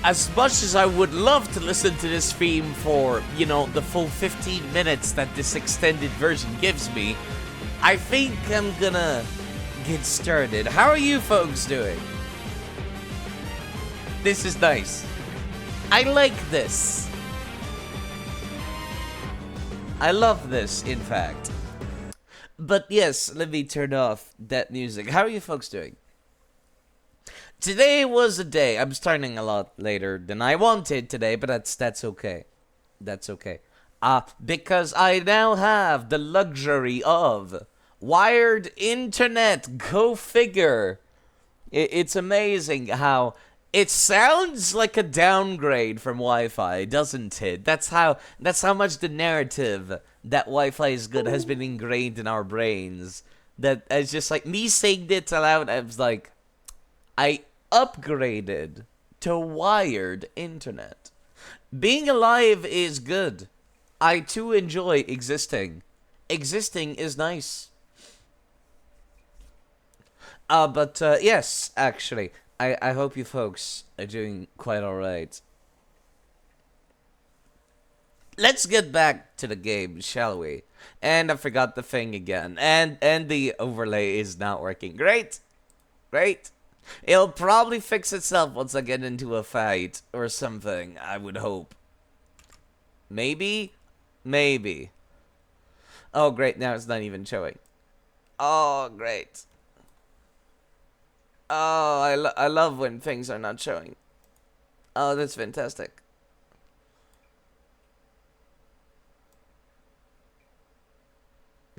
as much as I would love to listen to this theme for, you know, the full 15 minutes that this extended version gives me, I think I'm gonna get started. How are you folks doing? This is nice. I like this. I love this, in fact. But yes, let me turn off that music. How are you folks doing? Today was a day. I'm starting a lot later than I wanted today, but that's okay. That's okay. Because I now have the luxury of wired internet. Go figure. It's amazing how it sounds like a downgrade from Wi-Fi, doesn't it? That's how much the narrative that Wi-Fi is good has been ingrained in our brains. That it's just like me saying it aloud. I was like, I upgraded to wired internet. Being alive is good. I too enjoy existing. Existing is nice. But yes, actually, I hope you folks are doing quite alright. Let's get back to the game, shall we? And I forgot the thing again. And the overlay is not working. Great. Great. It'll probably fix itself once I get into a fight or something, I would hope. Maybe? Maybe. Oh, great. Now it's not even showing. Oh, great. Oh, I love when things are not showing. Oh, that's fantastic.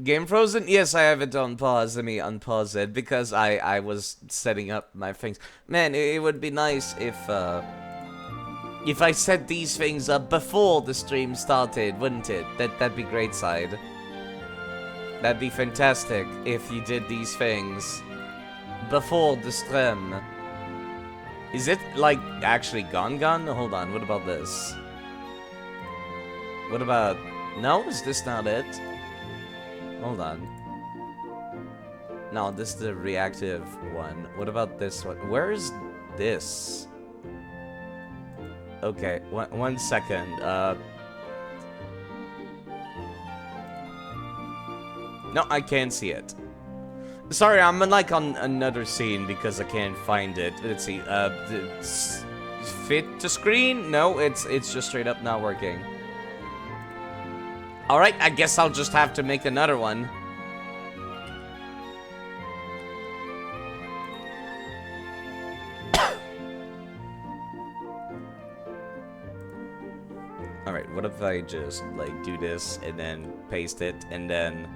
Game frozen? Yes, I have it on pause. Let me unpause it because I was setting up my things. Man, it would be nice if I set these things up before the stream started, wouldn't it? That'd be great, side. That'd be fantastic if you did these things before the stream. Is it like actually gone? Hold on. What about this? What about? No, is this not it? Hold on. No, this is the reactive one. What about this one? Where's this? Okay, one second. No, I can't see it. Sorry, I'm like on another scene because I can't find it. Let's see. Fit to screen? No, it's just straight up not working. Alright, I guess I'll just have to make another one. Alright, what if I just, like, do this and then paste it and then...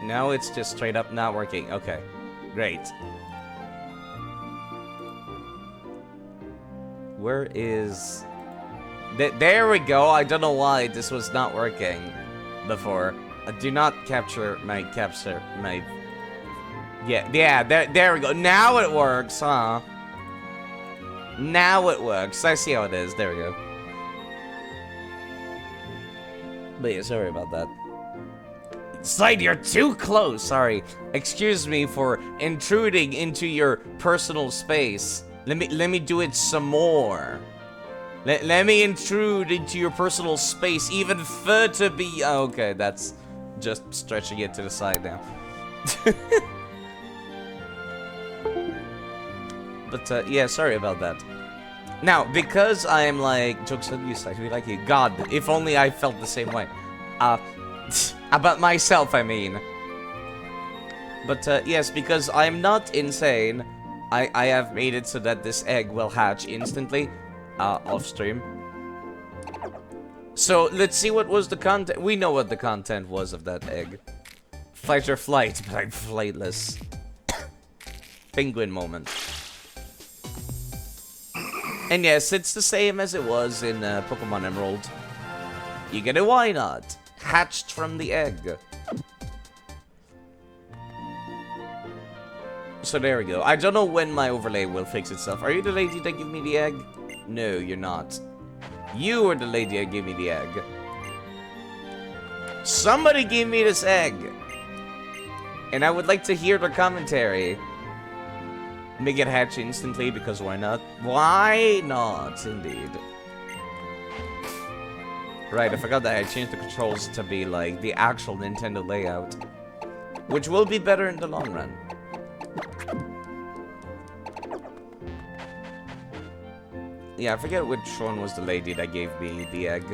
Now it's just straight up not working. Okay, great. Where is... There we go. I don't know why this was not working before. Do not capture my Yeah, there we go. Now it works, huh? Now it works. I see how it is. There we go. But yeah, sorry about that. Slide, you're too close. Sorry. Excuse me for intruding into your personal space. Let me do it some more. Let me intrude into your personal space even further okay, that's just stretching it to the side now. But, yeah, sorry about that. Now, because I am like, jokes on you, I really like you. God, if only I felt the same way. About myself, I mean. But, yes, because I'm not insane, I have made it so that this egg will hatch instantly. Off stream. So let's see what was the content. We know what the content was of that egg. Fight or flight, but I'm flightless. Penguin moment. And yes, it's the same as it was in Pokemon Emerald. You get a why not? Hatched from the egg. So there we go. I don't know when my overlay will fix itself. Are you the lady that gave me the egg? No, you're not. You are the lady that gave me the egg. Somebody gave me this egg. And I would like to hear the commentary. Make it hatch instantly, because why not? Why not, indeed. Right, I forgot that I changed the controls to be like the actual Nintendo layout. Which will be better in the long run. Yeah, I forget which one was the lady that gave me the egg.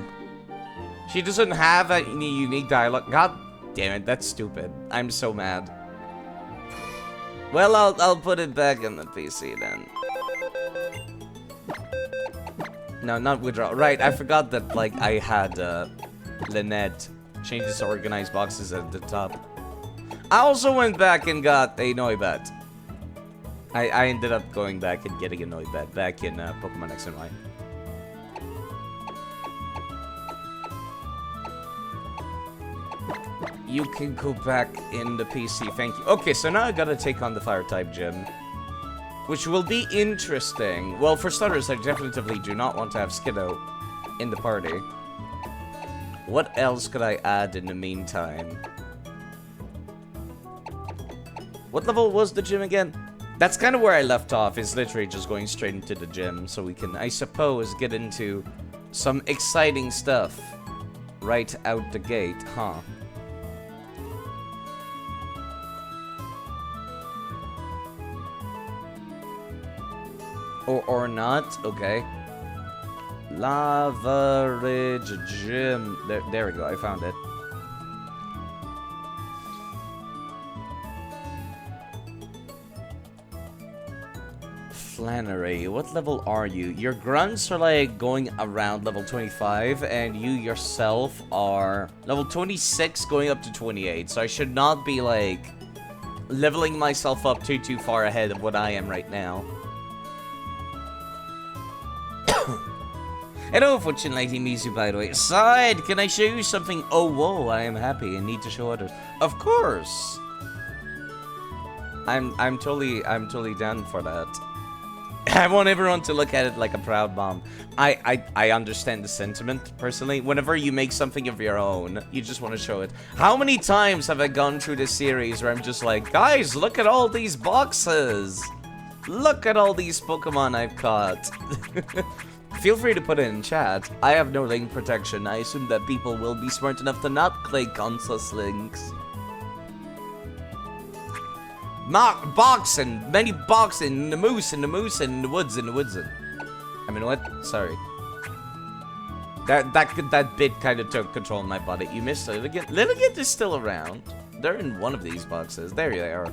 She doesn't have any unique dialogue. God damn it, that's stupid. I'm so mad. Well, I'll put it back in the PC then. No, not withdraw. Right, I forgot that, like, I had, Lynette change to organized boxes at the top. I also went back and got a Noibat. I ended up going back and getting a Noibat back in, Pokemon X and Y. You can go back in the PC, thank you. Okay, so now I gotta take on the Fire-type gym. Which will be interesting. Well, for starters, I definitively do not want to have Skiddo in the party. What else could I add in the meantime? What level was the gym again? That's kind of where I left off, is literally just going straight into the gym. So we can, I suppose, get into some exciting stuff right out the gate, huh? Or not, okay. Lava Ridge Gym. There we go, I found it. Flannery, what level are you? Your grunts are like going around level 25, and you yourself are level 26 going up to 28. So I should not be like leveling myself up too far ahead of what I am right now. Hello, Fortune Lady Mizu, by the way. Side, can I show you something? Oh, whoa, I am happy and need to show others. Of course. I'm totally down for that. I want everyone to look at it like a proud mom. I understand the sentiment, personally. Whenever you make something of your own, you just want to show it. How many times have I gone through this series where I'm just like, guys, look at all these boxes. Look at all these Pokemon I've caught. Feel free to put it in chat. I have no link protection. I assume that people will be smart enough to not click on such links. Boxing! Many boxing! The moose and the moose and the woods and the woods. I mean, what? Sorry. That bit kind of took control of my body. You missed Lilligant. Lilligant is still around. They're in one of these boxes. There they are.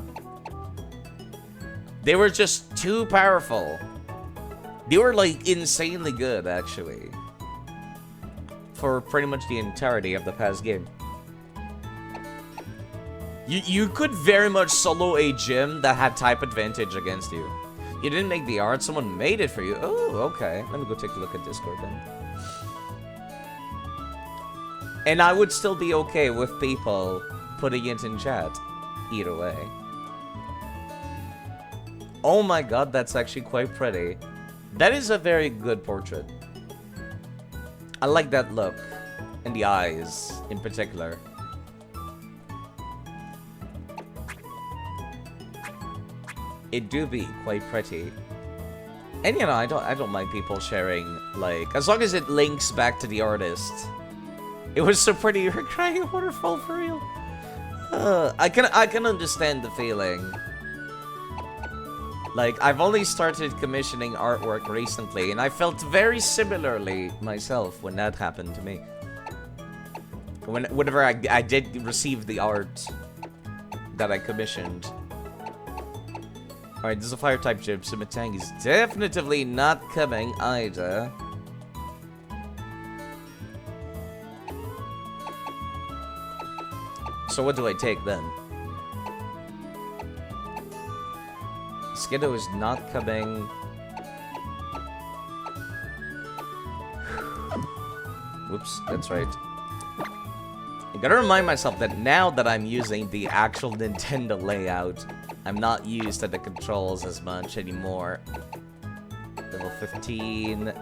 They were just too powerful. They were, like, insanely good, actually. For pretty much the entirety of the past game. You could very much solo a gym that had type advantage against you. You didn't make the art, someone made it for you. Oh, okay. Let me go take a look at Discord then. And I would still be okay with people putting it in chat. Either way. Oh my god, that's actually quite pretty. That is a very good portrait. I like that look. And the eyes, in particular. It do be quite pretty. And you know, I don't mind people sharing, like, as long as it links back to the artist. It was so pretty, you're crying a waterfall for real. I can understand the feeling. Like, I've only started commissioning artwork recently, and I felt very similarly myself when that happened to me. Whenever I did receive the art that I commissioned. Alright, this is a fire-type gym, so Metang is definitively not coming either. So what do I take then? Skiddo is not coming. Whoops, that's right. I gotta remind myself that now that I'm using the actual Nintendo layout, I'm not used to the controls as much anymore. Level 15.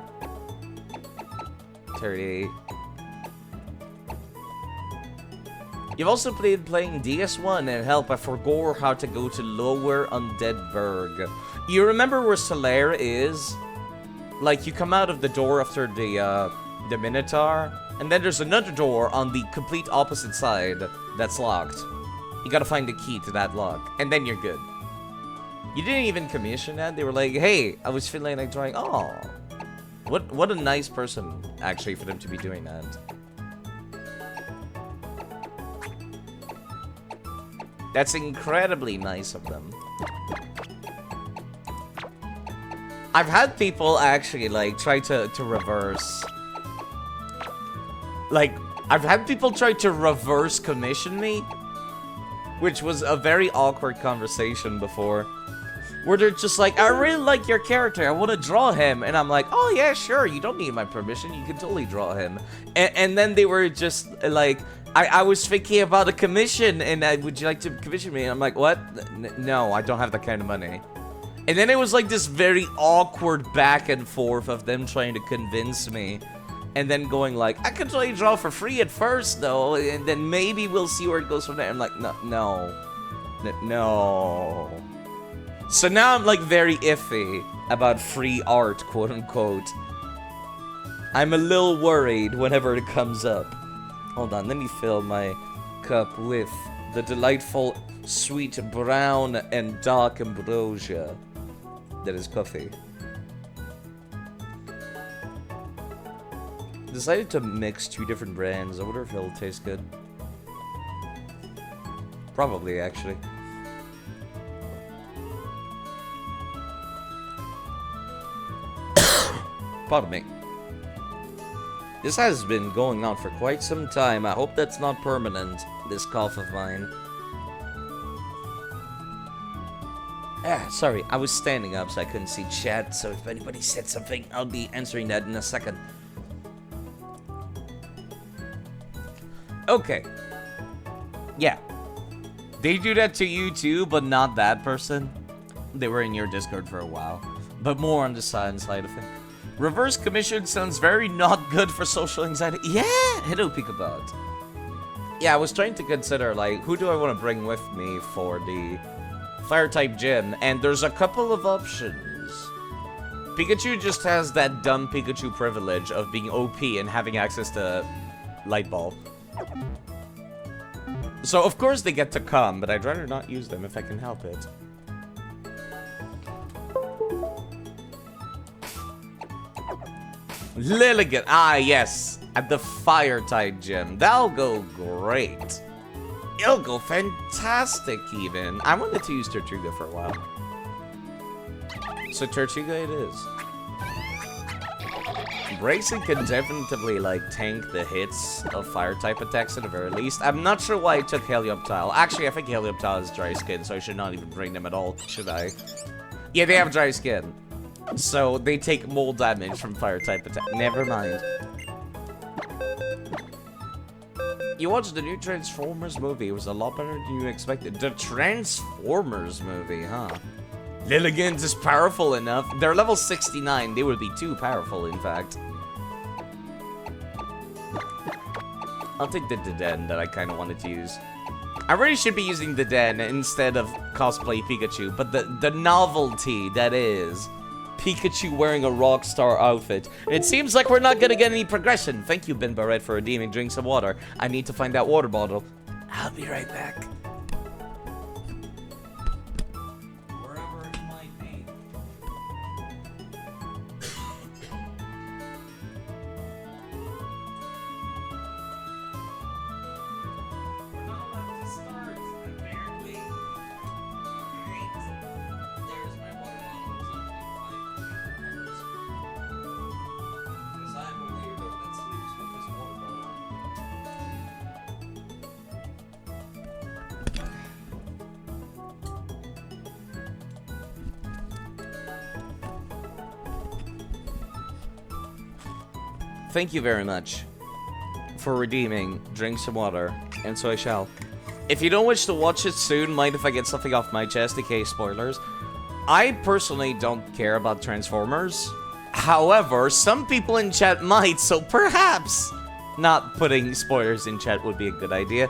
30. You've also playing DS1 and help, I forgot how to go to Lower Undead Berg. You remember where Solaire is? Like, you come out of the door after the Minotaur, and then there's another door on the complete opposite side that's locked. You gotta find the key to that lock, and then you're good. You didn't even commission that. They were like, hey, I was feeling like drawing. Oh, what a nice person, actually, for them to be doing that. That's incredibly nice of them. I've had people actually, like, try to reverse. Like, I've had people try to reverse commission me, which was a very awkward conversation before, where they're just like, I really like your character, I want to draw him, and I'm like, oh yeah, sure, you don't need my permission, you can totally draw him. And then they were just like, I was thinking about a commission, and would you like to commission me? And I'm like, what? No, I don't have that kind of money. And then it was like this very awkward back and forth of them trying to convince me. And then going like, I can totally draw for free at first though, and then maybe we'll see where it goes from there. I'm like, no. So now I'm like very iffy about free art, quote unquote. I'm a little worried whenever it comes up. Hold on, let me fill my cup with the delightful, sweet brown and dark ambrosia that is coffee. Decided to mix 2 different brands. I wonder if it'll taste good. Probably, actually. Pardon me. This has been going on for quite some time. I hope that's not permanent, this cough of mine. Sorry, I was standing up so I couldn't see chat, so if anybody said something, I'll be answering that in a second. Okay. Yeah. They do that to you too, but not that person. They were in your Discord for a while. But more on the science side of it. Reverse commission sounds very not good for social anxiety. Yeah! Hello, Peekabot. Yeah, I was trying to consider, like, who do I want to bring with me for the Fire-type gym, and there's a couple of options. Pikachu just has that dumb Pikachu privilege of being OP and having access to Light Ball. So, of course they get to come, but I'd rather not use them if I can help it. Lilligant. Ah, yes. At the Fire-type gym. That'll go great. It'll go fantastic, even. I wanted to use Tortuga for a while. So Tortuga it is. Bracing can definitely, like, tank the hits of Fire-type attacks at the very least. I'm not sure why I took Helioptile. Actually, I think Helioptile is dry skin, so I should not even bring them at all, should I? Yeah, they have dry skin. So they take more damage from Fire-type attack. Never mind. You watched the new Transformers movie. It was a lot better than you expected. The Transformers movie, huh? Lilligant is powerful enough. They're level 69. They would be too powerful, in fact. I'll take the Den that I kind of wanted to use. I really should be using the Den instead of cosplay Pikachu, but the novelty that is Pikachu wearing a Rockstar outfit. It seems like we're not gonna get any progression. Thank you, Ben Barrett, for redeeming. Drink some water. I need to find that water bottle. I'll be right back. Wherever it might be. We're not about to start, apparently. Great. There's my water bottle. Because I'm a weirdo that sleeps with his water bottle. Thank you very much for redeeming. Drink some water, and so I shall. If you don't wish to watch it soon, mind if I get something off my chest, aka spoilers? I personally don't care about Transformers. However, some people in chat might, so perhaps not putting spoilers in chat would be a good idea.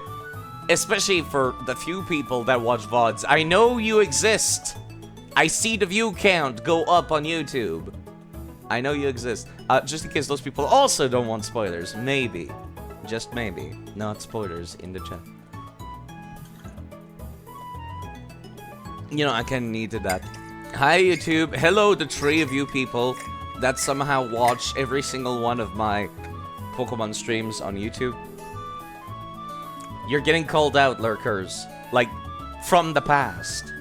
Especially for the few people that watch VODs. I know you exist. I see the view count go up on YouTube. I know you exist. Just in case those people also don't want spoilers. Maybe. Just maybe. Not spoilers in the chat. You know, I kinda needed that. Hi, YouTube. Hello, the 3 of you people that somehow watch every single one of my Pokemon streams on YouTube. You're getting called out, lurkers. Like, from the past.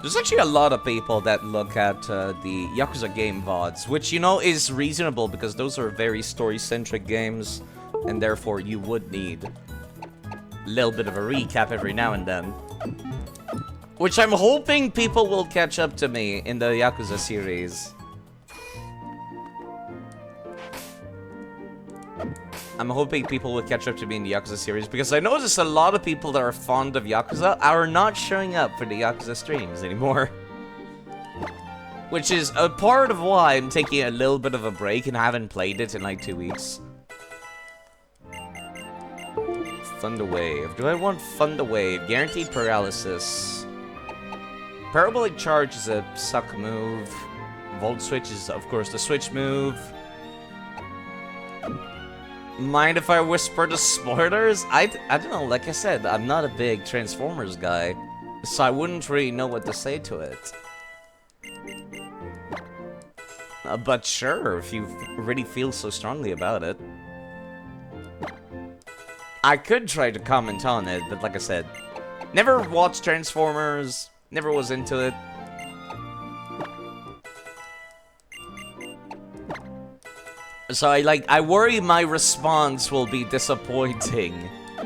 There's actually a lot of people that look at the Yakuza game VODs, which, you know, is reasonable because those are very story-centric games, and therefore you would need a little bit of a recap every now and then. Which I'm hoping people will catch up to me in the Yakuza series. I'm hoping people will catch up to me in the Yakuza series because I notice a lot of people that are fond of Yakuza are not showing up for the Yakuza streams anymore. Which is a part of why I'm taking a little bit of a break and haven't played it in like 2 weeks. Thunder Wave. Do I want Thunder Wave? Guaranteed paralysis. Parabolic Charge is a suck move. Volt Switch is, of course, the switch move. Mind if I whisper the spoilers? I don't know, like I said, I'm not a big Transformers guy, so I wouldn't really know what to say to it. But sure, if you really feel so strongly about it. I could try to comment on it, but like I said, never watched Transformers, never was into it. So I worry my response will be disappointing,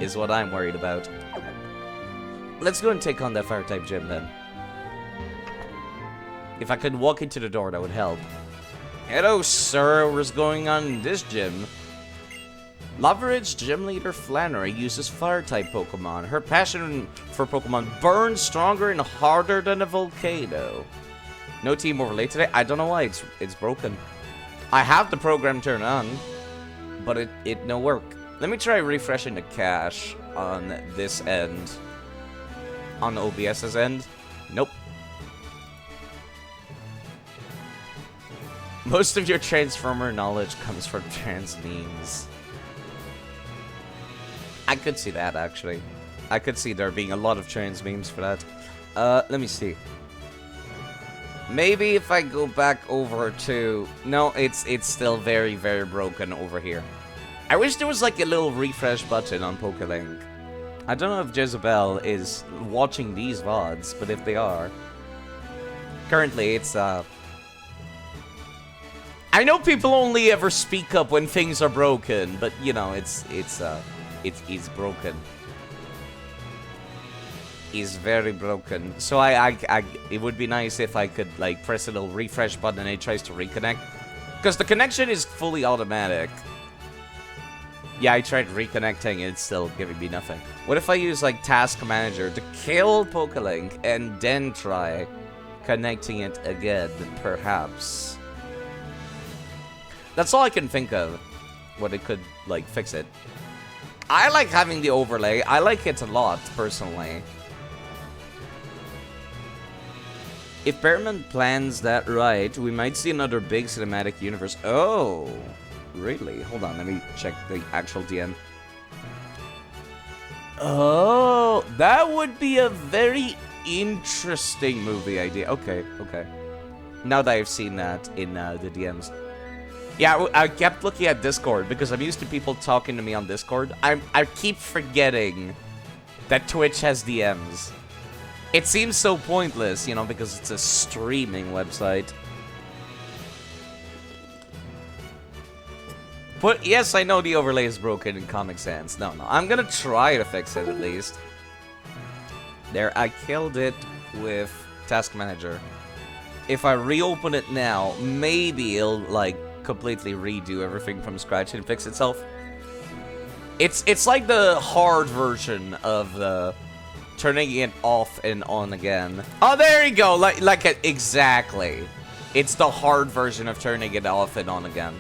is what I'm worried about. Let's go and take on that fire-type gym then. If I could walk into the door, that would help. Hello, sir. What's going on in this gym? Lavaridge gym leader Flannery uses fire-type Pokemon. Her passion for Pokemon burns stronger and harder than a volcano. No team overlay today? I don't know why. It's broken. I have the program turned on, but it no work. Let me try refreshing the cache on this end. On OBS's end. Nope. Most of your Transformer knowledge comes from trans memes. I could see that, actually. I could see there being a lot of trans memes for that. Let me see. Maybe if I go back over to... No, it's still very, very broken over here. I wish there was like a little refresh button on PokeLink. I don't know if Jezebel is watching these VODs, but if they are... Currently, it's, I know people only ever speak up when things are broken, but, you know, it's broken. Is very broken. So it would be nice if I could like press a little refresh button and it tries to reconnect. Because the connection is fully automatic. Yeah, I tried reconnecting and it's still giving me nothing. What if I use like Task Manager to kill PokeLink and then try connecting it again, perhaps? That's all I can think of. What it could like fix it. I like having the overlay. I like it a lot, personally. If Permadeath plans that right, we might see another big cinematic universe. Oh, really? Hold on, let me check the actual DM. Oh, that would be a very interesting movie idea. Okay, okay. Now that I've seen that in the DMs. Yeah, I kept looking at Discord because I'm used to people talking to me on Discord. I keep forgetting that Twitch has DMs. It seems so pointless, you know, because it's a streaming website. But yes, I know the overlay is broken in Comic Sans. No, I'm gonna try to fix it at least. There, I killed it with Task Manager. If I reopen it now, maybe it'll, like, completely redo everything from scratch and fix itself. It's like the hard version of the turning it off and on again. Oh, there you go. Like exactly. It's the hard version of turning it off and on again.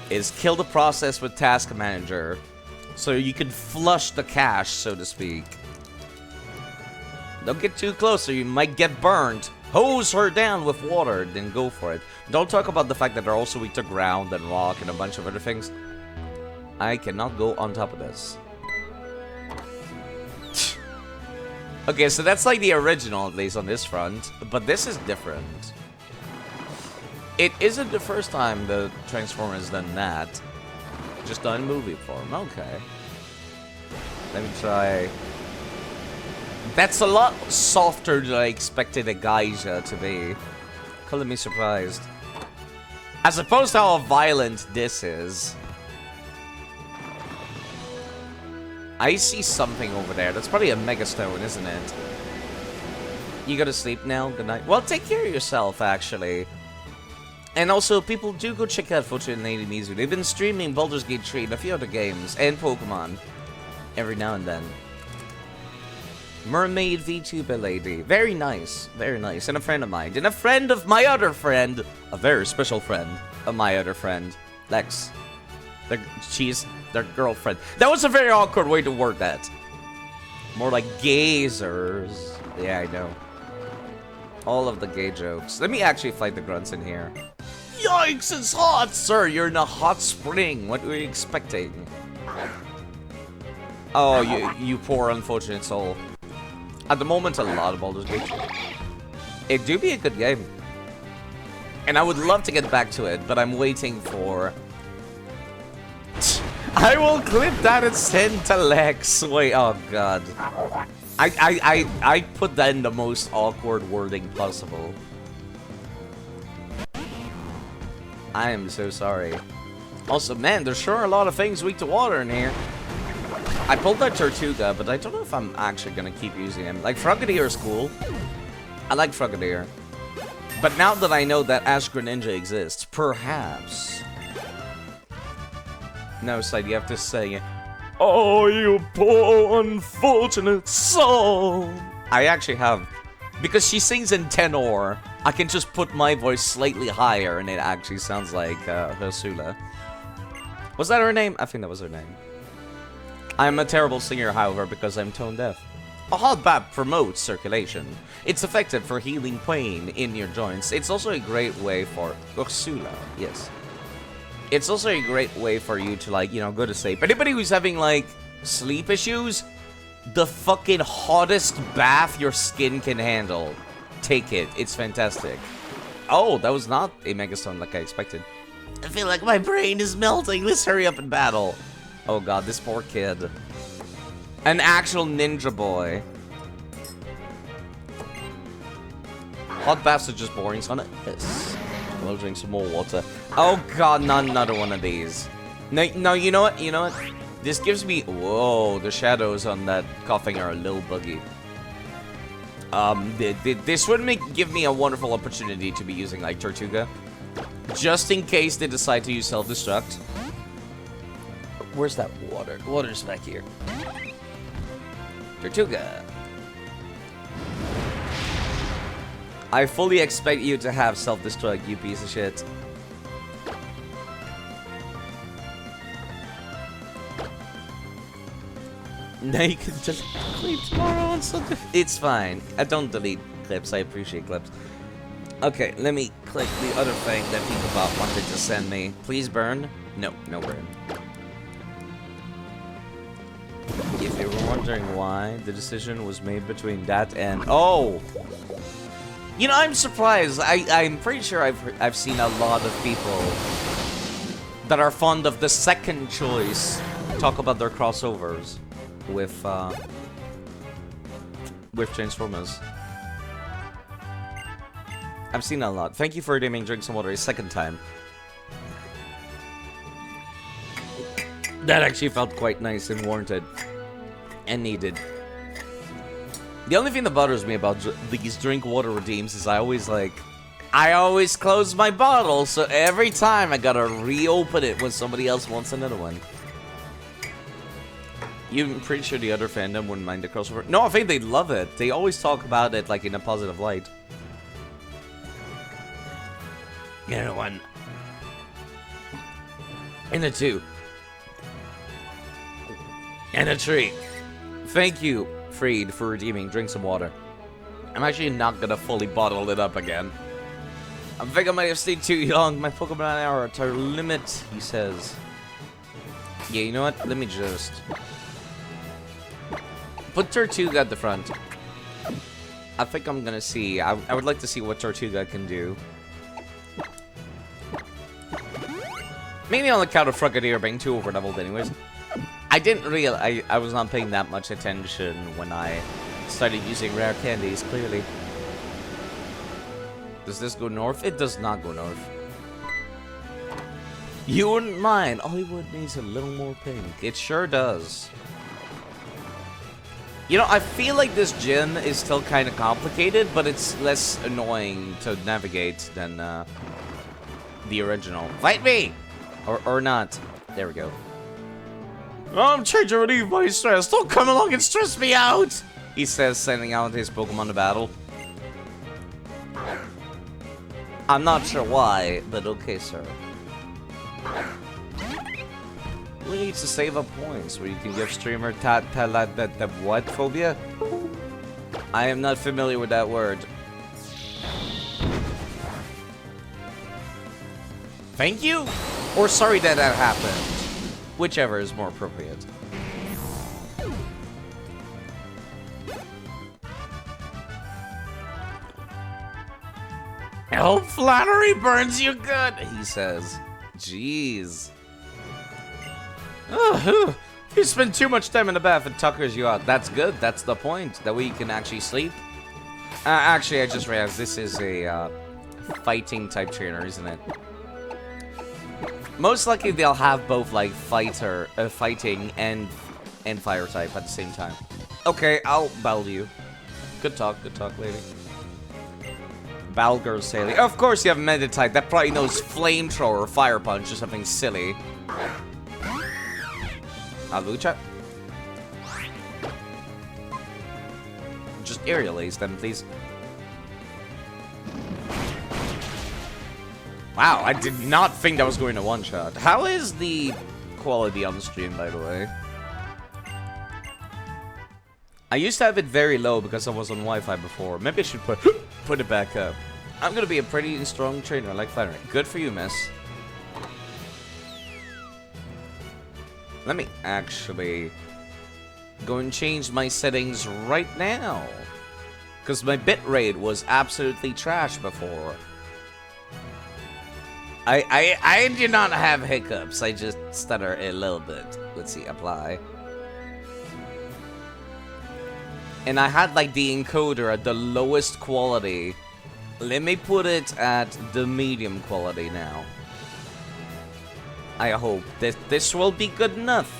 Is kill the process with Task Manager, so you can flush the cache, so to speak. Don't get too close or you might get burned. Hose her down with water, then go for it. Don't talk about the fact that they're also weak to ground and rock and a bunch of other things. I cannot go on top of this. Okay, so that's like the original, at least on this front. But this is different. It isn't the first time the Transformer has done that. Just done in movie form. Okay. Let me try. That's a lot softer than I expected a Geisha to be. Color me surprised. As opposed to how violent this is. I see something over there. That's probably a Megastone, isn't it? You go to sleep now? Good night. Well, take care of yourself, actually. And also, people do go check out Future and Lady Mizu. They've been streaming Baldur's Gate 3 and a few other games. And Pokemon. Every now and then. Mermaid VTuber lady. Very nice. Very nice. And a friend of mine. And a friend of my other friend. A very special friend of my other friend. Lex. She's their girlfriend. That was a very awkward way to word that. More like gazers. Yeah, I know. All of the gay jokes. Let me actually fight the grunts in here. Yikes, it's hot, sir. You're in a hot spring. What were you expecting? Oh, you poor unfortunate soul. At the moment, a lot of Baldur's Gate. It do be a good game. And I would love to get back to it, but I'm waiting for... I will clip that and send to Lex. Wait, oh god. I put that in the most awkward wording possible. I am so sorry. Also, man, there's sure a lot of things weak to water in here. I pulled that Tortuga, but I don't know if I'm actually gonna keep using him. Like, Frogadier is cool. I like Frogadier. But now that I know that Ash Greninja exists, perhaps... No, Slide, you have to say, oh, you poor unfortunate soul. I actually have. Because she sings in tenor, I can just put my voice slightly higher and it actually sounds like Ursula. Was that her name? I think that was her name. I'm a terrible singer, however, because I'm tone deaf. A hot bath promotes circulation. It's effective for healing pain in your joints. It's also a great way for Ursula, yes. It's also a great way for you to, like, you know, go to sleep. Anybody who's having, like, sleep issues, the fucking hottest bath your skin can handle. Take it. It's fantastic. Oh, that was not a Megastone like I expected. I feel like my brain is melting. Let's hurry up and battle. Oh god, this poor kid. An actual ninja boy. Hot baths are just boring, son. Yes. I'll drink some more water. Oh god, not another one of these. No, you know what? You know what? This gives me... Whoa, the shadows on that coughing are a little buggy. This would give me a wonderful opportunity to be using, like, Tortuga. Just in case they decide to use self-destruct. Where's that water? Water's back here. Tortuga. I fully expect you to have self-destruct, you piece of shit. Now you can just clip tomorrow on something. It's fine. I don't delete clips. I appreciate clips. Okay, let me click the other thing that Pokebot wanted to send me. Please burn. No, no burn. If you were wondering why, the decision was made between that and... Oh! You know, I'm surprised. I'm pretty sure I've seen a lot of people that are fond of the second choice talk about their crossovers with Transformers. I've seen a lot. Thank you for redeeming Drink Some Water a second time. That actually felt quite nice and warranted. And needed. The only thing that bothers me about these drink water redeems is I always close my bottle, so every time I gotta reopen it when somebody else wants another one. You're pretty sure the other fandom wouldn't mind the crossover? No, I think they'd love it. They always talk about it, like, in a positive light. And a 1. And a 2. And a 3. Thank you, Freed, for redeeming Drink Some Water. I'm actually not gonna fully bottle it up again. I think I might have stayed too long. My Pokemon are at our limit, he says. Yeah, you know what? Let me just put Tortuga at the front. I think I'm gonna see. I would like to see what Tortuga can do. Mainly on the count of Frogadier being too overleveled anyways. I didn't realize I was not paying that much attention when I started using rare candies, clearly. Does this go north? It does not go north. You wouldn't mind. Hollywood needs a little more pink. It sure does. You know, I feel like this gym is still kind of complicated, but it's less annoying to navigate than the original. Fight me! Or not. There we go. I'm trying to relieve my stress. Don't come along and stress me out! He says, sending out his Pokemon to battle. I'm not sure why, but okay, sir. We need to save up points where you can give streamer what phobia? I am not familiar with that word. Thank you? Or sorry that that happened. Whichever is more appropriate. Oh, flattery burns you good, he says. Jeez. You spend too much time in the bath and tuckers you out. That's good. That's the point. That way you can actually sleep. Actually, I just realized this is a fighting type trainer, isn't it? Most likely they'll have both like fighting and fire type at the same time. Okay, I'll battle you. Good talk, lady. Balgur Saley. Of course you have Meditite. That probably knows Flamethrower or Fire Punch or something silly. Lucha. Just aerial ace them, please. Wow, I did not think that was going to one-shot. How is the quality on the stream, by the way? I used to have it very low because I was on Wi-Fi before. Maybe I should put it back up. I'm gonna be a pretty strong trainer, like flattering. Good for you, miss. Let me actually go and change my settings right now. Because my bitrate was absolutely trash before. I do not have hiccups. I just stutter a little bit. Let's see, apply. And I had like the encoder at the lowest quality. Let me put it at the medium quality now. I hope that this will be good enough.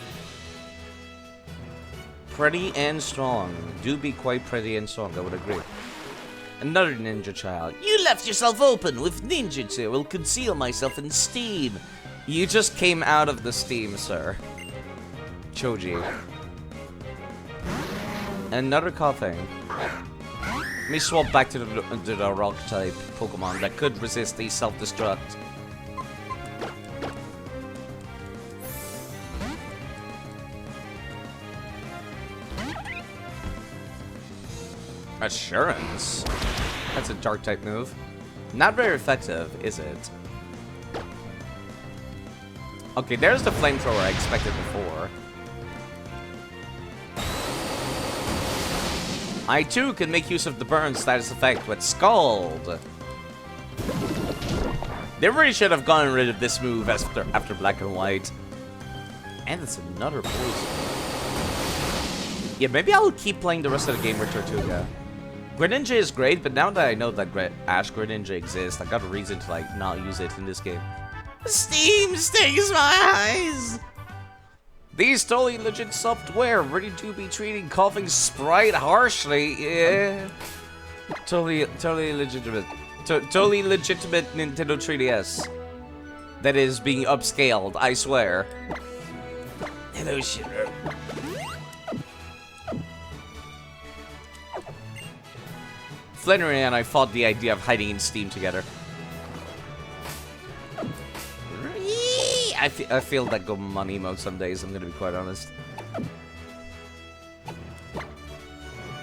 Pretty and strong. Do be quite pretty and strong, I would agree. Another ninja child. You left yourself open with ninjutsu. I will conceal myself in steam. You just came out of the steam, sir. Choji. Another coughing. Let me swap back to the rock type Pokemon that could resist the self-destruct. Assurance? That's a dark type move. Not very effective, is it? Okay, there's the flamethrower I expected before. I too can make use of the burn status effect with Scald. They really should have gotten rid of this move after Black and White. And it's another poison. Yeah, maybe I'll keep playing the rest of the game with Tortuga. Greninja is great, but now that I know that Ash Greninja exists, I got a reason to like not use it in this game. Steam stings my eyes! These totally legit software ready to be treating coughing sprite harshly. Yeah. Totally legitimate. Totally legitimate Nintendo 3DS. That is being upscaled, I swear. Hello, Shiver. Flannery and I fought the idea of hiding in Steam together. I feel that Gomon emote some days, I'm gonna be quite honest.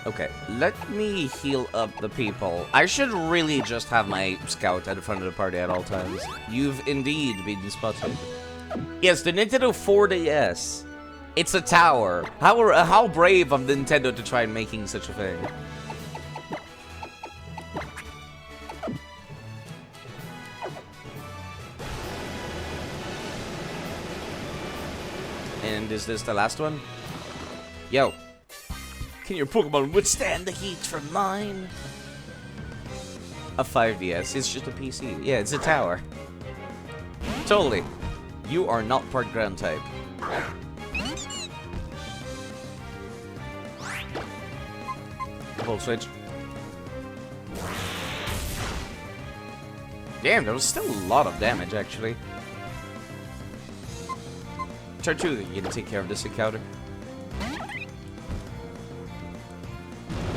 Okay, let me heal up the people. I should really just have my scout at the front of the party at all times. You've indeed been spotted. Yes, the Nintendo 4DS. It's a tower. How brave of Nintendo to try making such a thing. And is this the last one? Yo. Can your Pokemon withstand the heat from mine? A 5DS. It's just a PC. Yeah, it's a tower. Totally. You are not part ground type. Volt switch. Damn, there was still a lot of damage, actually. Tortuga, you can take care of this encounter.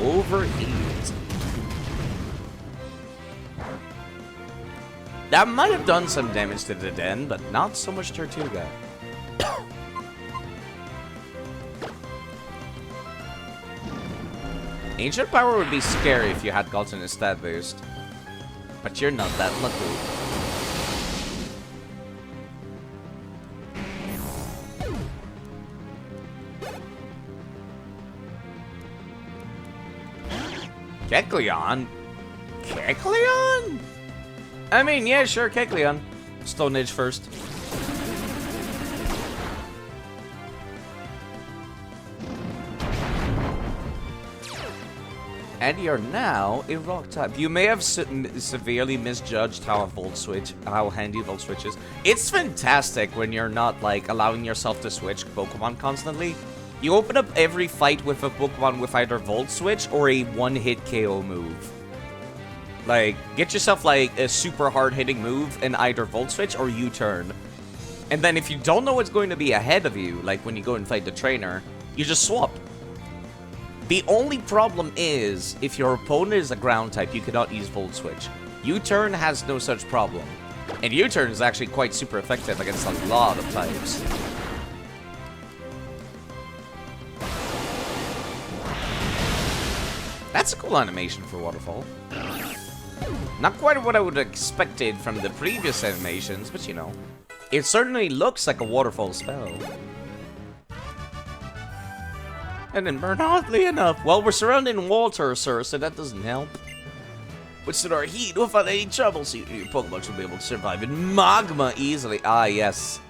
Overheat. That might have done some damage to the den, but not so much Tortuga. Ancient Power would be scary if you had gotten a stat boost. But you're not that lucky. Kecleon? Kecleon? I mean, yeah, sure, Kecleon. Stone Age first. And you're now a rock type. You may have severely misjudged how handy Volt Switch is. It's fantastic when you're not, like, allowing yourself to switch Pokemon constantly. You open up every fight with a Pokemon with either Volt Switch or a one-hit KO move. Like, get yourself, like, a super hard-hitting move in either Volt Switch or U-turn. And then if you don't know what's going to be ahead of you, like when you go and fight the trainer, you just swap. The only problem is, if your opponent is a ground type, you cannot use Volt Switch. U-turn has no such problem. And U-turn is actually quite super effective against a lot of types. That's a cool animation for Waterfall. Not quite what I would have expected from the previous animations, but you know. It certainly looks like a Waterfall spell. And then burn oddly enough. Well, we're surrounded in water, sir, so that doesn't help. Withstood our heat without any trouble, so your Pokemon should be able to survive in magma easily. Ah, yes.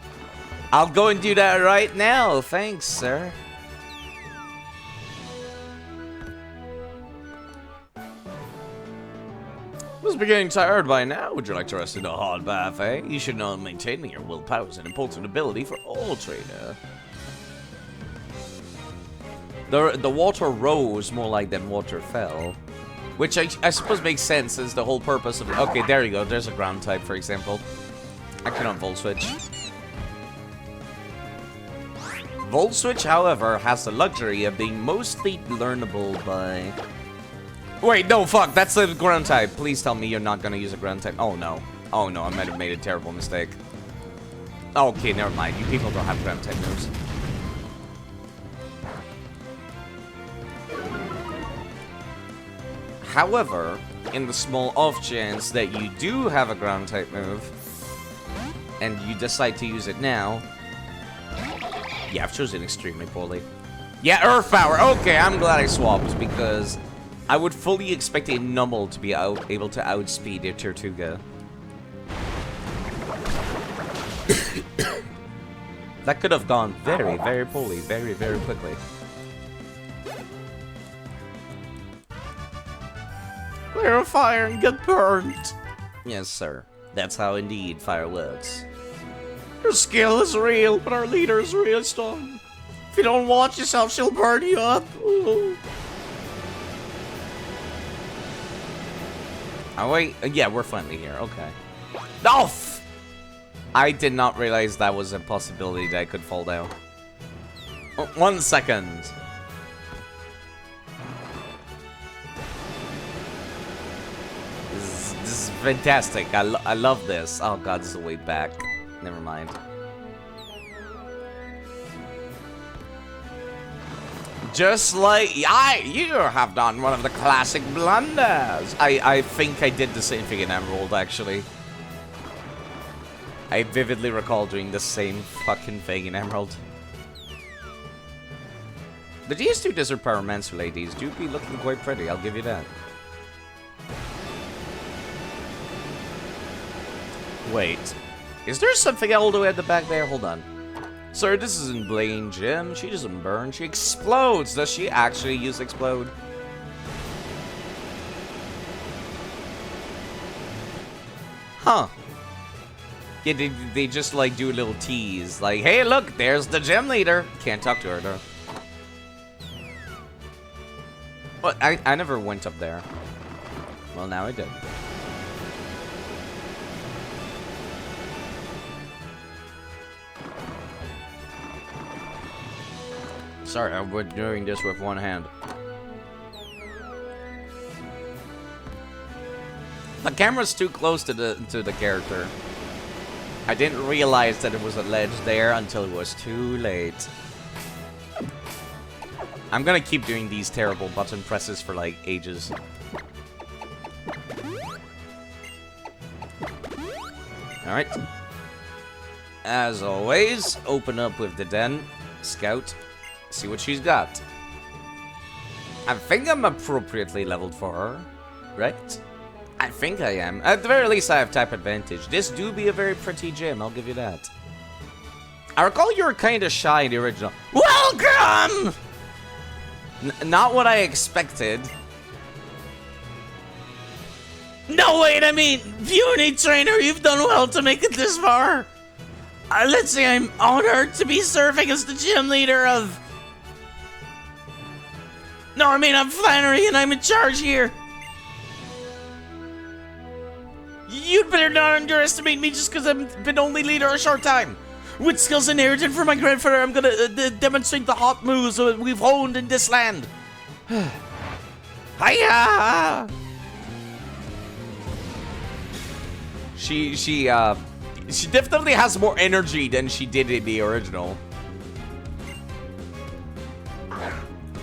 I'll go and do that right now. Thanks, sir. Must be getting tired by now. Would you like to rest in a hot bath, eh? You should know maintaining your willpower is an important ability for all trainer. The water rose more like than water fell. Which I suppose makes sense as the whole purpose of it. Okay, there you go. There's a ground type, for example. I cannot Volt Switch. Volt Switch, however, has the luxury of being mostly learnable by... Wait, no, fuck. That's a ground type. Please tell me you're not going to use a ground type. Oh, no. Oh, no. I might have made a terrible mistake. Okay, never mind. You people don't have ground type moves. However, in the small off chance that you do have a ground type move, and you decide to use it now... Yeah, I've chosen extremely poorly. Yeah, Earth Power! Okay, I'm glad I swapped, because I would fully expect a Numble to be able to outspeed a Tortuga. That could have gone very, very poorly, very, very quickly. Clear a fire and get burnt. Yes, sir. That's how indeed fire works. Your skill is real, but our leader is really strong. If you don't watch yourself, she'll burn you up. Ooh. Oh wait, yeah, we're friendly here. Okay. No! I did not realize that was a possibility that I could fall down. Oh, 1 second. This is fantastic. I love this. Oh god, this is way back. Never mind. Just like you have done one of the classic blunders. I think I did the same thing in Emerald, actually. I vividly recall doing the same fucking thing in Emerald. The GS2 Desert Pyromancer ladies do be looking quite pretty, I'll give you that. Wait, is there something all the way at the back there? Hold on. Sir, this isn't Blaine Jim. She doesn't burn, she explodes. Does she actually use explode? Huh. Yeah, they just like do a little tease. Like, hey look, there's the gym leader. Can't talk to her though. But I never went up there. Well, now I did. Sorry, I'm doing this with one hand. The camera's too close to the character. I didn't realize that it was a ledge there until it was too late. I'm gonna keep doing these terrible button presses for like ages. Alright. As always, open up with the den. Scout. See what she's got. I think I'm appropriately leveled for her. Right? I think I am. At the very least, I have type advantage. This do be a very pretty gym, I'll give you that. I recall you were kind of shy in the original. Welcome! Not what I expected. No, wait, I mean, puny trainer, you've done well to make it this far. Let's say I'm honored to be serving as the gym leader of... No, I mean, I'm Flannery and I'm in charge here. You'd better not underestimate me just because I've been only leader a short time. With skills inherited from my grandfather, I'm gonna demonstrate the hot moves we've honed in this land. Hiya! She definitely has more energy than she did in the original.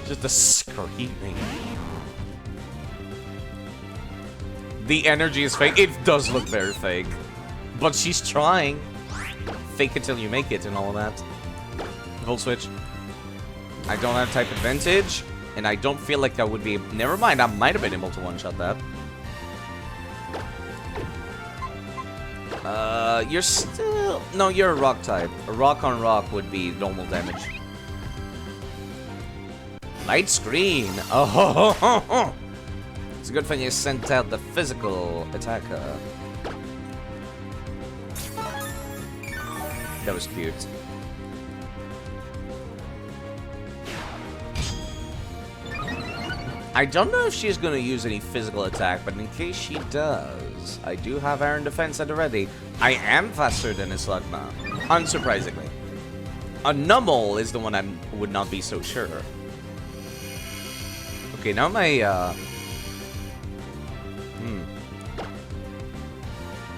Just the screaming. The energy is fake. It does look very fake. But she's trying. Fake it till you make it and all of that. Full switch. I don't have type advantage. And I don't feel like I would be... Never mind, I might have been able to one-shot that. You're still... No, you're a rock type. A rock on rock would be normal damage. Light screen. Oh, ho, ho, ho, ho. It's a good thing you sent out the physical attacker. That was cute. I don't know if she's going to use any physical attack, but in case she does, I do have Iron Defense at the ready. I am faster than a Slugma, unsurprisingly. A Nummel is the one I would not be so sure. Okay, now my,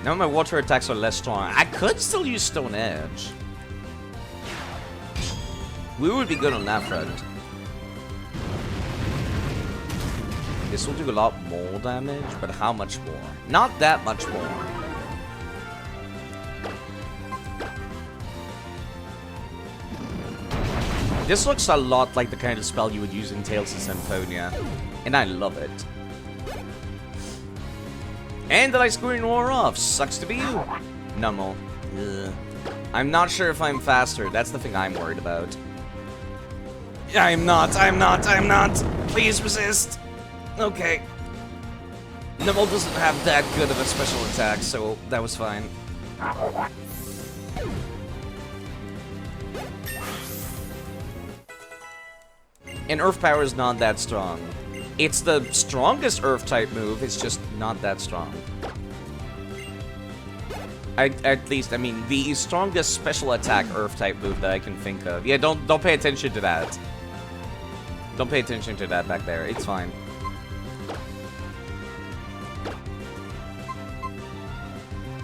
Now my water attacks are less strong. I could still use Stone Edge. We would be good on that front. This will do a lot more damage, but how much more? Not that much more. This looks a lot like the kind of spell you would use in Tales of Symphonia, and I love it. And the light screen wore off. Sucks to be you. Nummel. Ugh. I'm not sure if I'm faster. That's the thing I'm worried about. I'm not. Please resist. Okay. Nummel doesn't have that good of a special attack, so that was fine. And Earth Power is not that strong. It's the strongest Earth-type move, it's just not that strong. At least, I mean, the strongest special attack Earth-type move that I can think of. Yeah, don't pay attention to that. Don't pay attention to that back there, it's fine.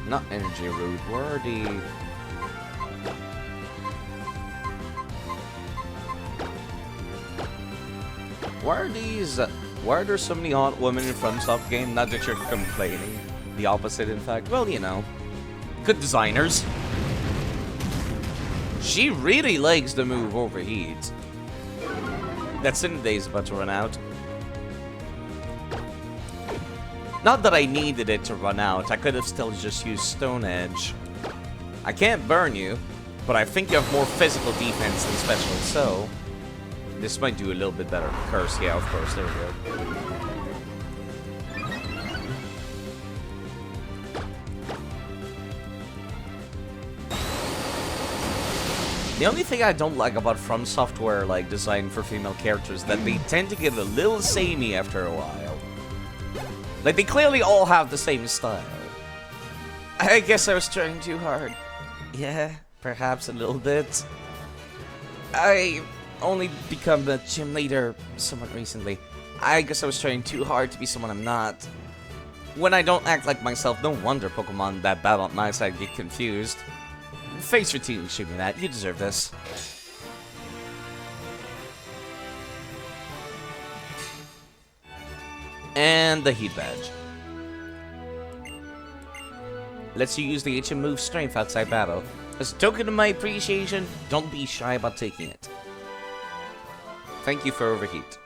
Not Energy Root, where are the... Why are there so many hot women in FromSoft game? Not that you're complaining. The opposite, in fact. Well, you know. Good designers. She really likes the move Overheat. That Cinday is about to run out. Not that I needed it to run out. I could have still just used Stone Edge. I can't burn you, but I think you have more physical defense than special, so this might do a little bit better. Curse, yeah, of course. There we go. The only thing I don't like about From Software, like, design for female characters, that they tend to get a little samey after a while. Like, they clearly all have the same style. I guess I was trying too hard. Yeah, perhaps a little bit. I only become a gym leader somewhat recently. I guess I was trying too hard to be someone I'm not. When I don't act like myself, no wonder Pokemon that battle on my side get confused. Face routine, shoot me that. You deserve this. And the Heat Badge. Lets you use the HM move Strength outside battle. As a token of my appreciation, don't be shy about taking it. Thank you for Overheat.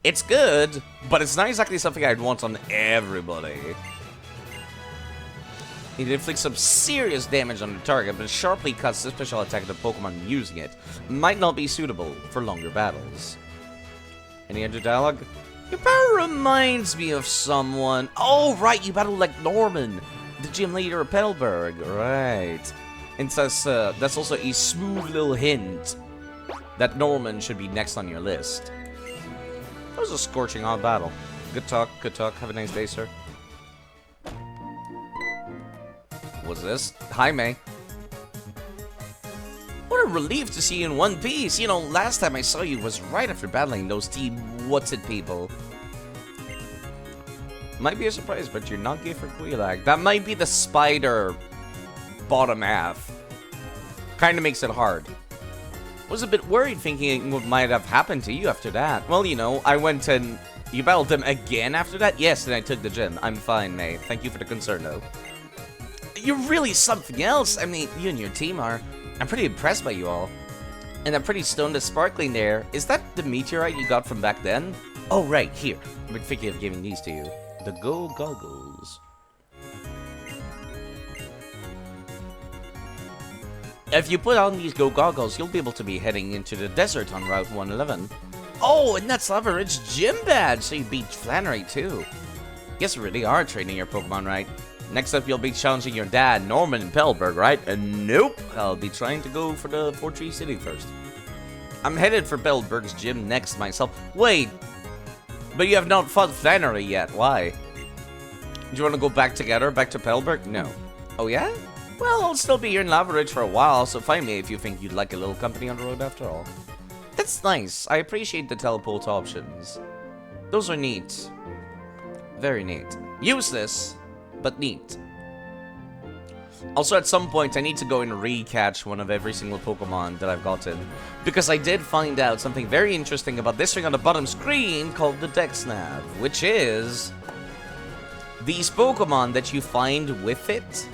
It's good, but it's not exactly something I'd want on everybody. It inflicts some serious damage on the target, but sharply cuts the special attack of the Pokemon using it. Might not be suitable for longer battles. Any other dialogue? Your power reminds me of someone. Oh, right, you battled like Norman, the gym leader of Petalburg. Right. And that's also a smooth little hint that Norman should be next on your list. That was a scorching hot battle. Good talk, good talk. Have a nice day, sir. What's this? Hi, May. What a relief to see you in one piece. You know, last time I saw you was right after battling those Team What's-It people. Might be a surprise, but you're not gay for Quelaag. That might be the spider bottom half. Kinda makes it hard. Was a bit worried thinking what might have happened to you after that. Well, you know, I went and... You battled them again after that? Yes, and I took the gym. I'm fine, May. Thank you for the concern, though. You're really something else. I mean, you and your team are. I'm pretty impressed by you all. And I'm pretty stoned that's sparkling there. Is that the meteorite you got from back then? Oh, right, here. I've been thinking of giving these to you. The Go Goggles. If you put on these Go Goggles, you'll be able to be heading into the desert on Route 111. Oh, and that's Leveridge's gym badge, so you beat Flannery too. Guess you really are training your Pokemon right. Next up, you'll be challenging your dad, Norman, in Pelberg, right? And nope, I'll be trying to go for the Fortree City first. I'm headed for Pelberg's gym next myself. Wait, but you have not fought Flannery yet. Why? Do you want to go back together, back to Pelberg? No. Oh yeah? Well, I'll still be here in Leveridge for a while, so find me if you think you'd like a little company on the road after all. That's nice. I appreciate the teleport options. Those are neat. Very neat. Useless, but neat. Also, at some point, I need to go and re-catch one of every single Pokemon that I've gotten. Because I did find out something very interesting about this thing on the bottom screen called the Dex Nav, which is... these Pokemon that you find with it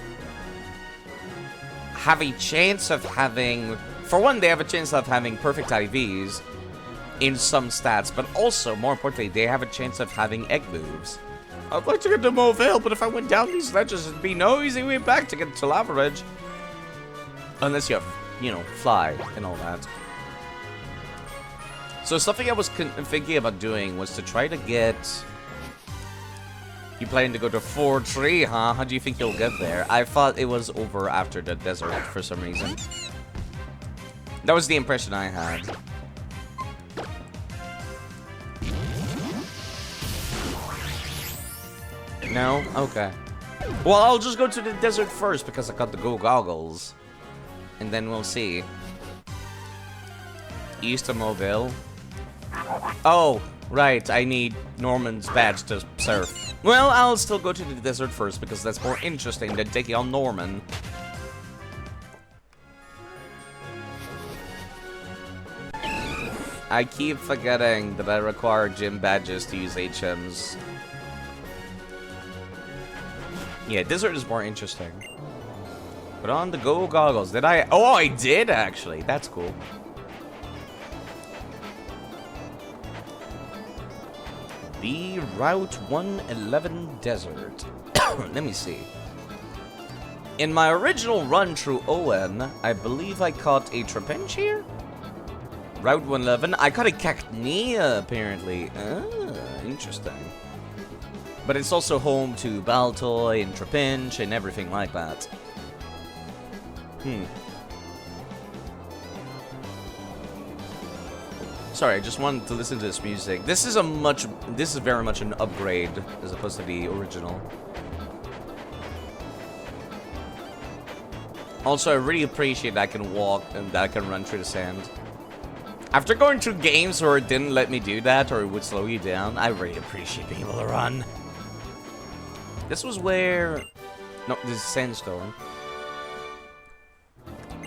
have a chance of having... for one, they have a chance of having perfect IVs in some stats, but also, more importantly, they have a chance of having egg moves. I'd like to get to Moville, but if I went down these ledges, it'd be no easy way back to get to Leveridge. Unless you have, you know, fly and all that. So something I was thinking about doing was to try to get... You planning to go to Fortree, huh? How do you think you'll get there? I thought it was over after the desert for some reason. That was the impression I had. No? Okay. Well, I'll just go to the desert first because I got the Go Goggles. And then we'll see. East of Mobile. Oh, right. I need Norman's badge to surf. Well, I'll still go to the desert first because that's more interesting than taking on Norman. I keep forgetting that I require gym badges to use HMs. Yeah, Desert is more interesting. Put on the go goggles. Did I? Oh, I did actually. That's cool. The Route 111 Desert. Let me see. In my original run through ON, I believe I caught a Trapinch. Route 111. I caught a Cacnea, apparently. Ah, interesting. But it's also home to Baltoy and Trapinch and everything like that. Sorry, I just wanted to listen to this music. This is very much an upgrade as opposed to the original. Also, I really appreciate that I can walk and that I can run through the sand. After going through games where it didn't let me do that or it would slow you down, I really appreciate being able to run. This was where... No, this is Sandstorm.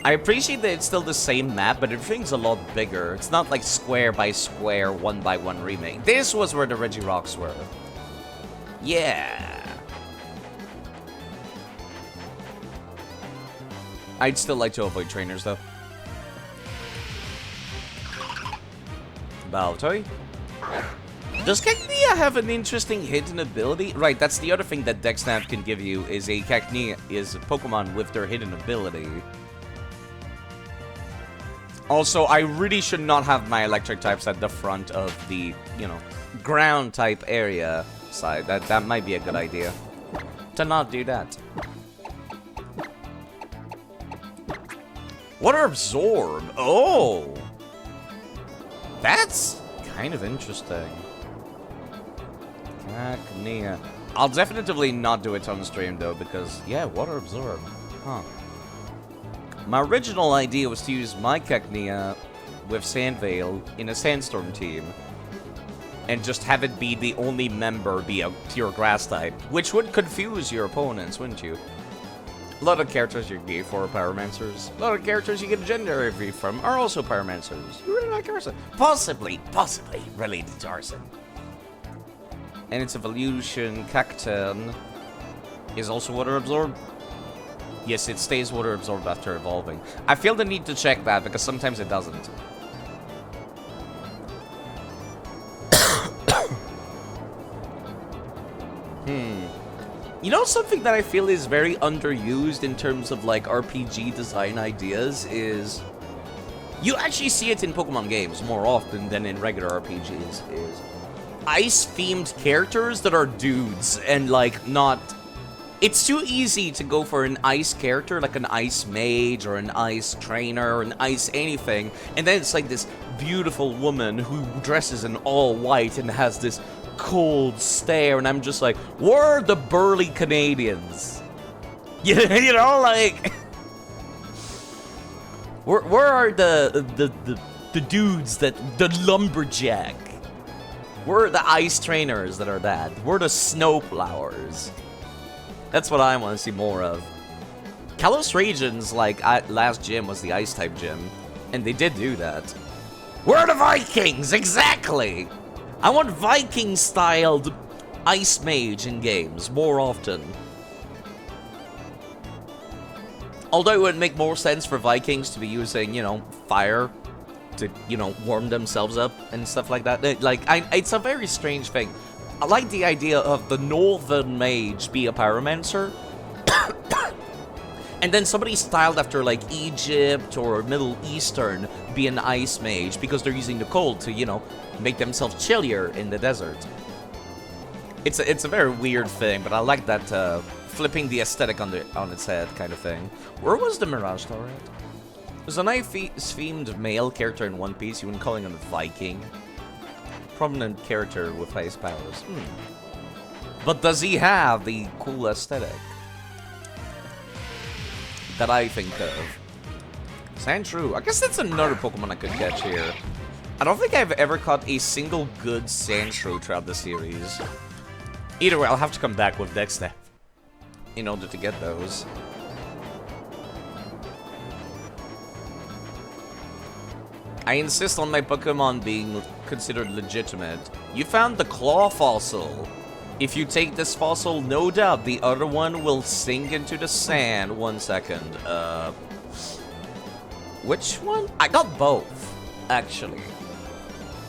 I appreciate that it's still the same map, but everything's a lot bigger. It's not like square by square, one by one remake. This was where the Regirocks were. Yeah. I'd still like to avoid trainers, though. Baltoy. Does Cacnea have an interesting hidden ability? Right, that's the other thing that DexNav can give you, is a Cacnea is a Pokemon with their hidden ability. Also, I really should not have my electric types at the front of the, you know, ground type area side. That might be a good idea. To not do that. Water Absorb. Oh! That's kind of interesting. Cacnea. I'll definitively not do it on stream, though, because, yeah, Water Absorb. Huh. My original idea was to use my Cacnea with Sandvale in a Sandstorm team. And just have it be the only member be a pure grass type. Which would confuse your opponents, wouldn't you? A lot of characters you get for are Pyromancers. A lot of characters you get a gender review from are also Pyromancers. You really like Arson? Possibly related to Arson. And its evolution, Cacturne, is also Water Absorb. Yes, it stays Water Absorbed after evolving. I feel the need to check that, because sometimes it doesn't. You know, something that I feel is very underused in terms of, like, RPG design ideas is... You actually see it in Pokemon games more often than in regular RPGs, is... ice-themed characters that are dudes, and, like, not... It's too easy to go for an ice character, like an ice mage, or an ice trainer, or an ice anything, and then it's like this beautiful woman who dresses in all white and has this cold stare, and I'm just like, where are the burly Canadians? You know, like... Where are the dudes that... The lumberjack? Where are the ice trainers that are that? Where are the snowflowers? That's what I want to see more of. Kalos Region's, like, last gym was the Ice-type gym. And they did do that. Where are the Vikings? Exactly! I want Viking-styled Ice Mage in games more often. Although it would make more sense for Vikings to be using, you know, fire to, you know, warm themselves up and stuff like that. It's a very strange thing. I like the idea of the Northern Mage be a Pyromancer. And then somebody styled after, like, Egypt or Middle Eastern be an Ice Mage because they're using the cold to, you know, make themselves chillier in the desert. It's a very weird thing, but I like that flipping the aesthetic on its head kind of thing. Where was the Mirage Tower at? There's an ice-themed male character in One Piece. You wouldn't call him a Viking. Prominent character with ice powers. But does he have the cool aesthetic that I think of? Sandshrew. I guess that's another Pokemon I could catch here. I don't think I've ever caught a single good Sandshrew throughout the series. Either way, I'll have to come back with DexNav in order to get those. I insist on my Pokemon being considered legitimate. You found the claw fossil. If you take this fossil, no doubt the other one will sink into the sand. 1 second. Which one? I got both, actually.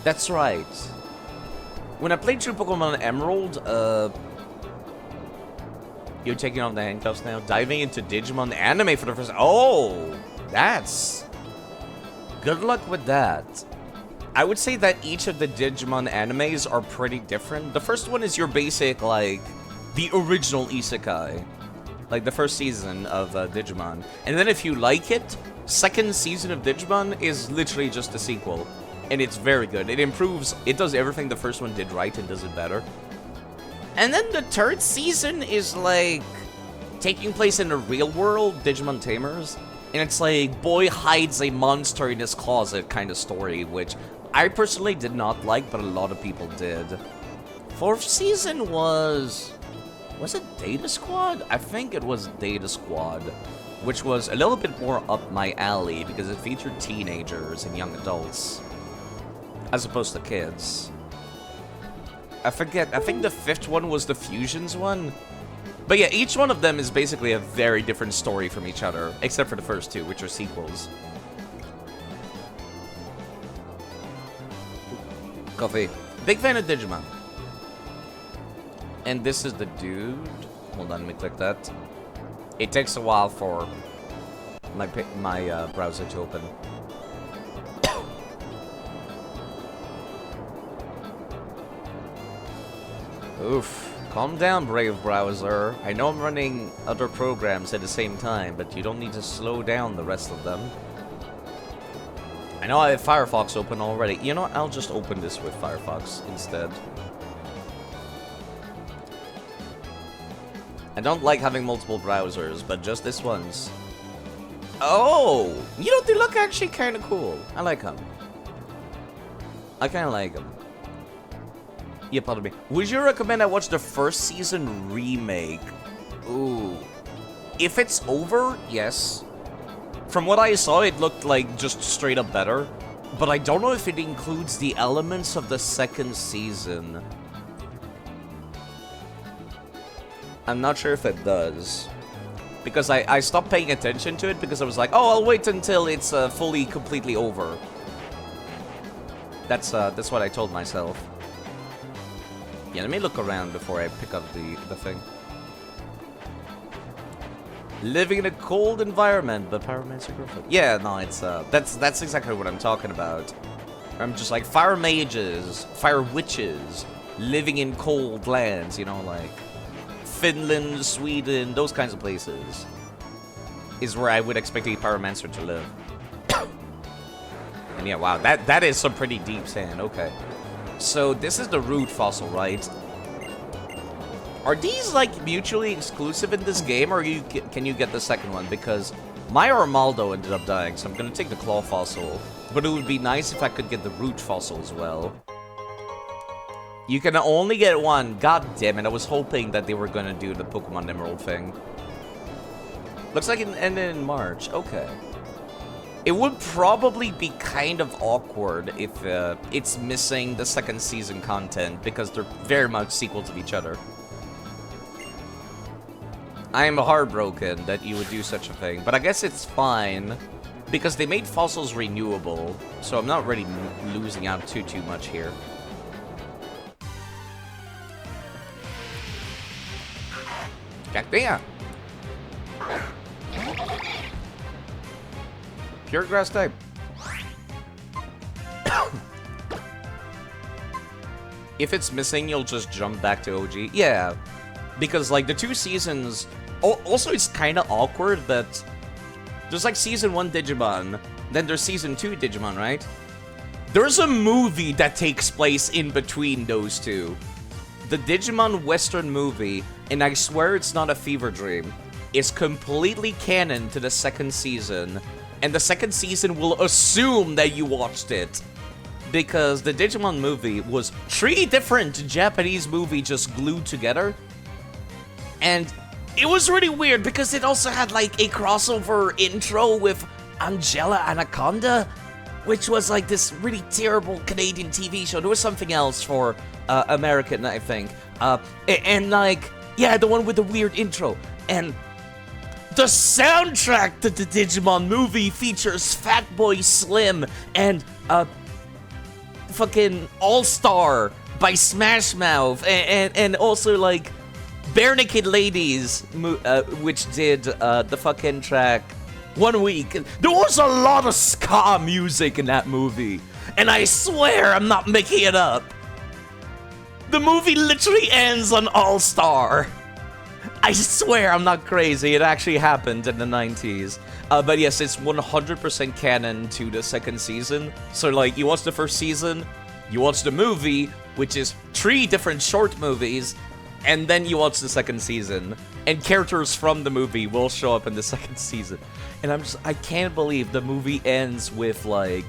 That's right. When I played through Pokemon Emerald, you're taking off the handcuffs now? Diving into Digimon anime for the first... Oh! That's... Good luck with that. I would say that each of the Digimon animes are pretty different. The first one is your basic, like, the original isekai. Like, the first season of Digimon. And then if you like it, second season of Digimon is literally just a sequel. And it's very good. It improves, it does everything the first one did right and does it better. And then the third season is, like, taking place in the real world, Digimon Tamers. And it's like, boy hides a monster in his closet kind of story, which I personally did not like, but a lot of people did. Fourth season was it Data Squad? I think it was Data Squad, which was a little bit more up my alley because it featured teenagers and young adults, as opposed to kids. I forget, I think the fifth one was the Fusions one. But yeah, each one of them is basically a very different story from each other, except for the first two, which are sequels. Coffee. Big fan of Digimon. And this is the dude. Hold on, let me click that. It takes a while for my browser to open. Oof. Calm down, brave browser. I know I'm running other programs at the same time, but you don't need to slow down the rest of them. I know I have Firefox open already. You know what? I'll just open this with Firefox instead. I don't like having multiple browsers, but just this once. Oh! You know, they look actually kind of cool. I like them. I kind of like them. Yeah, pardon me. Would you recommend I watch the first season remake? Ooh. If it's over, yes. From what I saw, it looked like just straight up better. But I don't know if it includes the elements of the second season. I'm not sure if it does. Because I stopped paying attention to it because I was like, oh, I'll wait until it's fully, completely over. That's what I told myself. Yeah, let me look around before I pick up the thing. Living in a cold environment, but pyromancer girlfriend. Yeah, no, it's that's exactly what I'm talking about. I'm just like fire mages, fire witches, living in cold lands, you know, like Finland, Sweden, those kinds of places is where I would expect a pyromancer to live. And yeah, wow, that is some pretty deep sand. Okay. So this is the root fossil, right? Are these like mutually exclusive in this game, or can you get the second one? Because my Armaldo ended up dying, so I'm gonna take the claw fossil. But it would be nice if I could get the root fossil as well. You can only get one. God damn it! I was hoping that they were gonna do the Pokemon Emerald thing. Looks like it ended in March. Okay. It would probably be kind of awkward if it's missing the second season content, because they're very much sequels of each other. I am heartbroken that you would do such a thing, but I guess it's fine, because they made fossils renewable, so I'm not really losing out too much here. Cactea! Pure grass type. If it's missing, you'll just jump back to OG. Yeah, because like the two seasons. Also, it's kind of awkward that there's like season 1 Digimon, then there's season 2 Digimon, right? There's a movie that takes place in between those two. The Digimon Western movie, and I swear it's not a fever dream, is completely canon to the second season. And the second season will assume that you watched it. Because the Digimon movie was 3 different Japanese movies just glued together. And it was really weird because it also had like a crossover intro with Angela Anaconda. which was like this really terrible Canadian TV show. There was something else for American, I think. And like, yeah, the one with the weird intro. And the soundtrack to the Digimon movie features Fatboy Slim and fucking All-Star by Smash Mouth, and also like Bare Naked Ladies, which did the fucking track 1 week. There was a lot of ska music in that movie, and I swear I'm not making it up. The movie literally ends on All-Star. I swear I'm not crazy, it actually happened in the 90s. But yes, it's 100% canon to the second season. So like, you watch the first season, you watch the movie, which is 3 different short movies, and then you watch the second season. And characters from the movie will show up in the second season. And I can't believe the movie ends with like,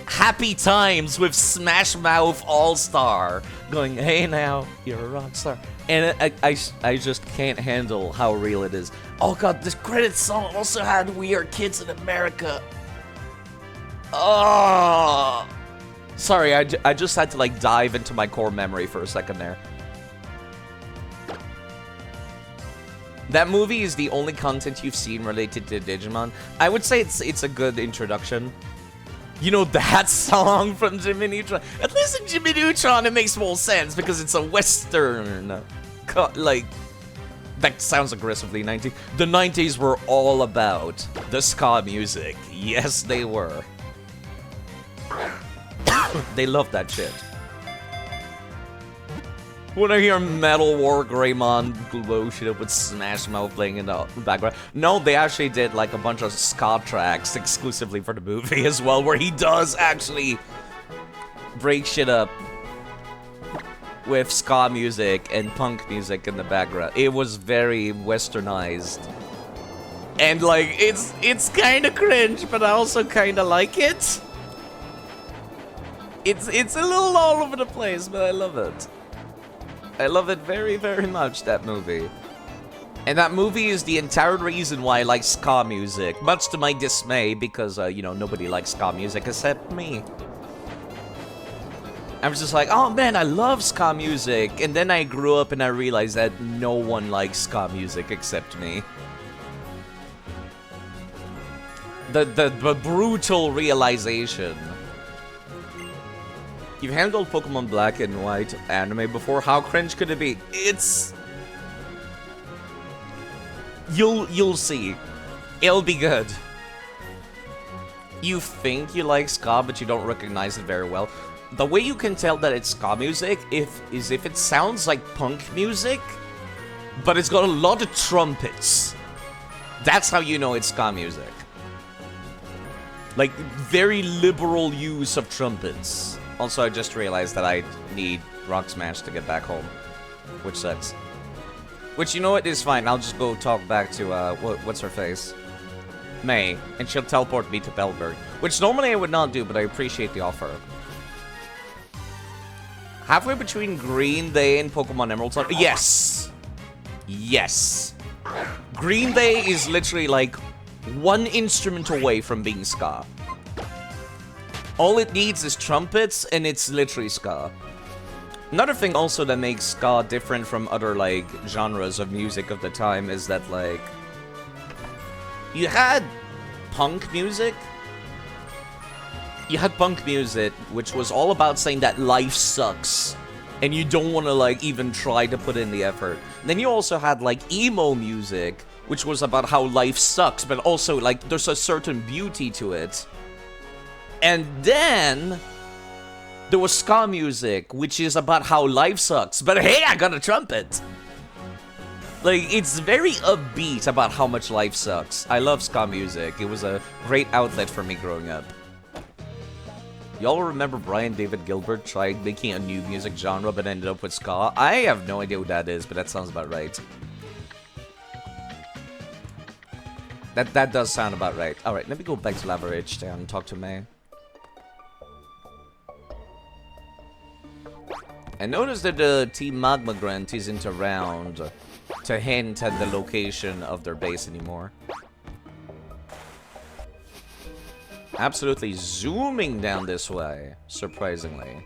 happy times with Smash Mouth All-Star going, hey now, you're a rock star. And I just can't handle how real it is. Oh god, this credits song also had We Are Kids in America. Oh, sorry, I just had to like dive into my core memory for a second there. That movie is the only content you've seen related to Digimon. I would say it's a good introduction. You know, that song from Jimmy Neutron. At least in Jimmy Neutron, it makes more sense because it's a Western. Like, that sounds aggressively 90s. The 90s were all about the ska music. Yes, they were. They loved that shit. When I hear Metal War Greymon glow shit up with Smash Mouth playing in the background. No, they actually did like a bunch of ska tracks exclusively for the movie as well, where he does actually break shit up with ska music and punk music in the background. It was very westernized. And like, it's kind of cringe, but I also kind of like it. It's a little all over the place, but I love it. I love it very, very much, that movie. And that movie is the entire reason why I like ska music, much to my dismay, because, you know, nobody likes ska music except me. I was just like, oh man, I love ska music, and then I grew up and I realized that no one likes ska music except me. The brutal realization. You've handled Pokemon Black and White anime before. How cringe could it be? It's... You'll see. It'll be good. You think you like ska, but you don't recognize it very well. The way you can tell that it's ska music is if it sounds like punk music, but it's got a lot of trumpets. That's how you know it's ska music. Like, very liberal use of trumpets. Also, I just realized that I need Rock Smash to get back home, which sucks. Which, you know what, is fine. I'll just go talk back to, what's her face? May, and she'll teleport me to Bellberg. Which normally I would not do, but I appreciate the offer. Halfway between Green Day and Pokemon Emerald Sun? Yes! Yes. Green Day is literally like one instrument away from being ska. All it needs is trumpets, and it's literally ska. Another thing also that makes ska different from other, like, genres of music of the time is that, like, you had punk music. You had punk music, which was all about saying that life sucks, and you don't want to, like, even try to put in the effort. And then you also had, like, emo music, which was about how life sucks, but also, like, there's a certain beauty to it. And then there was ska music, which is about how life sucks, but hey, I got a trumpet! Like, it's very upbeat about how much life sucks. I love ska music. It was a great outlet for me growing up. Y'all remember Brian David Gilbert tried making a new music genre but ended up with ska? I have no idea what that is, but that sounds about right. That does sound about right. Alright, let me go back to Lava Ridge and talk to May. I noticed that the Team Magma Grunt isn't around to hint at the location of their base anymore. absolutely zooming down this way, surprisingly.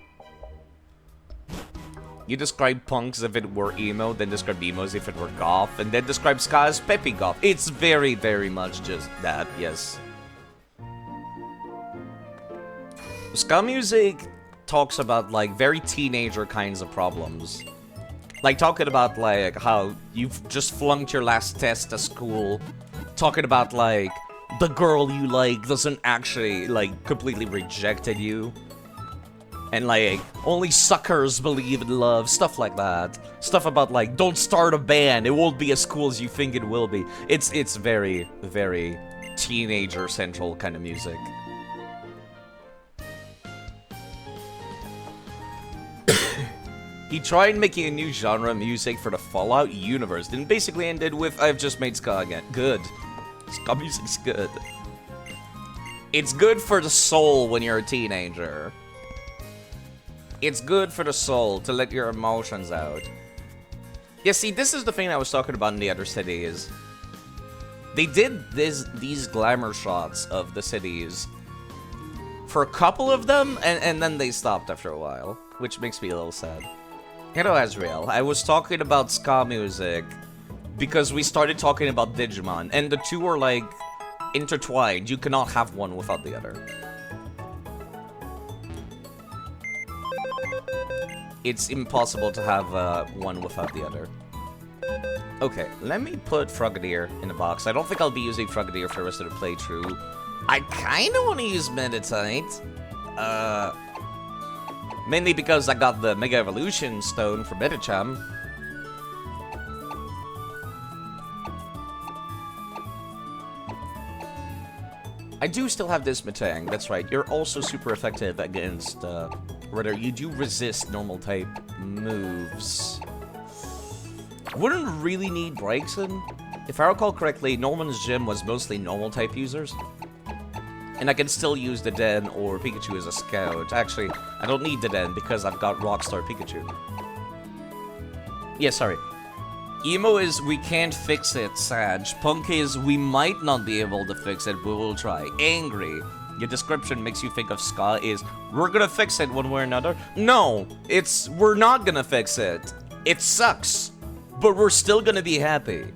You describe punk as if it were emo, then describe emo as if it were goth, and then describe ska as peppy goth. It's very, very much just that, yes. Ska music talks about, like, very teenager kinds of problems. Like, talking about, like, how you've just flunked your last test at school. Talking about, like, the girl you like doesn't actually, like, completely rejected you. And, like, only suckers believe in love, stuff like that. Stuff about, like, don't start a band, it won't be as cool as you think it will be. It's very, very teenager-central kind of music. He tried making a new genre of music for the Fallout universe, then basically ended with, I've just made ska again. Good. Ska music's good. It's good for the soul when you're a teenager. It's good for the soul to let your emotions out. Yeah, see, this is the thing I was talking about in the other cities. They did these glamour shots of the cities for a couple of them, and then they stopped after a while, which makes me a little sad. Hello, Azrael. I was talking about ska music because we started talking about Digimon, and the two are, like, intertwined. You cannot have one without the other. It's impossible to have one without the other. Okay, let me put Frogadier in a box. I don't think I'll be using Frogadier for the rest of the playthrough. I kinda wanna use Meditite. Mainly because I got the Mega Evolution Stone for Medicham. I do still have this Metang, that's right. You're also super effective against, rather, you do resist normal type moves. Wouldn't really need Braixen. If I recall correctly, Norman's gym was mostly normal type users. And I can still use the Den or Pikachu as a scout. Actually, I don't need the Den because I've got Rockstar Pikachu. Yeah, sorry. Emo is we can't fix it, Sag. Punk is we might not be able to fix it, but we'll try. Angry. Your description makes you think of ska is we're gonna fix it one way or another. No, it's we're not gonna fix it. It sucks, but we're still gonna be happy.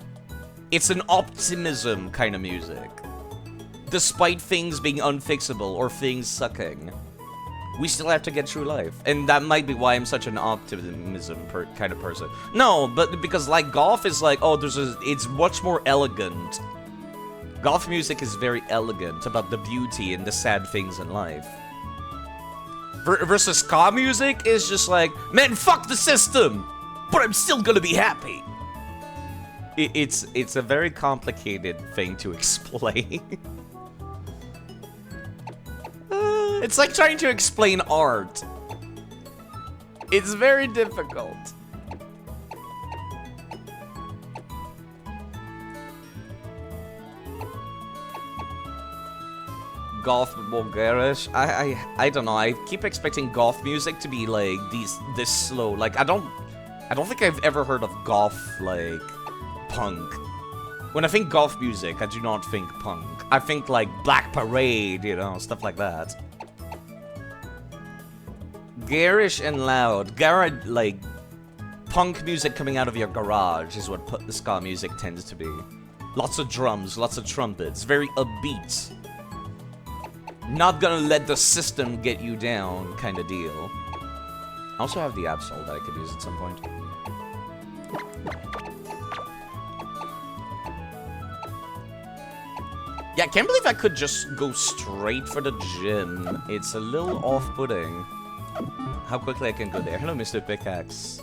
It's an optimism kind of music. Despite things being unfixable or things sucking, we still have to get through life. And that might be why I'm such an optimism kind of person. No, but because, like, golf is like, oh, it's much more elegant. Golf music is very elegant about the beauty and the sad things in life. Versus ska music is just like, man, fuck the system, but I'm still gonna be happy. It's a very complicated thing to explain. It's like trying to explain art. It's very difficult. Golf Bulgarish. I don't know. I keep expecting golf music to be like this slow. Like I don't think I've ever heard of golf like punk. When I think golf music, I do not think punk. I think like Black Parade, you know, stuff like that. Garish and loud. Garage, like, punk music coming out of your garage is what the ska music tends to be. Lots of drums, lots of trumpets, very upbeat. Not gonna let the system get you down kind of deal. I also have the Absol that I could use at some point. Yeah, I can't believe I could just go straight for the gym. It's a little off-putting. How quickly I can go there. Hello, Mr. Pickaxe.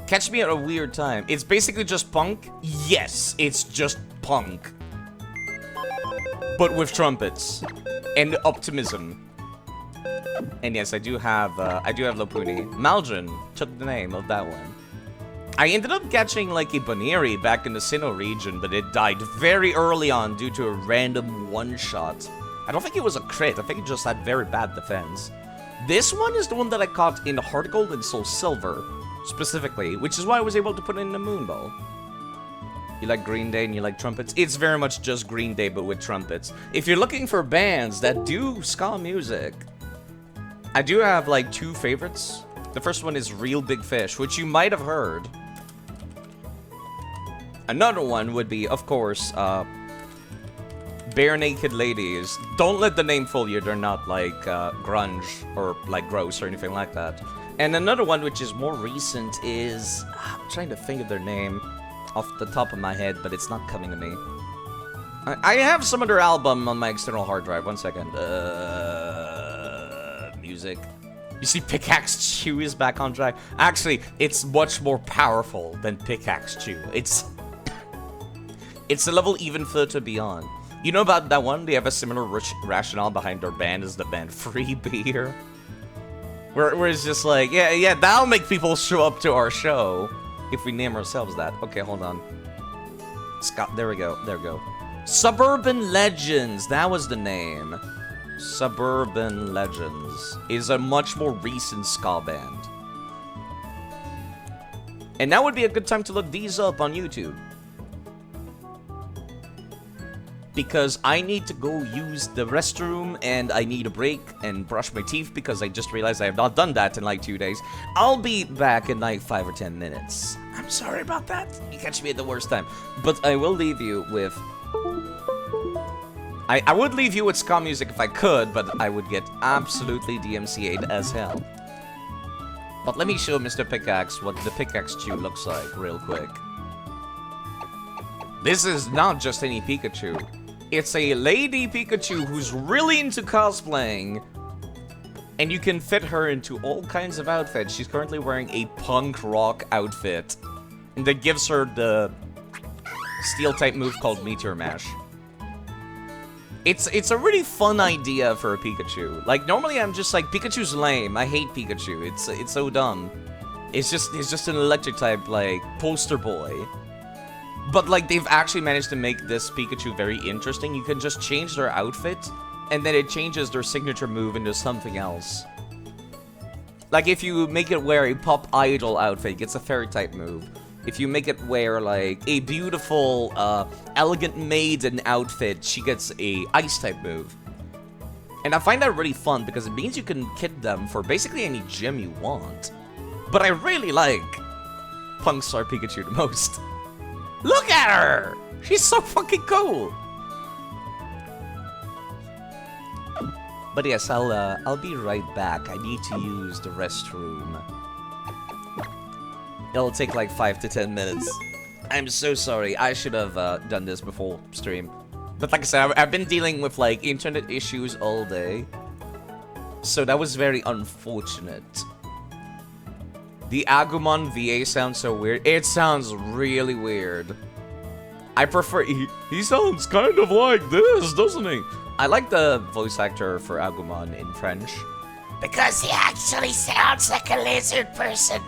Catch me at a weird time. It's basically just punk? Yes, it's just punk. But with trumpets. And optimism. And yes, I do have Lopuni. Maldron took the name of that one. I ended up catching like a Baneri back in the Sinnoh region, but it died very early on due to a random one-shot. I don't think it was a crit, I think it just had very bad defense. This one is the one that I caught in Heart Gold and Soul Silver, specifically, which is why I was able to put it in the Moon Ball. You like Green Day and you like trumpets? It's very much just Green Day, but with trumpets. If you're looking for bands that do ska music, I do have like 2 favorites. The first one is Real Big Fish, which you might have heard. Another one would be, of course, Bare Naked Ladies. Don't let the name fool you. They're not like grunge or like gross or anything like that. And another one which is more recent is... I'm trying to think of their name off the top of my head, but it's not coming to me. I have some of their album on my external hard drive. One second. Music. You see Pickaxe Chew is back on track. Actually, it's much more powerful than Pickaxe Chew. It's a level even further beyond. You know about that one? They have a similar rationale behind their band as the band Free Beer. Where it's just like, yeah, that'll make people show up to our show if we name ourselves that. Okay, hold on. Scott, there we go. Suburban Legends, that was the name. Suburban Legends is a much more recent ska band. And now would be a good time to look these up on YouTube. Because I need to go use the restroom and I need a break and brush my teeth because I just realized I have not done that in like 2 days. I'll be back in like 5 or 10 minutes. I'm sorry about that. You catch me at the worst time. But I will leave you with... I would leave you with ska music if I could, but I would get absolutely DMCA'd as hell. But let me show Mr. Pickaxe what the Pickaxe Chew looks like real quick. This is not just any Pikachu. It's a lady Pikachu who's really into cosplaying. And you can fit her into all kinds of outfits. She's currently wearing a punk rock outfit. And that gives her the steel-type move called Meteor Mash. It's a really fun idea for a Pikachu. Like, normally I'm just like, Pikachu's lame. I hate Pikachu. It's so dumb. It's just an electric-type, like, poster boy. But, like, they've actually managed to make this Pikachu very interesting. You can just change their outfit, and then it changes their signature move into something else. Like, if you make it wear a pop idol outfit, it gets a fairy-type move. If you make it wear, like, a beautiful, elegant maiden outfit, she gets a ice-type move. And I find that really fun, because it means you can kit them for basically any gym you want. But I really like Punkstar Pikachu the most. Look at her! She's so fucking cool! But yes, I'll be right back. I need to use the restroom. It'll take like 5 to 10 minutes. I'm so sorry. I should have done this before stream. But like I said, I've been dealing with like internet issues all day. So that was very unfortunate. The Agumon VA sounds so weird. It sounds really weird. I prefer... He sounds kind of like this, doesn't he? I like the voice actor for Agumon in French. Because he actually sounds like a lizard person.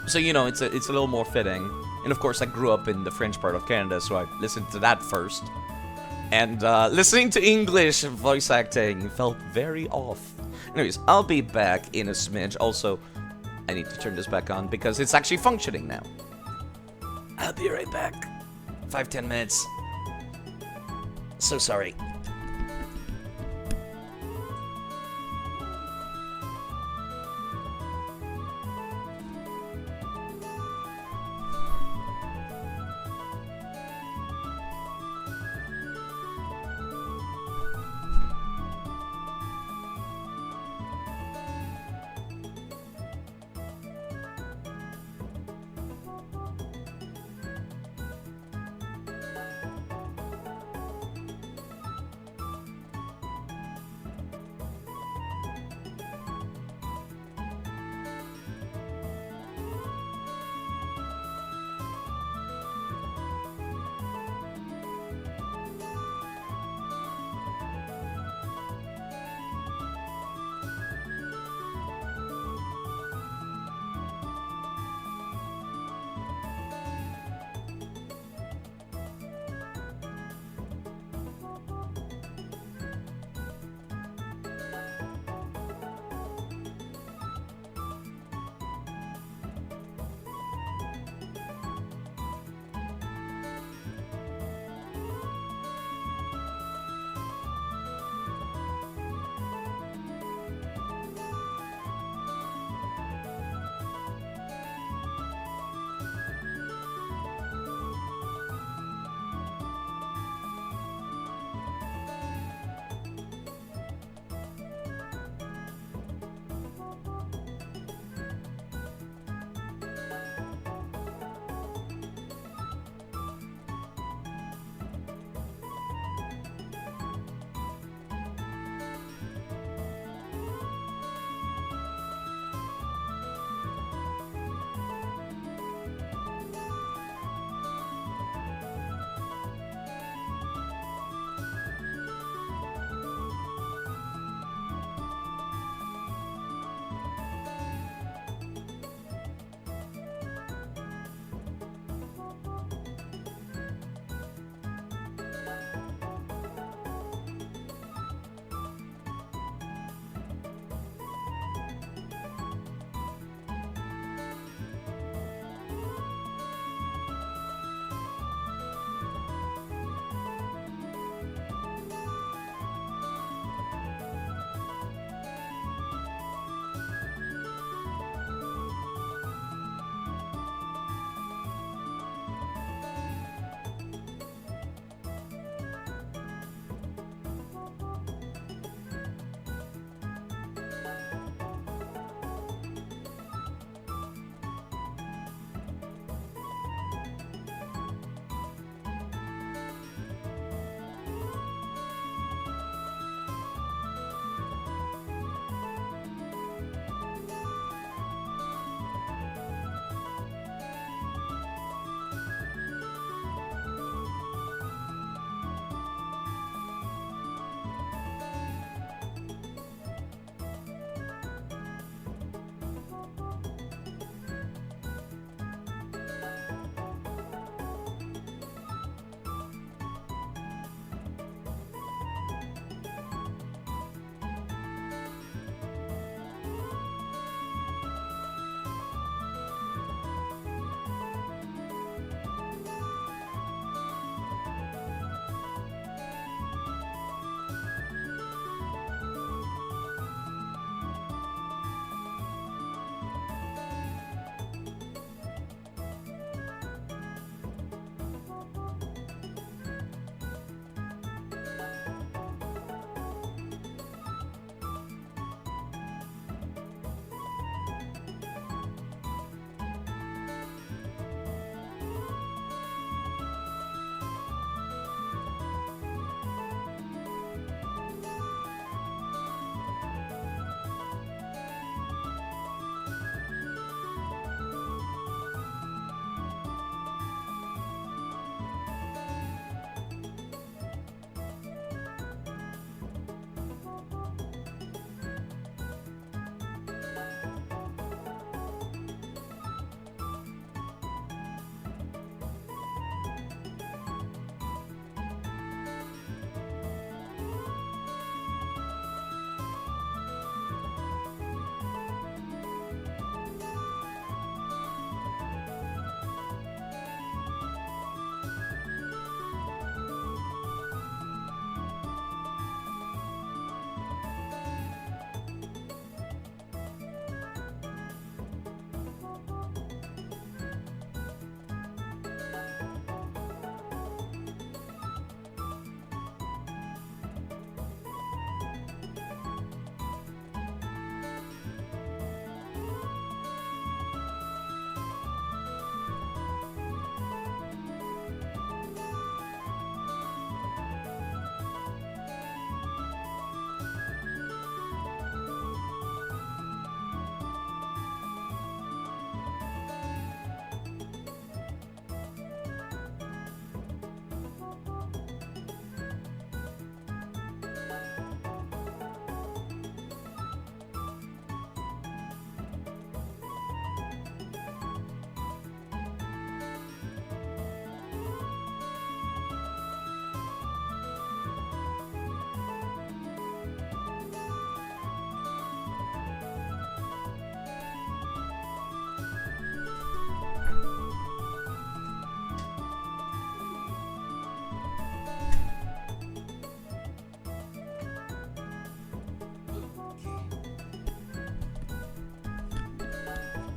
So, you know, it's a little more fitting. And of course, I grew up in the French part of Canada, so I listened to that first. And listening to English voice acting felt very off. Anyways, I'll be back in a smidge. Also, I need to turn this back on because it's actually functioning now. I'll be right back. 5-10 minutes. So sorry.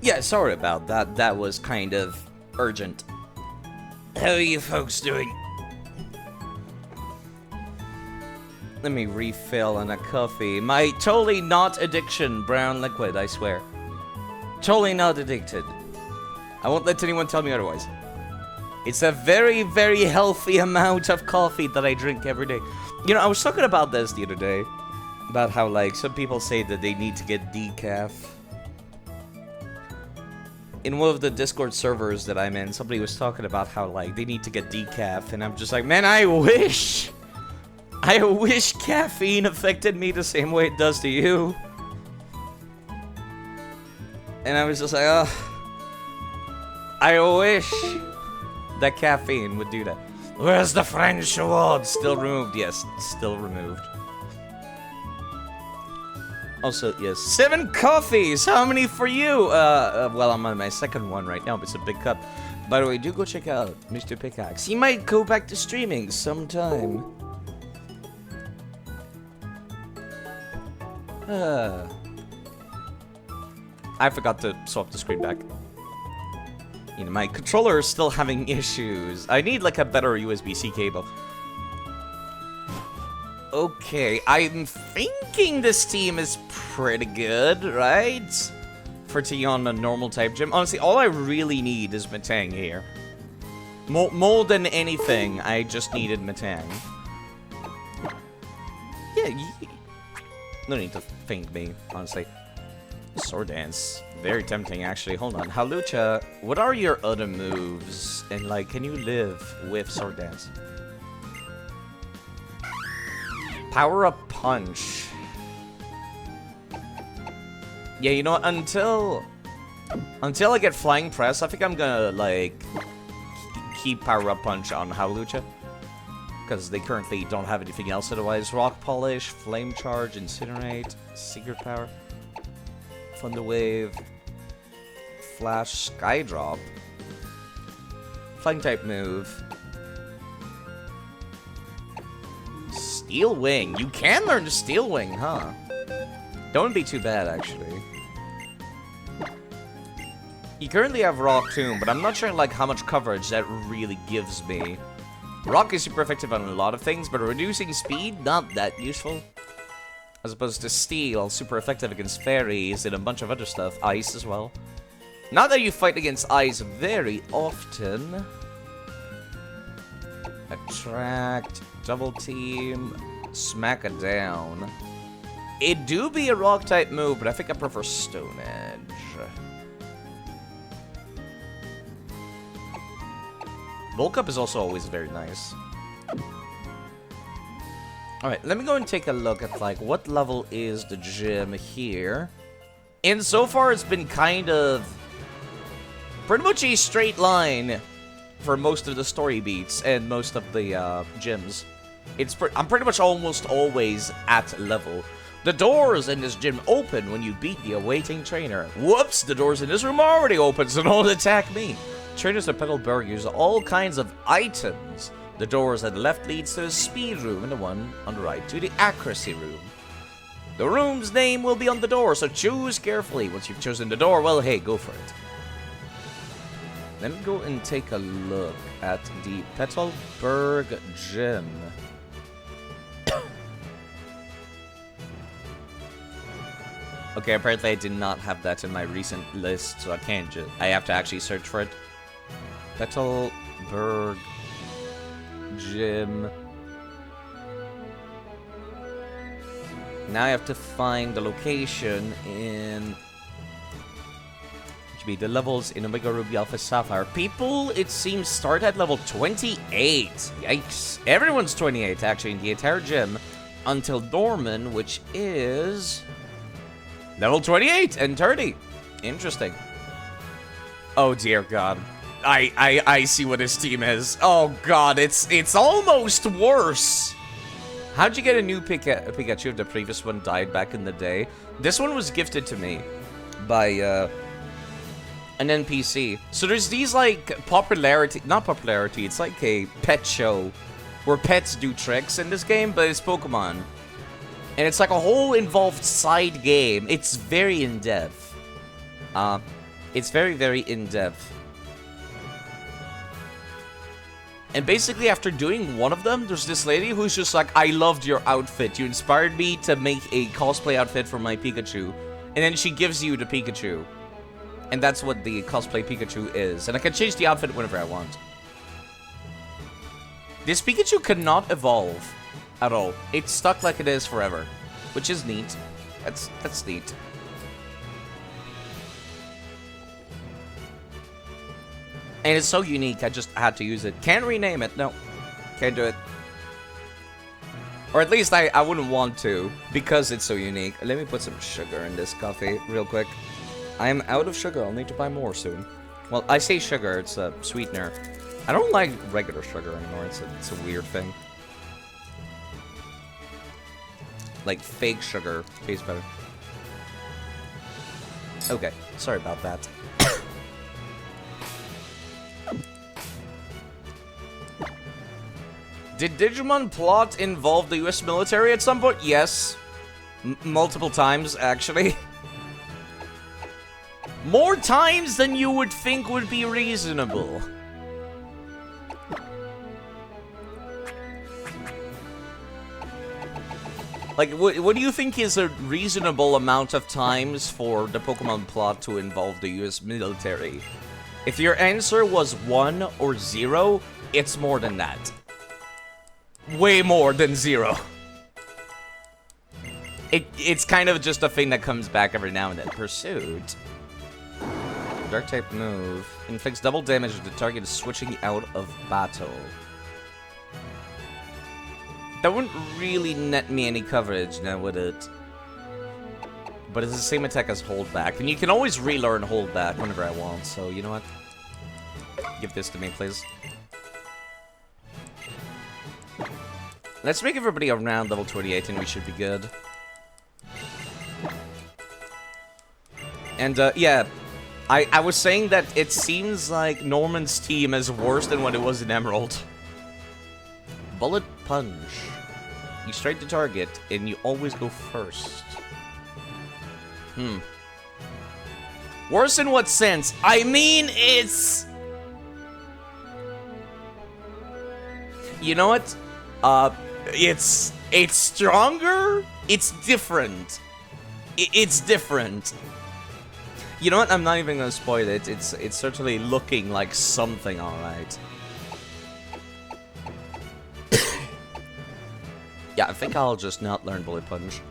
Yeah, sorry about that. That was kind of urgent. How are you folks doing? Let me refill on a coffee. My totally not addiction brown liquid, I swear. Totally not addicted. I won't let anyone tell me otherwise. It's a very, very healthy amount of coffee that I drink every day. You know, I was talking about this the other day. About how, like, some people say that they need to get decaf. In one of the Discord servers that I'm in, somebody was talking about how, like, they need to get decaf. And I'm just like, man, I wish caffeine affected me the same way it does to you. And I was just like, oh, I wish that caffeine would do that. Where's the French award? Still removed. Yes, still removed. Also, yes, 7 coffees. How many for you? Well, I'm on my second one right now, but it's a big cup. By the way, do go check out Mr. Pickaxe. He might go back to streaming sometime. I forgot to swap the screen back. You know, my controller is still having issues. I need, like, a better USB-C cable. Okay, I'm thinking this team is pretty good, right? For T on a normal type gym. Honestly, all I really need is Matang here. More than anything, I just needed Matang. Yeah, no need to thank me, honestly. Sword dance. Very tempting, actually. Hold on. Halucha, what are your other moves? And, like, can you live with sword dance? Power up punch. Yeah, you know what? Until I get flying press, I think I'm gonna, like, keep power up punch on Halucha. Because they currently don't have anything else otherwise. Rock polish, flame charge, incinerate, secret power. Thunder Wave, Flash, Sky Drop, Flying type move, Steel Wing. You can learn the Steel Wing, huh? Don't be too bad, actually. You currently have Rock Tomb, but I'm not sure like how much coverage that really gives me. Rock is super effective on a lot of things, but reducing speed, not that useful. As opposed to Steel, super effective against fairies and a bunch of other stuff. Ice as well. Not that you fight against ice very often. Attract, double team, smack it down. It do be a rock type move, but I think I prefer Stone Edge. Bulk up is also always very nice. Alright, let me go and take a look at, like, what level is the gym here. And so far, it's been kind of pretty much a straight line for most of the story beats and most of the gyms. I'm pretty much almost always at level. The doors in this gym open when you beat the awaiting trainer. Whoops, the doors in this room are already open, so don't attack me. Trainers at Petalburg use all kinds of items. The doors at the left leads to the speed room, and the one on the right to the accuracy room. The room's name will be on the door, so choose carefully. Once you've chosen the door, well, hey, go for it. Let me go and take a look at the Petalburg Gym. Okay, apparently I did not have that in my recent list, so I have to actually search for it. Petalburg Gym. Now I have to find the location in... Which be the levels in Omega Ruby Alpha Sapphire. People, it seems, start at level 28. Yikes. Everyone's 28, actually, in the entire gym. Until Dorman, which is... level 28 and 30. Interesting. Oh, dear God. I see what his team is. Oh god, it's almost worse. How'd you get a new Pikachu if the previous one died back in the day? This one was gifted to me by an NPC. So there's these like not popularity, it's like a pet show where pets do tricks in this game, but it's Pokemon. And it's like a whole involved side game. It's very in-depth. It's very, very in-depth. And basically, after doing one of them, there's this lady who's just like, I loved your outfit. You inspired me to make a cosplay outfit for my Pikachu. And then she gives you the Pikachu. And that's what the cosplay Pikachu is. And I can change the outfit whenever I want. This Pikachu cannot evolve at all. It's stuck like it is forever. Which is neat. That's neat. And it's so unique, I just had to use it. Can't rename it, no. Can't do it. Or at least I wouldn't want to, because it's so unique. Let me put some sugar in this coffee real quick. I am out of sugar, I'll need to buy more soon. Well, I say sugar, it's a sweetener. I don't like regular sugar anymore, it's a weird thing. Like fake sugar tastes better. Okay, sorry about that. Did Digimon plot involve the US military at some point? Yes. Multiple times, actually. More times than you would think would be reasonable. Like, what do you think is a reasonable amount of times for the Pokemon plot to involve the US military? If your answer was 1 or 0, it's more than that. Way more than 0. It's kind of just a thing that comes back every now and then. Pursuit. Dark type move. Inflicts double damage if the target is switching out of battle. That wouldn't really net me any coverage now, would it? But it's the same attack as hold back. And you can always relearn hold back whenever I want. So, you know what? Give this to me, please. Let's make everybody around level 28 and we should be good. And, yeah. I was saying that it seems like Norman's team is worse than what it was in Emerald. Bullet Punch. You strike the target, and you always go first. Worse in what sense? I mean, it's... You know what? It's stronger. It's different. It's different. You know what? I'm not even gonna spoil it. It's certainly looking like something, all right. Yeah, I think I'll just not learn Bullet Punch.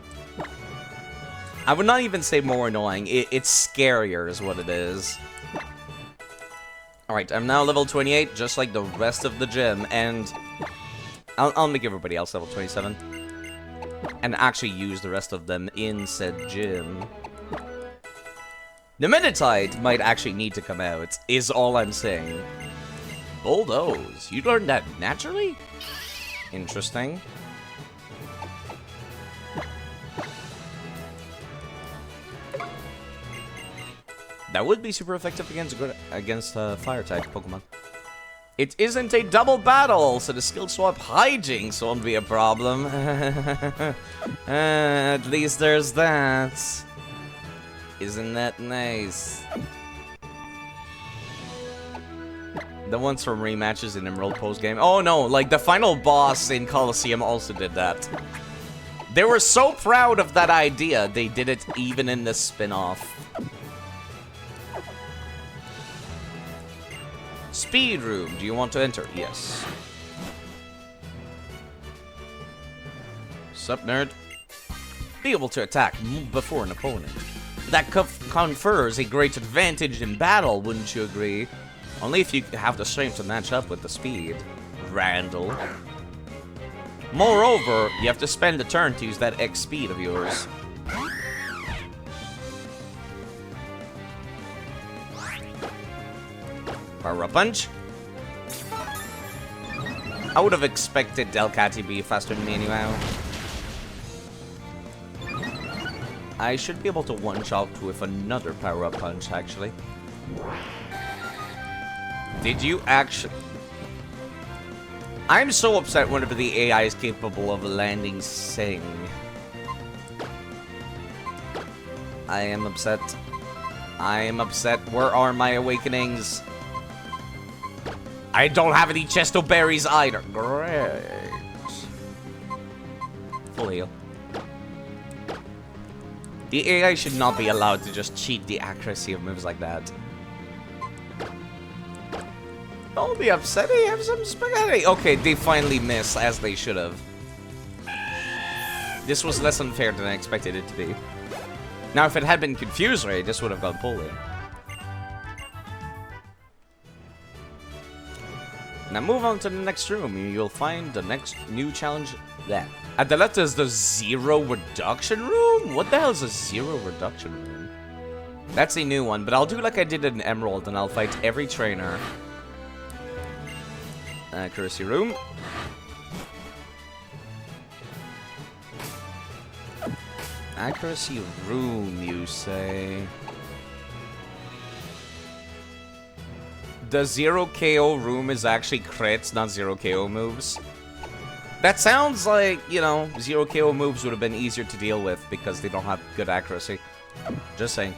I would not even say more annoying. It's scarier, is what it is. All right, I'm now level 28, just like the rest of the gym, and I'll make everybody else level 27. And actually use the rest of them in said gym. The Meditite might actually need to come out, is all I'm saying. Bulldoze. You learned that naturally? Interesting. That would be super effective against fire-type Pokemon. It isn't a double battle, so the skill swap hijinks won't be a problem. At least there's that. Isn't that nice? The ones from rematches in Emerald post-game. Oh no, like the final boss in Colosseum also did that. They were so proud of that idea, they did it even in the spin-off. Speed room. Do you want to enter? Yes. Sup, nerd? Be able to attack before an opponent. That confers a great advantage in battle, wouldn't you agree? Only if you have the strength to match up with the speed. Randall. Moreover, you have to spend a turn to use that X speed of yours. Power Up Punch. I would have expected Delcat to be faster than me anyhow. I should be able to one-shot with another Power Up Punch, actually. Did you actually... I'm so upset whenever the AI is capable of landing Sing. I am upset. I am upset. Where are my awakenings? I don't have any chesto berries either. Great. Full heal. The AI should not be allowed to just cheat the accuracy of moves like that. Don't be upset, I have some spaghetti. Okay, they finally miss, as they should have. This was less unfair than I expected it to be. Now, if it had been confused right, this would have gone poorly. Now move on to the next room. You'll find the next new challenge there. At the left is the zero reduction room? What the hell is a zero reduction room? That's a new one, but I'll do like I did in Emerald and I'll fight every trainer. Accuracy room. Accuracy room, you say? The 0 KO room is actually crits, not 0 KO moves. That sounds like, you know, 0 KO moves would have been easier to deal with because they don't have good accuracy. Just saying.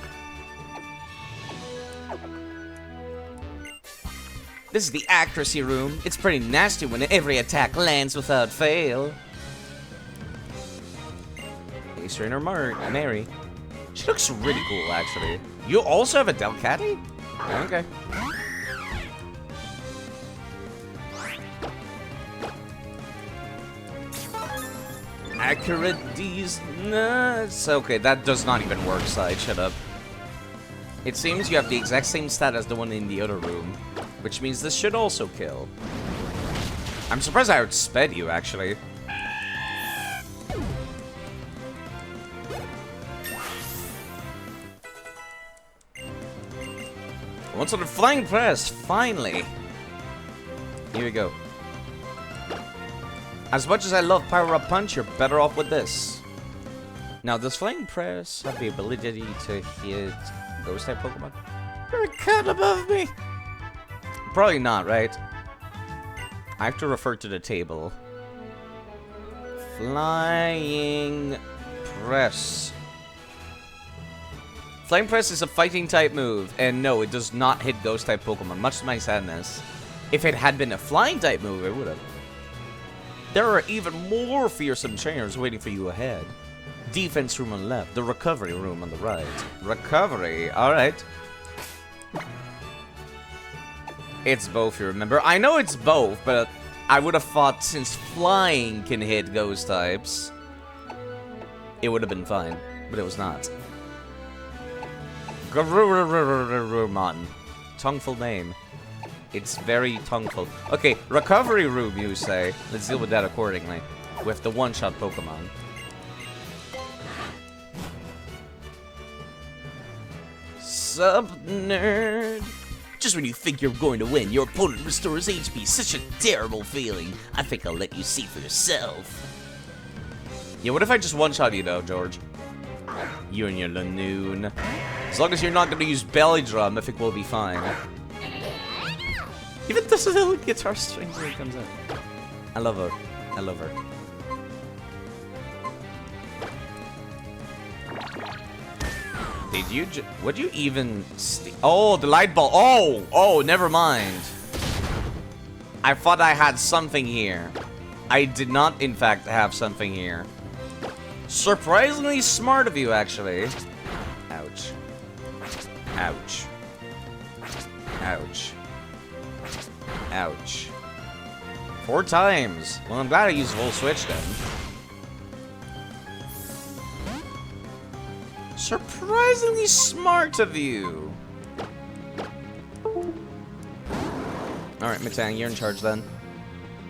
This is the accuracy room. It's pretty nasty when every attack lands without fail. Ace Trainer Mary. She looks really cool, actually. You also have a Delcatty? Okay. Accurate these nuts. Okay, that does not even work, Side. Shut up. It seems you have the exact same stat as the one in the other room, which means this should also kill. I'm surprised I outsped you, actually. What's on the flying press? Finally. Here we go. As much as I love Power Up Punch, you're better off with this. Now, does Flying Press have the ability to hit Ghost type Pokemon? You're a cat above me! Probably not, right? I have to refer to the table. Flying Press. Flying Press is a fighting type move, and no, it does not hit Ghost type Pokemon, much to my sadness. If it had been a flying type move, it would have. There are even more fearsome trainers waiting for you ahead. Defense room on the left, the recovery room on the right. Recovery, alright. It's both, you remember. I know it's both, but I would have thought since flying can hit ghost types, it would have been fine, but it was not. Garurumon. Tongueful name. It's very tongueful. Okay, recovery room, you say. Let's deal with that accordingly. With the one-shot Pokemon. Sup, nerd? Just when you think you're going to win, your opponent restores HP. Such a terrible feeling. I think I'll let you see for yourself. Yeah, what if I just one-shot you, though, George? You and your Lanoon. As long as you're not going to use Belly Drum, I think we'll be fine. Even does a little guitar strings when it comes in. I love her. I love her. Did you would you even oh, the light ball. Oh, never mind. I thought I had something here. I did not, in fact, have something here. Surprisingly smart of you, actually. Ouch. Ouch. Ouch. Ouch. 4 times. Well, I'm glad I used full switch then. Surprisingly smart of you. Alright, Metang, you're in charge then.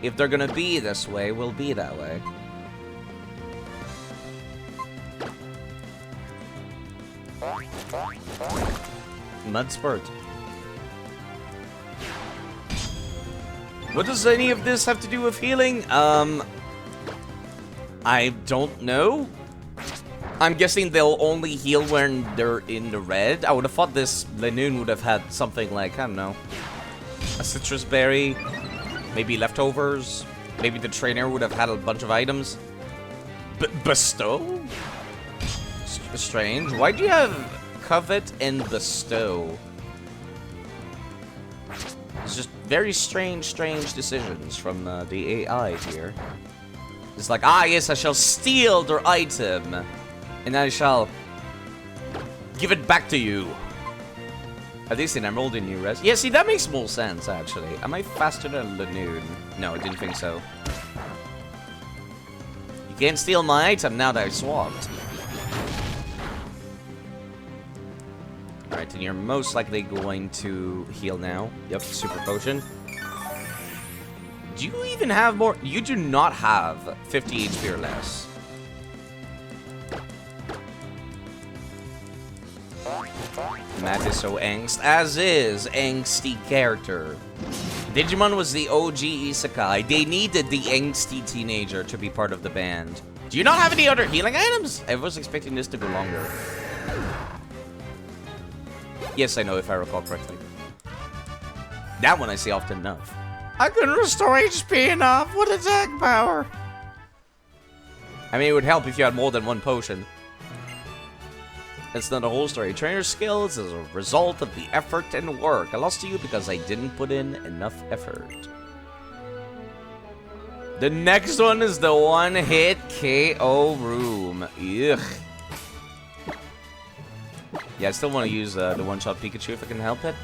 If they're gonna be this way, we'll be that way. Mud Spurt. What does any of this have to do with healing? I don't know. I'm guessing they'll only heal when they're in the red. I would have thought this Lanoon would have had something like, I don't know, a citrus berry, maybe leftovers, maybe the trainer would have had a bunch of items. Bestow? Strange. Why do you have covet and bestow. It's just very strange decisions from the AI here. It's like, ah, yes, I shall steal their item, and I shall give it back to you. At least in Emerald in New Res. Yeah, see, that makes more sense, actually. Am I faster than Lanoon? No, I didn't think so. You can't steal my item now that I swapped. Alright, and you're most likely going to heal now. Yep, super potion. Do you even have more? You do not have 50 HP or less. Matt is so angst, as is angsty character. Digimon was the OG isekai. They needed the angsty teenager to be part of the band. Do you not have any other healing items? I was expecting this to go longer. Yes, I know, if I recall correctly. That one I see often enough. I can restore HP enough. What attack power? I mean, it would help if you had more than one potion. That's not the whole story. Trainer skills is a result of the effort and work. I lost to you because I didn't put in enough effort. The next one is the one-hit KO room. Ugh. Yeah, I still want to use the one-shot Pikachu if I can help it.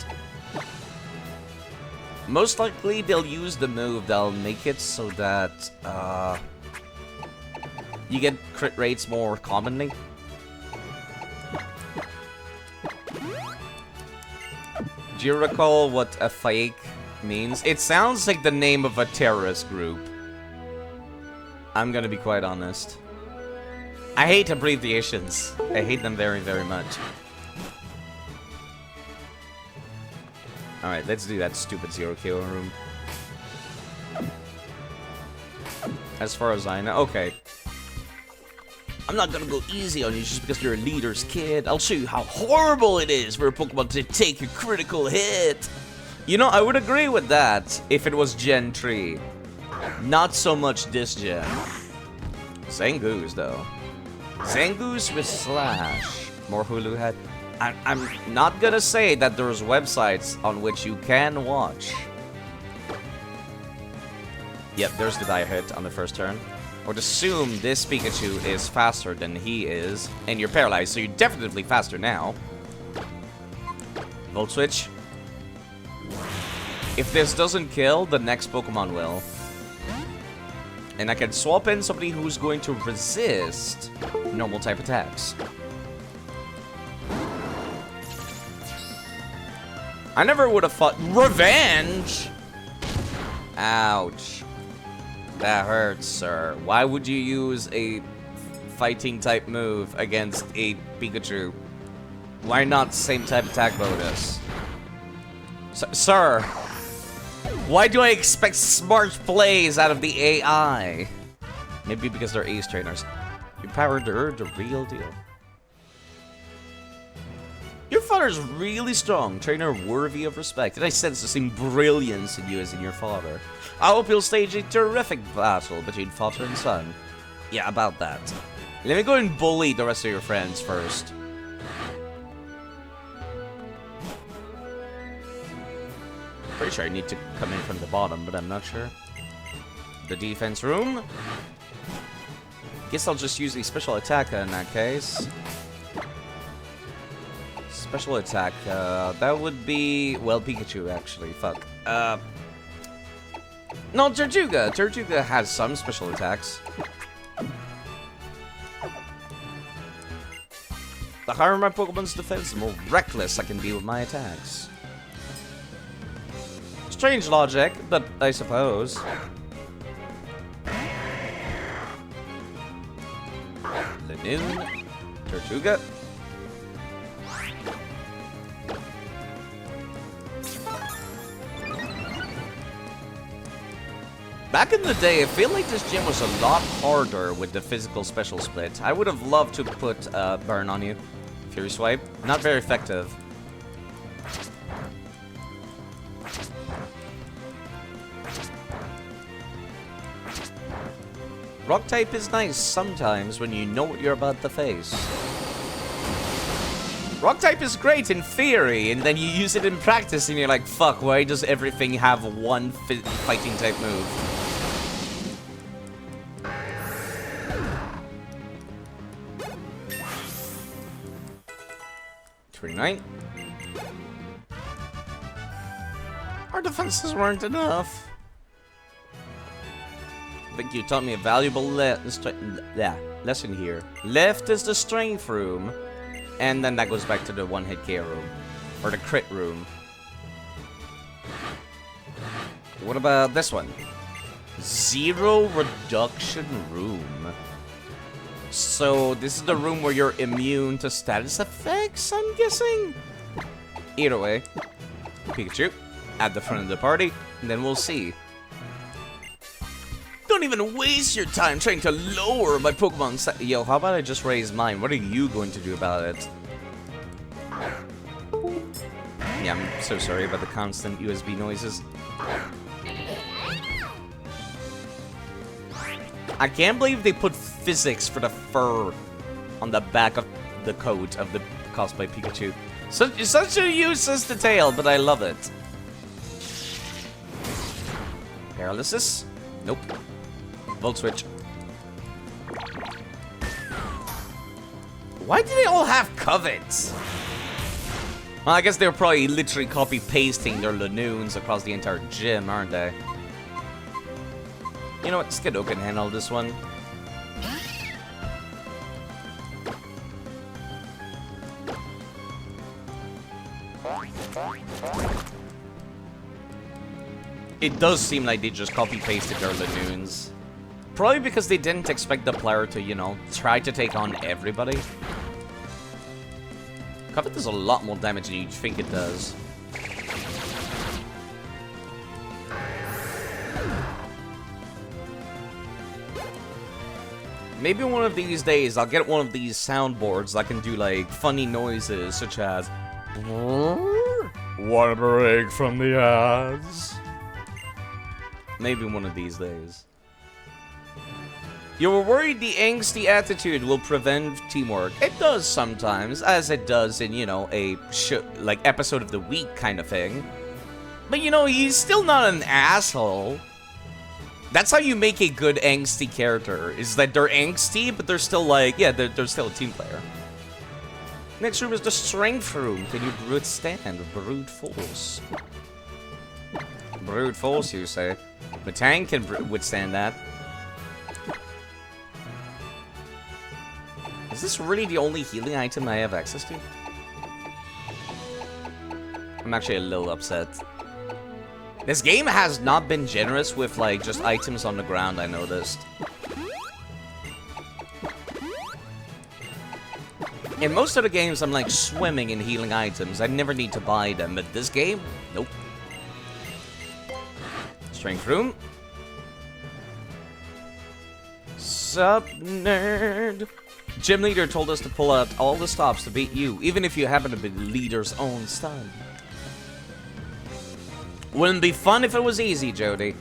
Most likely, they'll use the move that'll make it so that you get crit rates more commonly. Do you recall what a fake means? It sounds like the name of a terrorist group. I'm gonna be quite honest. I hate abbreviations. I hate them very, very much. Alright, let's do that stupid 0 KO room. As far as I know, okay. I'm not gonna go easy on you just because you're a leader's kid. I'll show you how horrible it is for a Pokemon to take a critical hit. You know, I would agree with that if it was Gen 3. Not so much this gen. Zangoose, though. Zangoose with Slash. More Hulu head. I'm not gonna say that there's websites on which you can watch. Yep, there's the die hit on the first turn. I would assume this Pikachu is faster than he is, and you're paralyzed, so you're definitely faster now. Volt Switch. If this doesn't kill, the next Pokemon will. And I can swap in somebody who's going to resist normal type attacks. I never would have thought revenge. Ouch. That hurts, sir. Why would you use a fighting type move against a Pikachu? Why not same type attack bonus? Sir, why do I expect smart plays out of the AI? Maybe because they're ace trainers. Your power to the real deal. Your father's really strong, trainer worthy of respect, and I sense the same brilliance in you as in your father. I hope you'll stage a terrific battle between father and son. Yeah, about that. Let me go and bully the rest of your friends first. Pretty sure I need to come in from the bottom, but I'm not sure. The defense room. Guess I'll just use the special attack in that case. Special attack, that would be, well, Pikachu, actually, fuck. No, Tortuga! Tortuga has some special attacks. The higher my Pokemon's defense, the more reckless I can be with my attacks. Strange logic, but I suppose. Lanoon, Tortuga. Back in the day, I feel like this gym was a lot harder with the physical special split. I would have loved to put Burn on you. Fury Swipe. Not very effective. Rock type is nice sometimes when you know what you're about to face. Rock type is great in theory, and then you use it in practice, and you're like, fuck, why does everything have one fighting type move? $29. Our defenses weren't enough. I think you taught me a valuable lesson here. Left is the strength room. And then that goes back to the one-hit KO room. Or the crit room. What about this one? Zero reduction room. So this is the room where you're immune to status effects, I'm guessing? Either way. Pikachu at the front of the party, and then we'll see. Don't even waste your time trying to lower my Pokemon Yo, how about I just raise mine? What are you going to do about it? Yeah, I'm so sorry about the constant USB noises. I can't believe they put physics for the fur on the back of the coat of the cosplay Pikachu. Such a useless detail, but I love it. Paralysis? Nope. Volt Switch. Why do they all have covets? Well, I guess they're probably literally copy-pasting their Lanoons across the entire gym, aren't they? You know what? Skiddo can handle this one. It does seem like they just copy-pasted their Lanoons. Probably because they didn't expect the player to, you know, try to take on everybody. Covet does a lot more damage than you'd think it does. Maybe one of these days I'll get one of these soundboards that can do like funny noises such as "Want a break from the ads?" Maybe one of these days. You were worried the angsty attitude will prevent teamwork. It does sometimes, as it does in, you know, a like episode of the week kind of thing. But you know, he's still not an asshole. That's how you make a good angsty character, is that they're angsty, but they're still like, yeah, they're still a team player. Next room is the strength room. Can you withstand brute force? Brute force, you say? Matang can withstand that. Is this really the only healing item I have access to? I'm actually a little upset. This game has not been generous with, like, just items on the ground, I noticed. In most of the games, I'm, like, swimming in healing items. I never need to buy them, but this game, nope. Strength room. Sup, nerd? Gym leader told us to pull out all the stops to beat you, even if you happen to be the leader's own son. Wouldn't be fun if it was easy, Jody.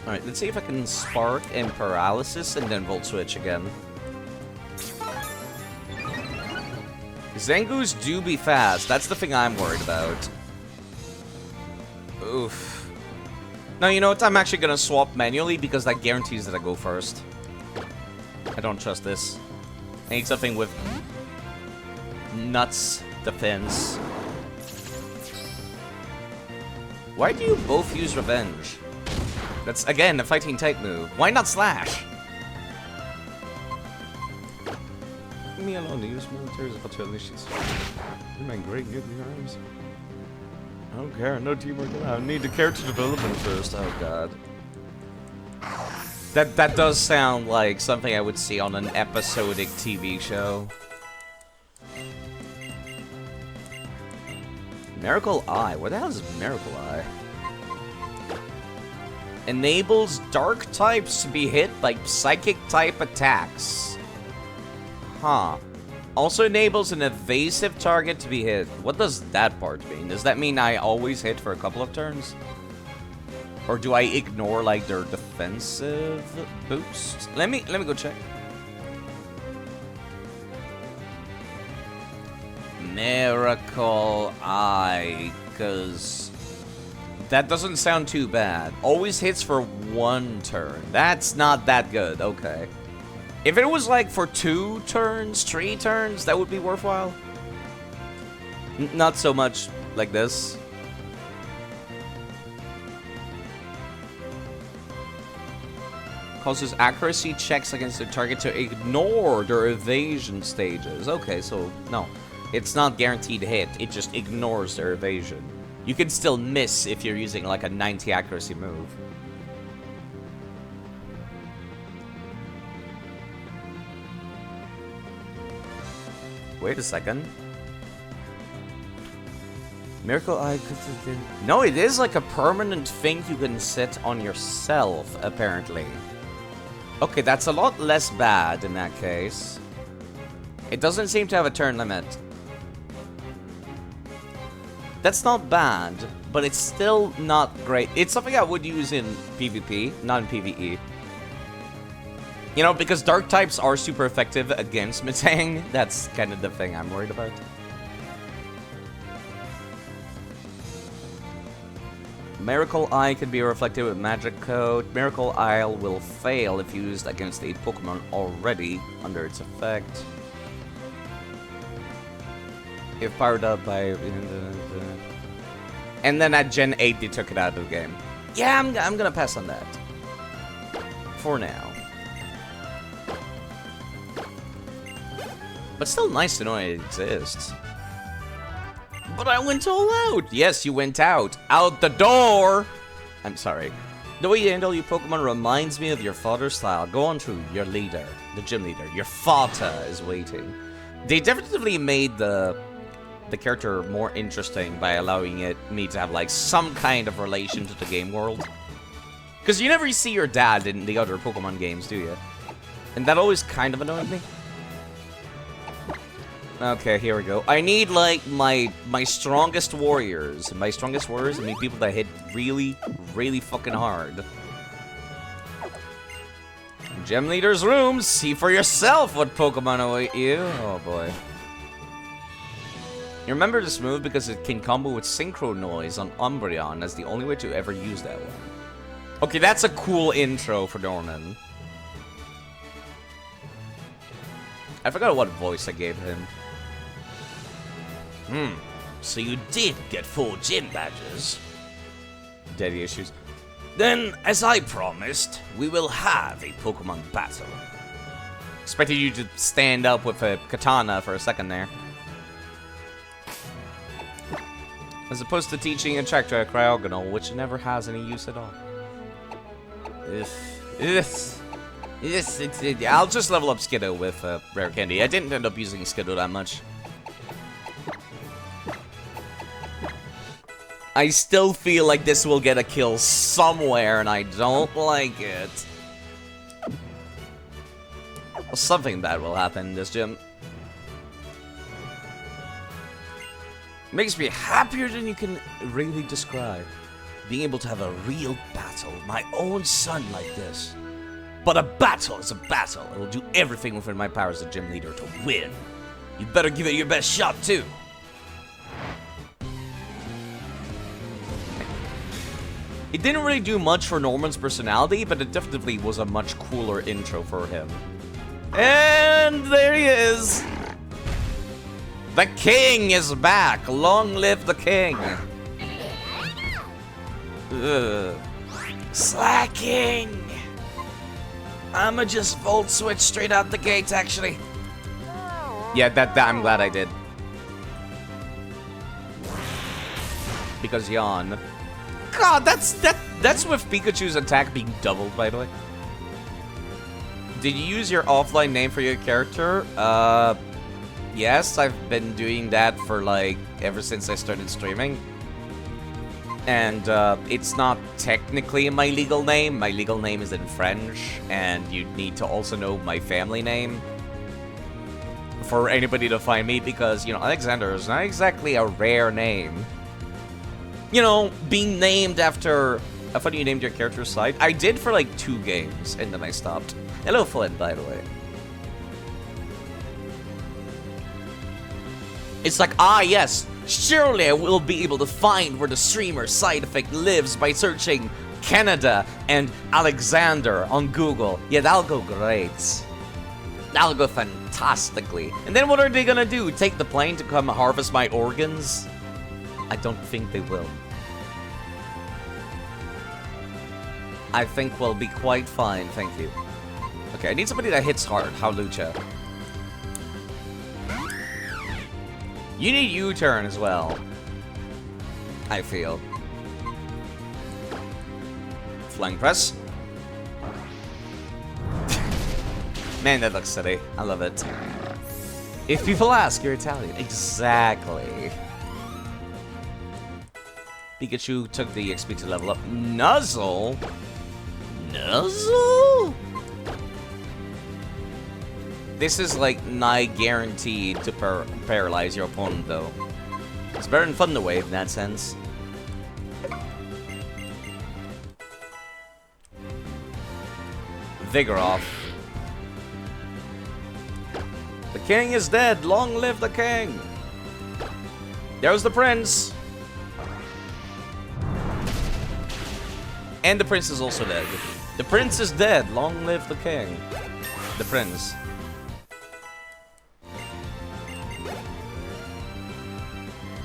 Alright, let's see if I can Spark and Paralysis and then Volt Switch again. Zangoos do be fast. That's the thing I'm worried about. Oof. No, you know what? I'm actually gonna swap manually because that guarantees that I go first. I don't trust this. I need something with nuts defense. Why do you both use Revenge? That's, again, a fighting type move. Why not Slash? Leave me alone. The use military is about to unleash these. You're my great nuclear arms. I don't care. No teamwork allowed. I need the character development first. Oh, God. That does sound like something I would see on an episodic TV show. Miracle Eye? What the hell is Miracle Eye? Enables dark types to be hit by psychic type attacks. Huh. Also enables an evasive target to be hit. What does that part mean? Does that mean I always hit for a couple of turns? Or do I ignore, like, their defensive boost? Let me go check. Miracle Eye, because that doesn't sound too bad. Always hits for 1 turn. That's not that good. Okay. If it was like for 2 turns, 3 turns, that would be worthwhile. Not so much like this. Causes accuracy checks against the target to ignore their evasion stages. Okay, so no. It's not guaranteed hit, it just ignores their evasion. You can still miss if you're using like a 90 accuracy move. Wait a second. Miracle Eye... No, it is like a permanent thing you can set on yourself, apparently. Okay, that's a lot less bad in that case. It doesn't seem to have a turn limit. That's not bad, but it's still not great. It's something I would use in PvP, not in PvE. You know, because dark types are super effective against Metang. That's kind of the thing I'm worried about. Miracle Eye can be reflected with Magic Code. Miracle Eye will fail if used against a Pokemon already under its effect. If powered up by... And then at Gen 8 they took it out of the game. Yeah, I'm gonna pass on that. For now. But still nice to know it exists. But I went all out! Yes, you went out. Out the door! I'm sorry. The way you handle your Pokemon reminds me of your father's style. Go on through, your leader, the gym leader. Your father is waiting. They definitely made the character more interesting by allowing me to have like some kind of relation to the game world. Because you never see your dad in the other Pokemon games, do you? And that always kind of annoyed me. Okay, here we go. I need like my strongest warriors. And by strongest warriors, I mean people that hit really, really fucking hard. Gym Leader's room. See for yourself what Pokemon await you. Oh boy. You remember this move because it can combo with Synchro Noise on Umbreon as the only way to ever use that one. Okay, that's a cool intro for Norman. I forgot what voice I gave him. So you did get 4 gym badges. Daddy issues. Then, as I promised, we will have a Pokemon battle. Expected you to stand up with a katana for a second there. As opposed to teaching a check to a Cryogonal, which never has any use at all. I'll just level up Skiddo with Rare Candy. I didn't end up using Skiddo that much. I still feel like this will get a kill somewhere, and I don't like it. Well, something bad will happen in this gym. Makes me happier than you can really describe. Being able to have a real battle, my own son like this. But a battle is a battle. I will do everything within my power as a gym leader to win. You better give it your best shot, too. It didn't really do much for Norman's personality, but it definitely was a much cooler intro for him. And there he is! The king is back! Long live the king! Ugh. Slacking! I'ma just Volt Switch straight out the gate, actually. Yeah, that I'm glad I did. Because yawn. God, that's with Pikachu's attack being doubled, by the way. Did you use your offline name for your character? Yes, I've been doing that for like ever since I started streaming. And it's not technically my legal name. My legal name is in French, and you need to also know my family name for anybody to find me, because, you know, Alexander is not exactly a rare name. You know, being named after I thought you named your character Slide. I did for like 2 games, and then I stopped. Hello, Flynn, by the way. It's like, ah, yes, surely I will be able to find where the streamer's side effect lives by searching Canada and Alexander on Google. Yeah, that'll go great. That'll go fantastically. And then what are they gonna do? Take the plane to come harvest my organs? I don't think they will. I think we'll be quite fine, thank you. Okay, I need somebody that hits hard. How Lucha? You need U-turn as well. I feel. Flying press. Man, that looks silly. I love it. If people ask, you're Italian. Exactly. Pikachu took the XP to level up. Nuzzle? Nuzzle? This is like nigh guaranteed to paralyze your opponent, though. It's better than Thunder Wave in that sense. Vigoroth. The king is dead. Long live the king. There's the prince. And the prince is also dead. The prince is dead. Long live the king. The prince.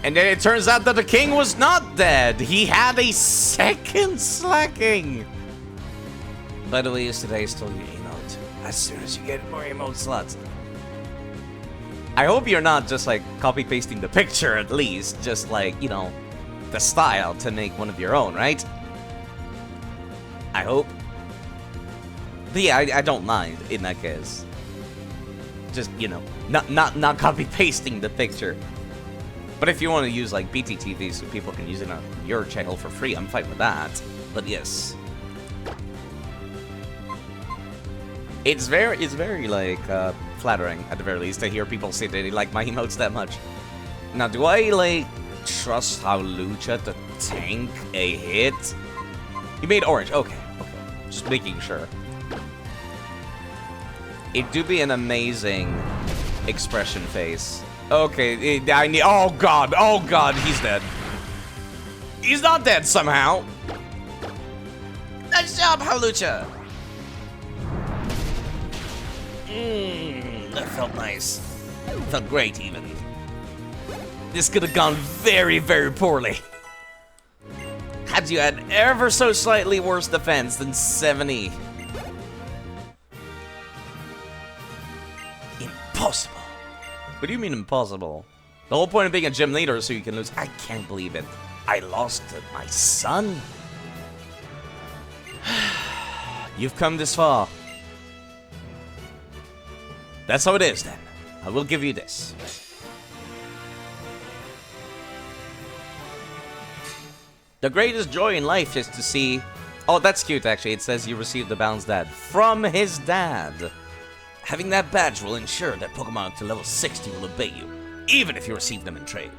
And then it turns out that the king was not dead. He had a second slacking. By the way, yesterday stole your emote. As soon as you get more emote slots. I hope you're not just like copy-pasting the picture at least. Just like, you know, the style to make one of your own, right? I hope. But yeah, I don't mind in that case. Just, you know, not copy-pasting the picture. But if you want to use like BTTV so people can use it on your channel for free, I'm fine with that. But yes. It's very like flattering at the very least to hear people say that they like my emotes that much. Now, do I like trust how Lucha to tank a hit? You made orange. Okay. Just making sure. It do be an amazing expression face. Okay, I need. Oh god, he's dead. He's not dead somehow. Nice job, Halucha. That felt nice. Felt great, even. This could have gone very, very poorly. Had you had ever so slightly worse defense than 70. Impossible. What do you mean impossible? The whole point of being a gym leader is so you can lose. I can't believe it. I lost to my son? You've come this far. That's how it is, then. I will give you this. The greatest joy in life is to see... Oh, that's cute, actually. It says you received the balanced dad from his dad. Having that badge will ensure that Pokemon up to level 60 will obey you, even if you receive them in trade.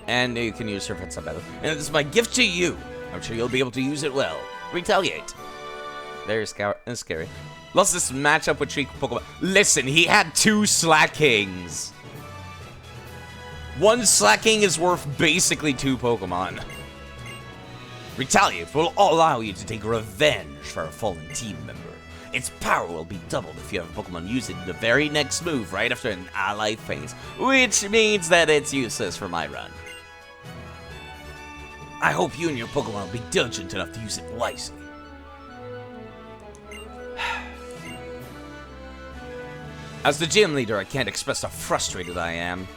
And you can use Surf Battle. And it is my gift to you. I'm sure you'll be able to use it well. Retaliate. Very scary. Lost this matchup with 3 Pokemon. Listen, he had 2 Slackings. 1 Slacking is worth basically 2 Pokemon. Retaliate will allow you to take revenge for a fallen team member. Its power will be doubled if you have a Pokemon use it in the very next move right after an ally phase, which means that it's useless for my run. I hope you and your Pokemon will be diligent enough to use it wisely. As the gym leader, I can't express how frustrated I am.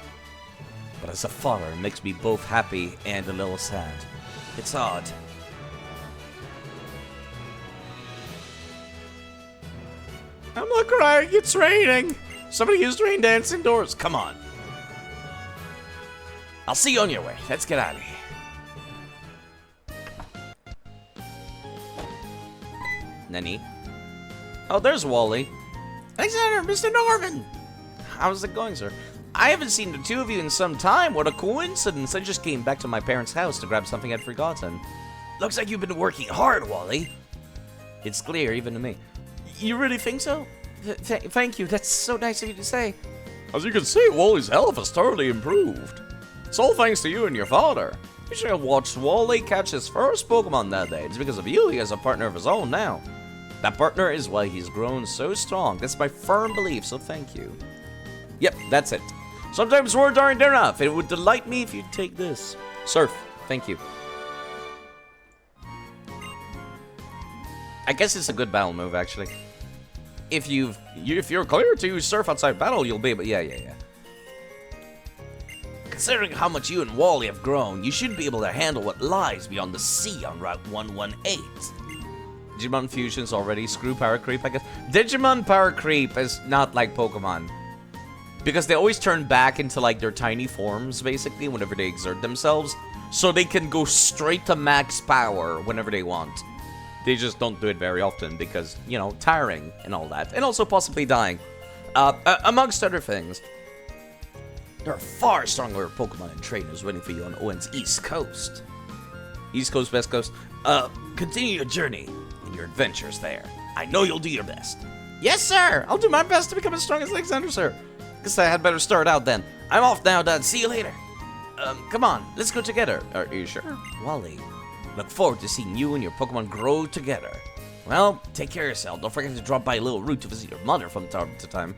But as a father, it makes me both happy and a little sad. It's odd. I'm not crying, it's raining. Somebody used rain dance indoors. Come on. I'll see you on your way. Let's get out of here. Nani? Oh, there's Wally. Alexander, Mr. Norman! How's it going, sir? I haven't seen the 2 of you in some time. What a coincidence. I just came back to my parents' house to grab something I'd forgotten. Looks like you've been working hard, Wally. It's clear even to me. You really think so? Thank you. That's so nice of you to say. As you can see, Wally's health has thoroughly improved. It's all thanks to you and your father. You should have watched Wally catch his first Pokemon that day. It's because of you he has a partner of his own now. That partner is why he's grown so strong. That's my firm belief, so thank you. Yep, that's it. Sometimes words aren't enough. It would delight me if you'd take this. Surf, thank you. I guess it's a good battle move, actually. If you're clear to use Surf outside battle, you'll be able... Yeah. Considering how much you and Wally have grown, you should be able to handle what lies beyond the sea on Route 118. Digimon Fusion's already screw Power Creep, I guess. Digimon Power Creep is not like Pokemon. Because they always turn back into like their tiny forms, basically, whenever they exert themselves. So they can go straight to max power whenever they want. They just don't do it very often because, you know, tiring and all that. And also possibly dying. Amongst other things. There are far stronger Pokemon and trainers waiting for you on Owen's East Coast. East Coast, West Coast. Continue your journey and your adventures there. I know you'll do your best. Yes, sir! I'll do my best to become as strong as Alexander, sir. Guess I had better start out then. I'm off now, Dad. See you later. Come on, let's go together. Are you sure? Wally, look forward to seeing you and your Pokemon grow together. Well, take care of yourself. Don't forget to drop by a little route to visit your mother from time to time.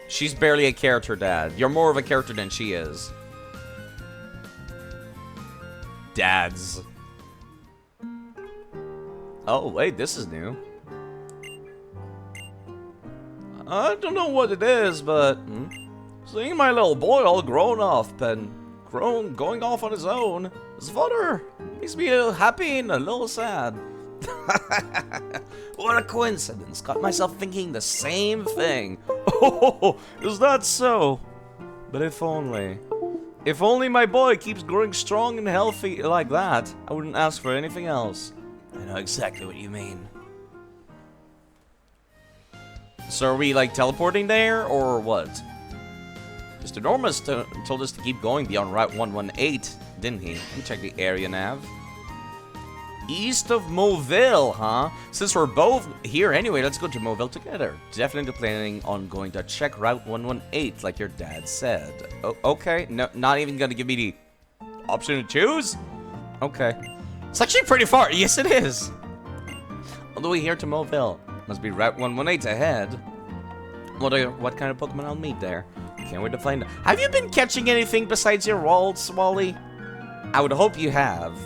She's barely a character, Dad. You're more of a character than she is. Dads. Oh, wait, this is new. I don't know what it is, but seeing my little boy all grown up and going off on his own, his father makes me happy and a little sad. What a coincidence. Got myself thinking the same thing. Oh, is that so? But if only. If only my boy keeps growing strong and healthy like that, I wouldn't ask for anything else. I know exactly what you mean. So are we, like, teleporting there, or what? Mr. Enormous told us to keep going beyond Route 118, didn't he? Let me check the area nav. East of Moville, huh? Since we're both here anyway, let's go to Moville together. Definitely planning on going to check Route 118, like your dad said. Oh, okay, no, not even gonna give me the option to choose? Okay. It's actually pretty far. Yes, it is. All the way here to Moville. Must be Route 118 ahead. What kind of Pokemon I'll meet there? Can't wait to find out. Have you been catching anything besides your waltz, Wally? I would hope you have.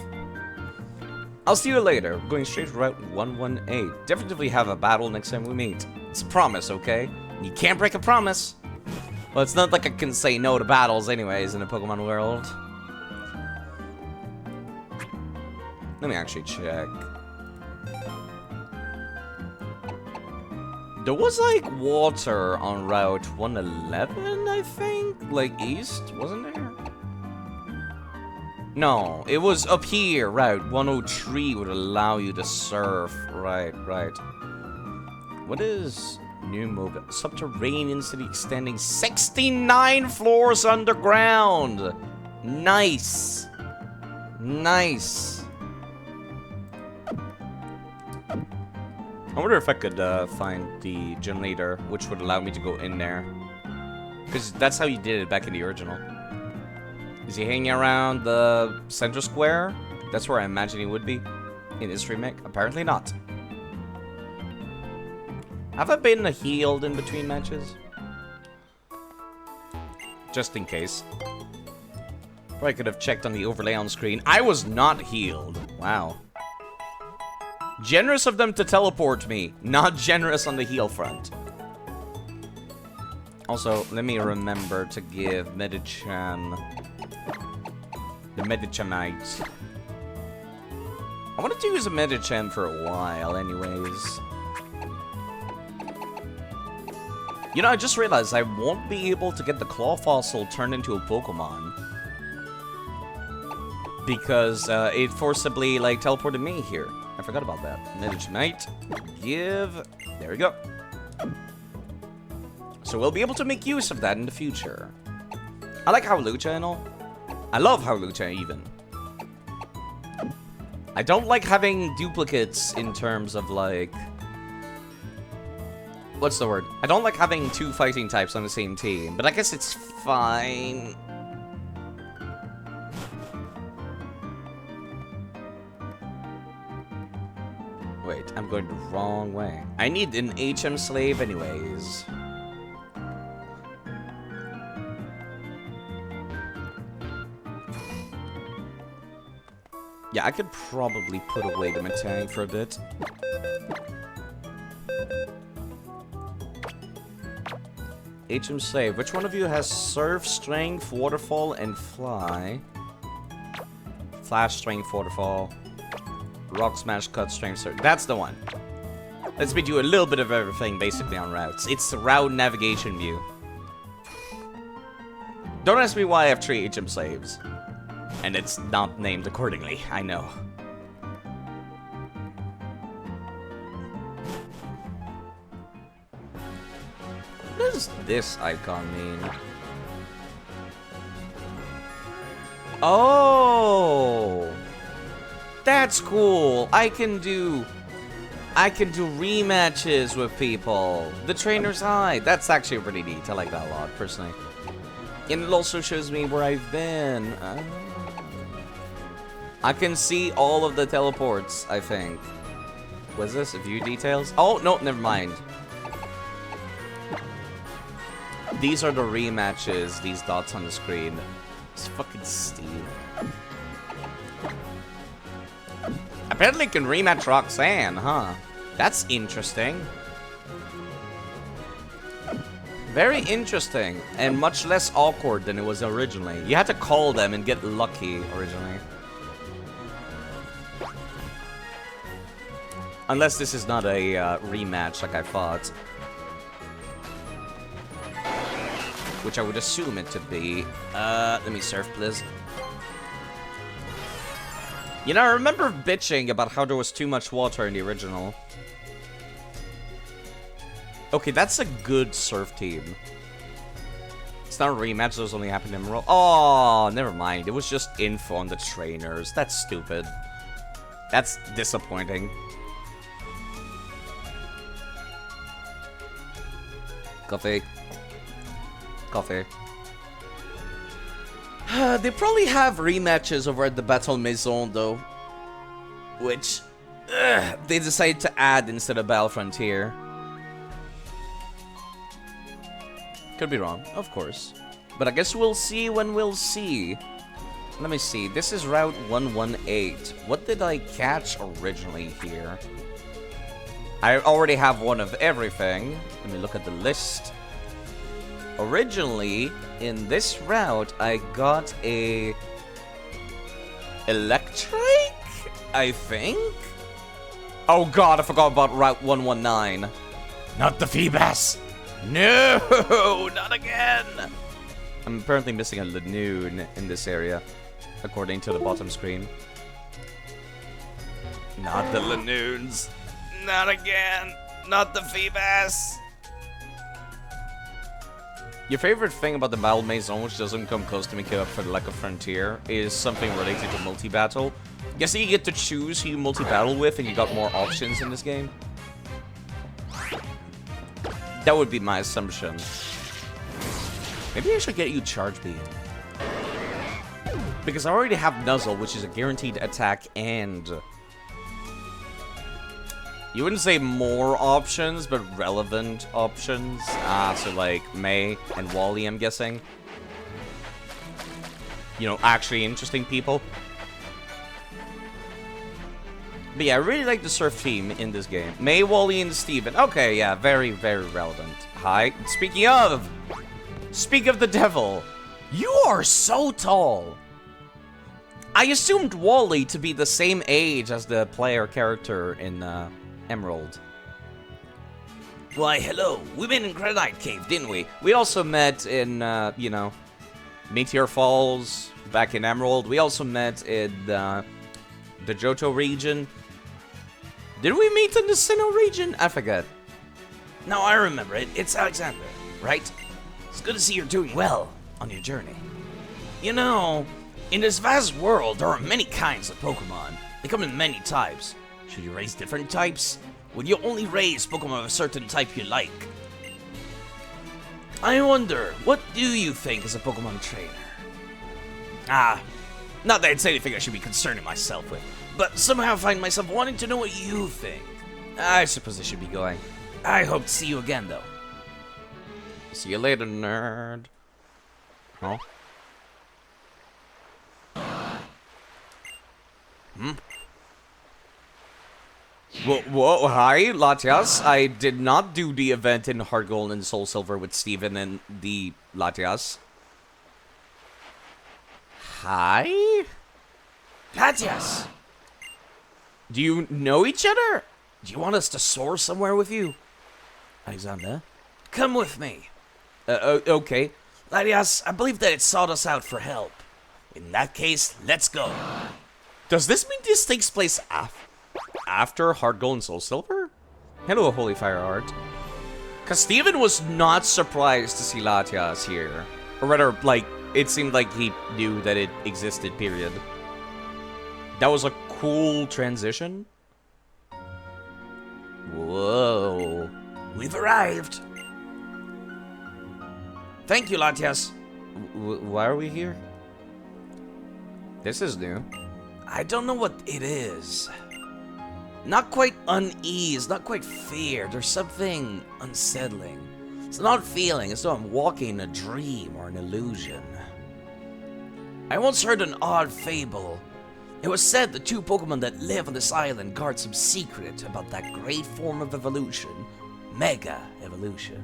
I'll see you later. We're going straight to Route 118. Definitely have a battle next time we meet. It's a promise, okay? You can't break a promise. Well, it's not like I can say no to battles anyways in the Pokemon world. Let me actually check. There was, like, water on Route 111, I think? Like, east? Wasn't there? No, it was up here. Route 103 would allow you to surf. Right. What is new move? Subterranean city extending 69 floors underground. Nice. I wonder if I could find the generator, which would allow me to go in there. Because that's how you did it back in the original. Is he hanging around the center square? That's where I imagine he would be in this remake. Apparently not. Have I been healed in between matches? Just in case. Probably could have checked on the overlay on screen. I was not healed. Wow. Generous of them to teleport me, not generous on the heal front. Also, let me remember to give Medichan the Medichamite. I wanted to use a Medichan for a while anyways. You know, I just realized I won't be able to get the Claw Fossil turned into a Pokemon. Because it forcibly, like, teleported me here. I forgot about that. Medichamite. There we go. So we'll be able to make use of that in the future. I like Howlucha and all. I love Howlucha even. I don't like having duplicates in terms of, like... What's the word? I don't like having two fighting types on the same team, but I guess it's fine. Wait, I'm going the wrong way. I need an HM slave anyways. Yeah, I could probably put away the Metang for a bit. HM slave. Which one of you has surf, strength, waterfall, and fly? Flash, strength, waterfall. Rock smash, cut, strength, surf. That's the one. Let's me do a little bit of everything basically on routes. It's the route navigation view. Don't ask me why I have 3 HM slaves. And it's not named accordingly, I know. What does this icon mean? Oh! That's cool. I can do rematches with people. The trainer's eye. That's actually pretty neat. I like that a lot, personally. And it also shows me where I've been. I can see all of the teleports, I think. Was this? View details? Oh, no, never mind. These are the rematches, these dots on the screen. It's fucking Steve. Apparently can rematch Roxanne, huh? That's interesting. Very interesting, and much less awkward than it was originally. You had to call them and get lucky originally. Unless this is not a rematch like I thought. Which I would assume it to be. Let me surf, please. You know, I remember bitching about how there was too much water in the original. Okay, that's a good surf team. It's not a rematch, those only happened in Emerald. Oh, never mind. It was just info on the trainers. That's stupid. That's disappointing. Coffee. Coffee. They probably have rematches over at the Battle Maison, though. Which they decided to add instead of Battle Frontier. Could be wrong, of course. But I guess we'll see when we'll see. Let me see. This is Route 118. What did I catch originally here? I already have one of everything. Let me look at the list. Originally, in this route, I got a Electric, I think? Oh god, I forgot about Route 119. Not the Phoebus! No, not again! I'm apparently missing a Lanoon in this area, according to the bottom screen. Not the Lanoons. Not again. Not the Phoebus. Your favorite thing about the Battle Maison, which doesn't come close to making up for the lack of Frontier, is something related to multi-battle. You see, you get to choose who you multi-battle with, and you got more options in this game. That would be my assumption. Maybe I should get you Charge Beam. Because I already have Nuzzle, which is a guaranteed attack, and... You wouldn't say more options, but relevant options. So like May and Wally, I'm guessing. You know, actually interesting people. But yeah, I really like the Surf team in this game. May, Wally, and Steven. Okay, yeah, very, very relevant. Hi. Speak of the devil. You are so tall. I assumed Wally to be the same age as the player character in Emerald. Why, hello. We met in Granite Cave, didn't we? We also met in, you know, Meteor Falls back in Emerald. We also met in the Johto region. Did we meet in the Sinnoh region? I forget. No, I remember it. It's Alexander, right? It's good to see you're doing well on your journey. You know, in this vast world, there are many kinds of Pokemon. They come in many types. Should you raise different types? Will you only raise Pokemon of a certain type you like? I wonder, what do you think as a Pokemon trainer? Not that it's anything I should be concerning myself with, but somehow I find myself wanting to know what you think. I suppose I should be going. I hope to see you again, though. See you later, nerd. Huh? Whoa, hi, Latias. I did not do the event in Heart Gold and Soul Silver with Steven and the Latias. Hi? Latias! Do you know each other? Do you want us to soar somewhere with you? Alexander, come with me. Okay. Latias, I believe that it sought us out for help. In that case, let's go. Does this mean this takes place after Heart Gold and Soul Silver? Hello, Holy Fire Art. Because Steven was not surprised to see Latias here. Or rather, like, it seemed like he knew that it existed, period. That was a cool transition. Whoa. We've arrived. Thank you, Latias. Why are we here? This is new. I don't know what it is. Not quite unease, not quite fear. There's something unsettling. It's an odd feeling, as though I'm walking a dream or an illusion. I once heard an odd fable. It was said the two Pokemon that live on this island guard some secret about that great form of evolution, Mega Evolution.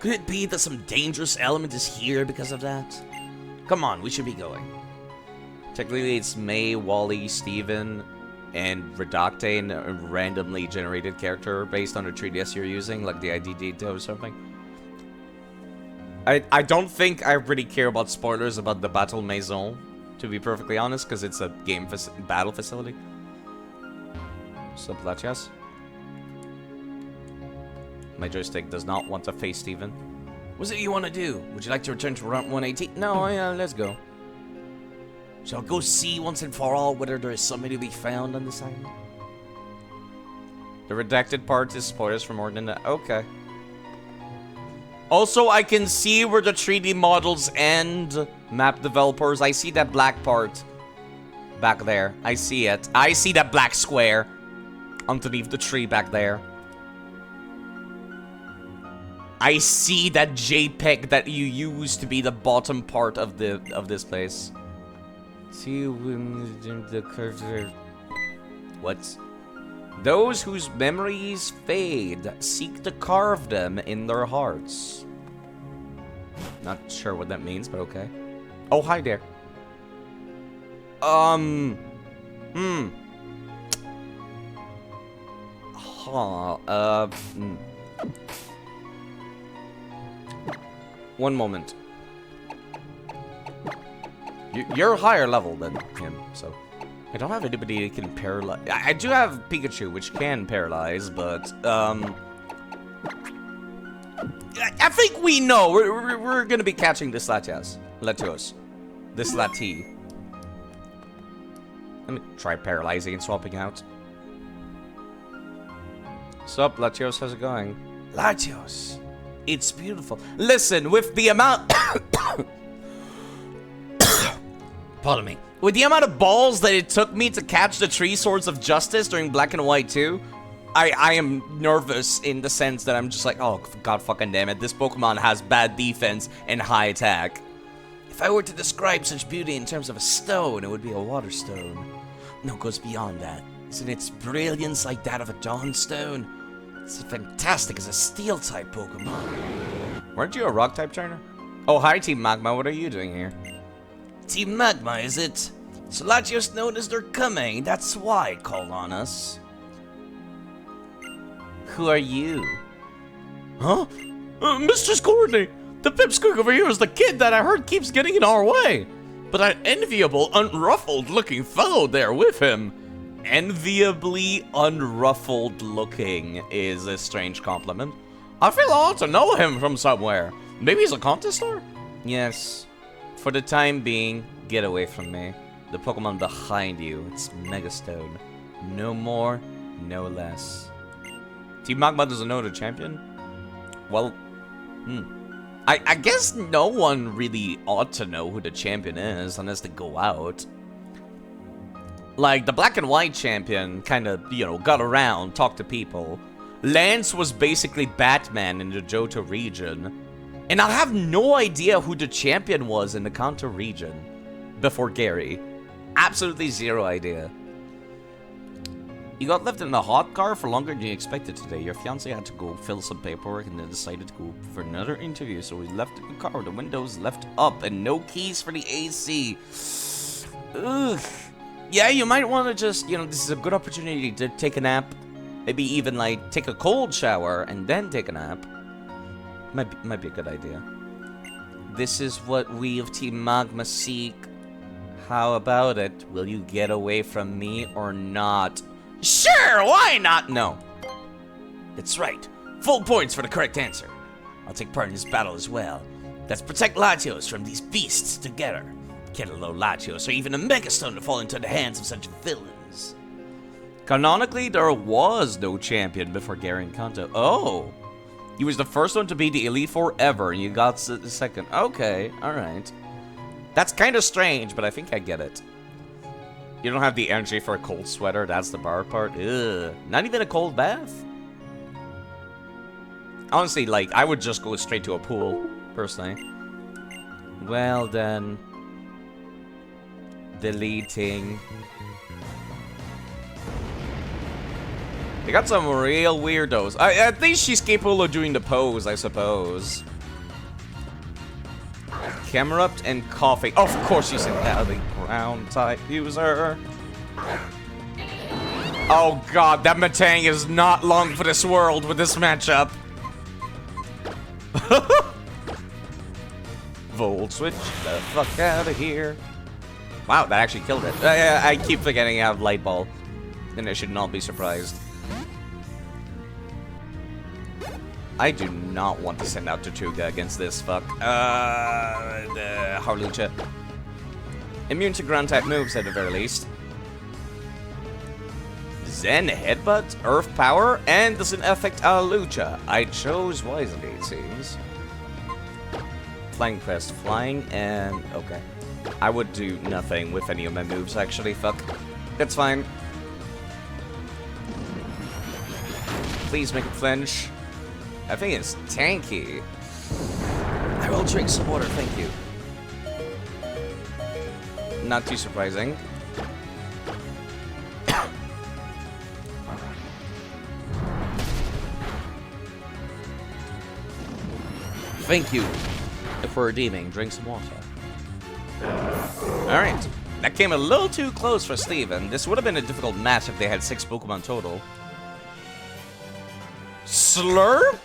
Could it be that some dangerous element is here because of that? Come on, we should be going. Technically, it's May, Wally, Steven, and Redactane, a randomly generated character based on a 3DS you're using, like the IDD or something. I don't think I really care about spoilers about the Battle Maison, to be perfectly honest, because it's a game battle facility. What's up, Latias? My joystick does not want to face Steven. What's it you want to do? Would you like to return to Route 118? No, yeah, let's go. Shall I go see once and for all whether there is somebody to be found on this island? The redacted part is spoilers for more than that. Okay. Also, I can see where the 3D models end. Map developers, I see that black part back there. I see it. I see that black square underneath the tree back there. I see that JPEG that you used to be the bottom part of this place. See when the cursor. What? Those whose memories fade seek to carve them in their hearts. Not sure what that means, but okay. Oh, hi there. One moment. You're higher level than him, so... I don't have anybody that can paralyze... I do have Pikachu, which can paralyze, but, I think we know. We're gonna be catching this Latias. This Lati. Let me try paralyzing and swapping out. Sup, Latios, how's it going? Latios, it's beautiful. Listen, with the amount... Pardon me. With the amount of balls that it took me to catch the 3 Swords of Justice during Black and White 2, I am nervous in the sense that I'm just like, oh, god fucking damn it, this Pokemon has bad defense and high attack. If I were to describe such beauty in terms of a stone, it would be a water stone. No, it goes beyond that. Isn't its brilliance like that of a dawn stone? It's as fantastic as a steel-type Pokemon. Weren't you a rock-type trainer? Oh, hi, Team Magma, what are you doing here? Team Magma, is it? So Latios noticed they're coming, that's why it called on us. Who are you? Huh? Mistress Courtney! The pipsqueak over here is the kid that I heard keeps getting in our way. But that enviable, unruffled-looking fellow there with him. Enviably unruffled-looking is a strange compliment. I feel I ought to know him from somewhere. Maybe he's a contestor? Yes. For the time being, get away from me. The Pokemon behind you, it's Megastone. No more, no less. Team Magma doesn't know the champion? Well, I guess no one really ought to know who the champion is unless they go out. Like, the Black and White champion kind of, you know, got around, talked to people. Lance was basically Batman in the Johto region. And I have no idea who the champion was in the Kanto region before Gary. Absolutely zero idea. You got left in the hot car for longer than you expected today. Your fiance had to go fill some paperwork and then decided to go for another interview. So we left the car with the windows left up and no keys for the AC. Ugh. Yeah, you might want to just, you know, this is a good opportunity to take a nap. Maybe even, like, take a cold shower and then take a nap. Might be a good idea. This is what we of Team Magma seek. How about it? Will you get away from me or not? Sure, why not? No. That's right. Full points for the correct answer. I'll take part in this battle as well. Let's protect Latios from these beasts together. Can't allow Latios or even a Megastone to fall into the hands of such villains. Canonically, there was no champion before Gary and Kanto. Oh! He was the first one to be the Elite Four ever, and you got the second. Okay, alright. That's kind of strange, but I think I get it. You don't have the energy for a cold sweater, that's the bar part. Ugh. Not even a cold bath? Honestly, like, I would just go straight to a pool, personally. Well then. Deleting. They got some real weirdos. At least she's capable of doing the pose, I suppose. Camerupt and coughing. Of course she's an alley ground type user. Oh god, that Metang is not long for this world with this matchup. Volt switch the fuck out of here. Wow, that actually killed it. I keep forgetting I have Light Ball. And I should not be surprised. I do not want to send out Tortuga against this fuck. The Harlucha. Immune to ground type moves at the very least. Zen Headbutt, Earth Power, and doesn't affect Harlucha. I chose wisely, it seems. Flying Crest, flying, and okay. I would do nothing with any of my moves, actually. Fuck. That's fine. Please make it flinch. I think it's tanky. I will drink some water, thank you. Not too surprising. Thank you for redeeming. Drink some water. Alright. That came a little too close for Steven. This would have been a difficult match if they had 6 Pokemon total. Slurp?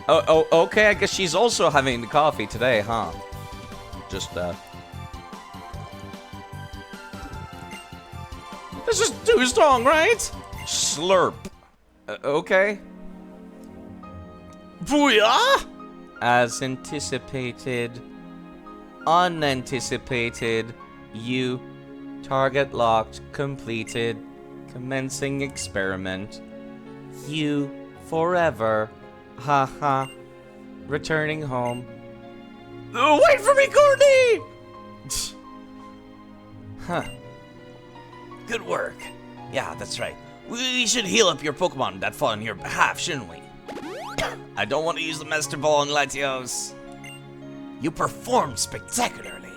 Oh, okay, I guess she's also having the coffee today, huh? Just, This is too strong, right? Slurp. Okay. Booyah! As anticipated, unanticipated, you, target locked, completed, commencing experiment. You forever, haha, returning home. Oh, wait for me, Courtney! Huh. Good work. Yeah, that's right. We should heal up your Pokemon that fought on your behalf, shouldn't we? I don't want to use the Master Ball on Latios. You performed spectacularly.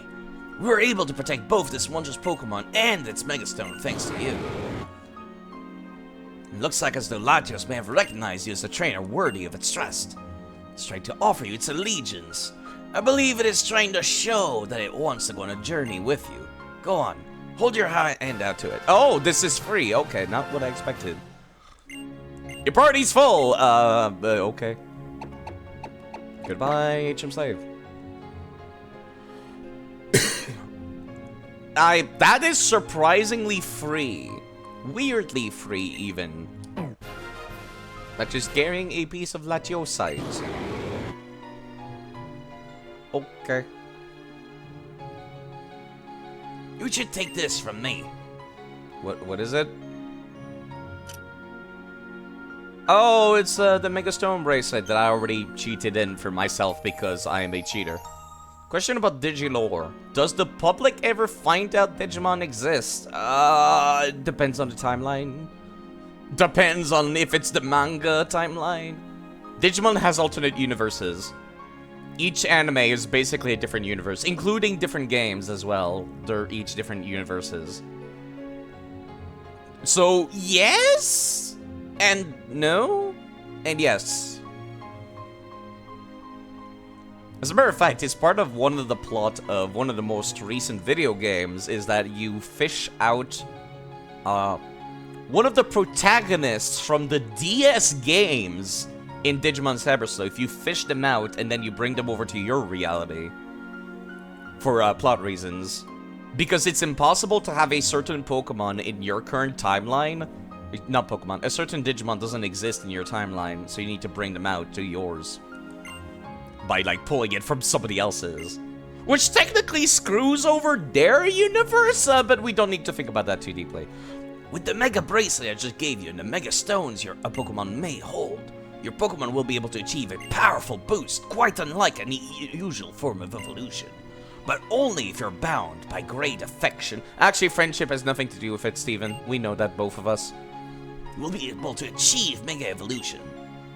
We were able to protect both this wondrous Pokemon and its Megastone thanks to you. It looks like as though Latios may have recognized you as a trainer worthy of its trust. It's trying to offer you its allegiance. I believe it is trying to show that it wants to go on a journey with you. Go on, hold your hand out to it. Oh, this is free. Okay, not what I expected. Your party's full. Okay. Goodbye, HM Slave. That is surprisingly free. Weirdly free, even. But just carrying a piece of Latiosite. Okay. You should take this from me. What is it? Oh, it's the Mega Stone bracelet that I already cheated in for myself because I am a cheater. Question about Digilore. Does the public ever find out Digimon exists? Depends on the timeline. Depends on if it's the manga timeline. Digimon has alternate universes. Each anime is basically a different universe, including different games as well. They're each different universes. So, yes? And no? And yes. As a matter of fact, it's part of one of the plot of one of the most recent video games is that you fish out one of the protagonists from the DS games in Digimon Cyber. If you fish them out and then you bring them over to your reality for plot reasons. Because it's impossible to have a certain Pokemon in your current timeline. Not Pokemon, a certain Digimon doesn't exist in your timeline, so you need to bring them out to yours. By, like, pulling it from somebody else's. Which technically screws over their universe, but we don't need to think about that too deeply. With the Mega Bracelet I just gave you and the Mega Stones a Pokemon may hold, your Pokemon will be able to achieve a powerful boost, quite unlike any usual form of evolution. But only if you're bound by great affection. Actually, friendship has nothing to do with it, Steven. We know that, both of us. You will be able to achieve Mega Evolution.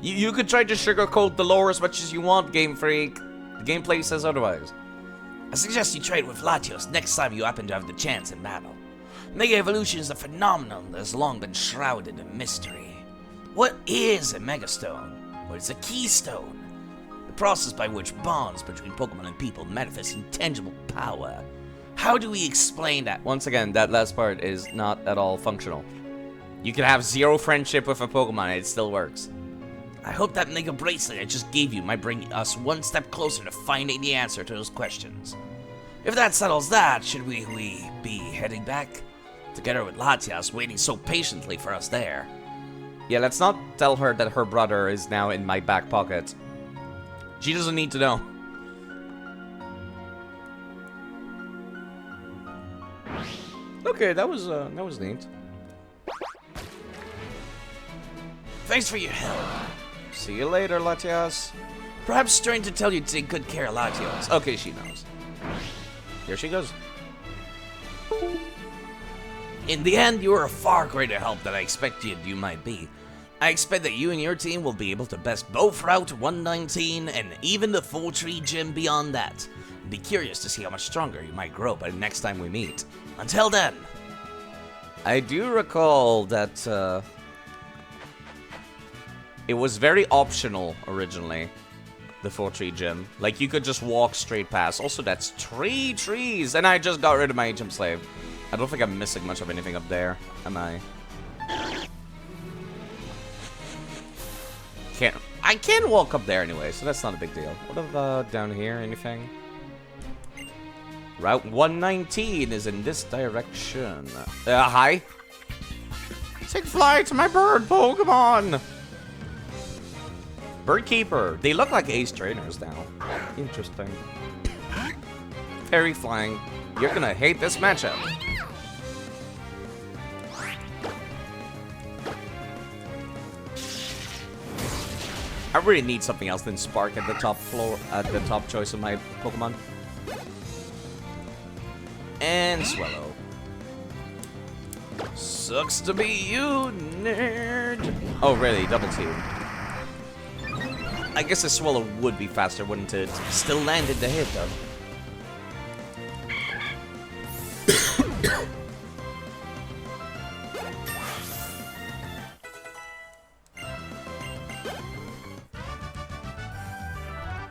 You could try to sugarcoat the lore as much as you want, Game Freak. The gameplay says otherwise. I suggest you trade with Latios next time you happen to have the chance in battle. Mega Evolution is a phenomenon that has long been shrouded in mystery. What is a Megastone? What is a Keystone? The process by which bonds between Pokemon and people manifest intangible power. How do we explain that? Once again, that last part is not at all functional. You can have zero friendship with a Pokemon and it still works. I hope that Mega Bracelet I just gave you might bring us one step closer to finding the answer to those questions. If that settles that, should we be heading back? Together with Latias waiting so patiently for us there. Yeah, let's not tell her that her brother is now in my back pocket. She doesn't need to know. Okay, that was neat. Thanks for your help. See you later, Latias. Perhaps trying to tell you to take good care of Latios. Okay, she knows. Here she goes. In the end, you are a far greater help than I expected you might be. I expect that you and your team will be able to best both Route 119 and even the Full Tree Gym beyond that. Be curious to see how much stronger you might grow by the next time we meet. Until then. I do recall that, it was very optional originally, the Full Tree Gym. Like, you could just walk straight past. Also, that's 3 trees, and I just got rid of my HM Slave. I don't think I'm missing much of anything up there, am I? I can walk up there anyway, so that's not a big deal. What about down here, anything? Route 119 is in this direction. Hi? Take flight, my bird Pokemon! Birdkeeper. They look like ace trainers now. Interesting. Fairy flying. You're gonna hate this matchup. I really need something else than Spark at the top floor, at the top choice of my Pokemon. And Swallow. Sucks to be you, nerd. Oh, really? Double team. I guess a Swallow would be faster, wouldn't it? Still landed the hit, though.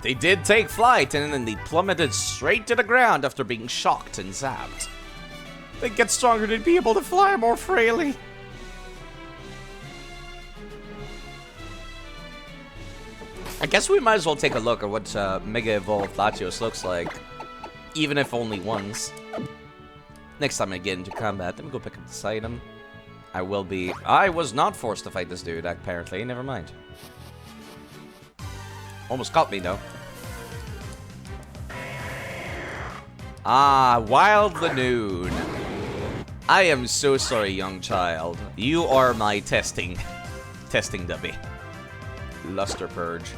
They did take flight, and then they plummeted straight to the ground after being shocked and zapped. They get stronger to be able to fly more freely. I guess we might as well take a look at what Mega Evolved Latios looks like, even if only once. Next time I get into combat, let me go pick up this item. I was not forced to fight this dude, apparently. Never mind. Almost caught me, though. Ah, Wild Lanoon. I am so sorry, young child. You are my testing dummy. Luster Purge.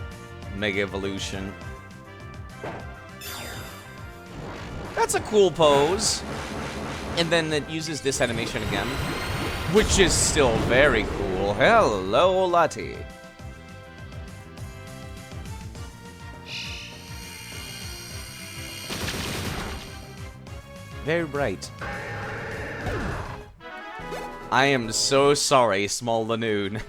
Mega Evolution. That's a cool pose. And then it uses this animation again, which is still very cool. Hello, Lottie. Very bright. I am so sorry, small Lanoon.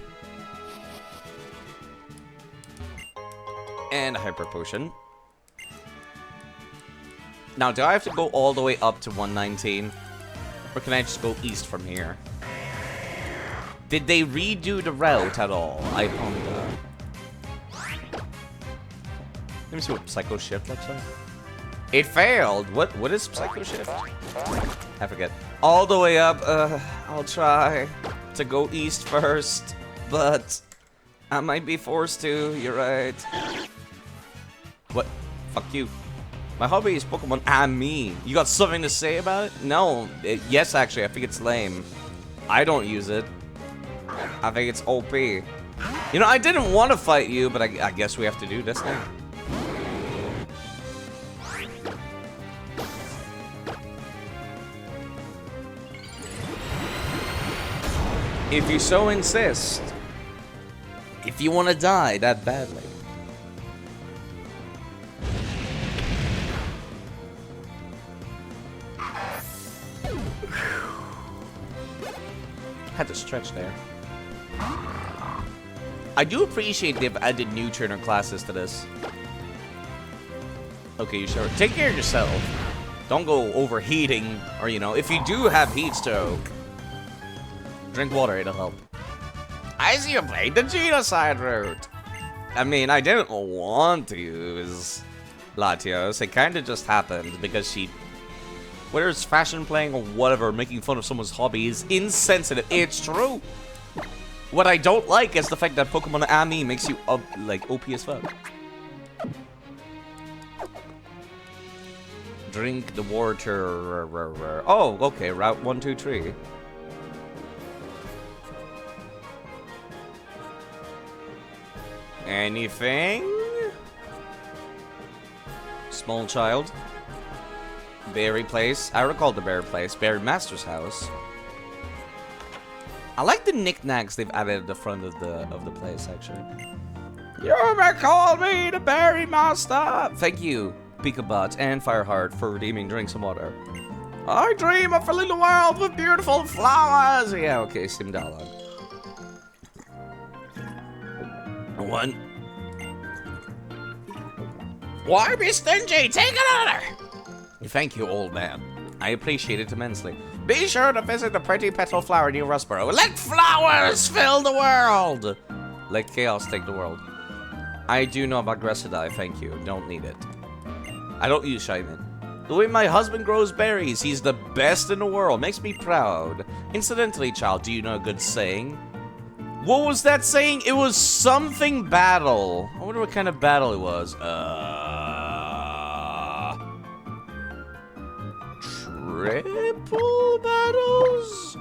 And Hyper Potion. Now, do I have to go all the way up to 119? Or can I just go east from here? Did they redo the route at all? I wonder. Let me see what Psycho Shift looks like. It failed! What is Psycho Shift? I forget. All the way up, I'll try to go east first, but I might be forced to, you're right. What? Fuck you. My hobby is Pokemon and me. You got something to say about it? No. Yes, actually, I think it's lame. I don't use it. I think it's OP. You know, I didn't want to fight you, but I guess we have to do this now. If you so insist. If you want to die that badly. Had to stretch there. I do appreciate they've added new trainer classes to this. Okay, you sure? Take care of yourself. Don't go overheating, or you know, if you do have heat stroke, drink water, it'll help. I see you played the genocide route. I mean, I didn't want to use Latios. It kind of just happened because she, whether it's fashion playing or whatever, making fun of someone's hobby is insensitive. It's true. What I don't like is the fact that Pokemon Ami makes you like OP as fuck. Drink the water. Oh, okay. Route 123. Anything? Small child. Berry Place. I recall the Berry Place. Berry Master's house. I like the knickknacks they've added at the front of the place, actually. You may call me the Berry Master. Thank you, Pikabot and Fireheart, for redeeming drinks and water. I dream of filling the world with beautiful flowers. Yeah, okay, sim dialogue. One. Why be stingy? Take another. Thank you, old man. I appreciate it immensely. Be sure to visit the pretty petal flower near Rustboro. Let flowers fill the world! Let chaos take the world. I do know about Gressidae, thank you. Don't need it. I don't use Shaymin. The way my husband grows berries, he's the best in the world. Makes me proud. Incidentally, child, do you know a good saying? What was that saying? It was something battle. I wonder what kind of battle it was. Triple battles?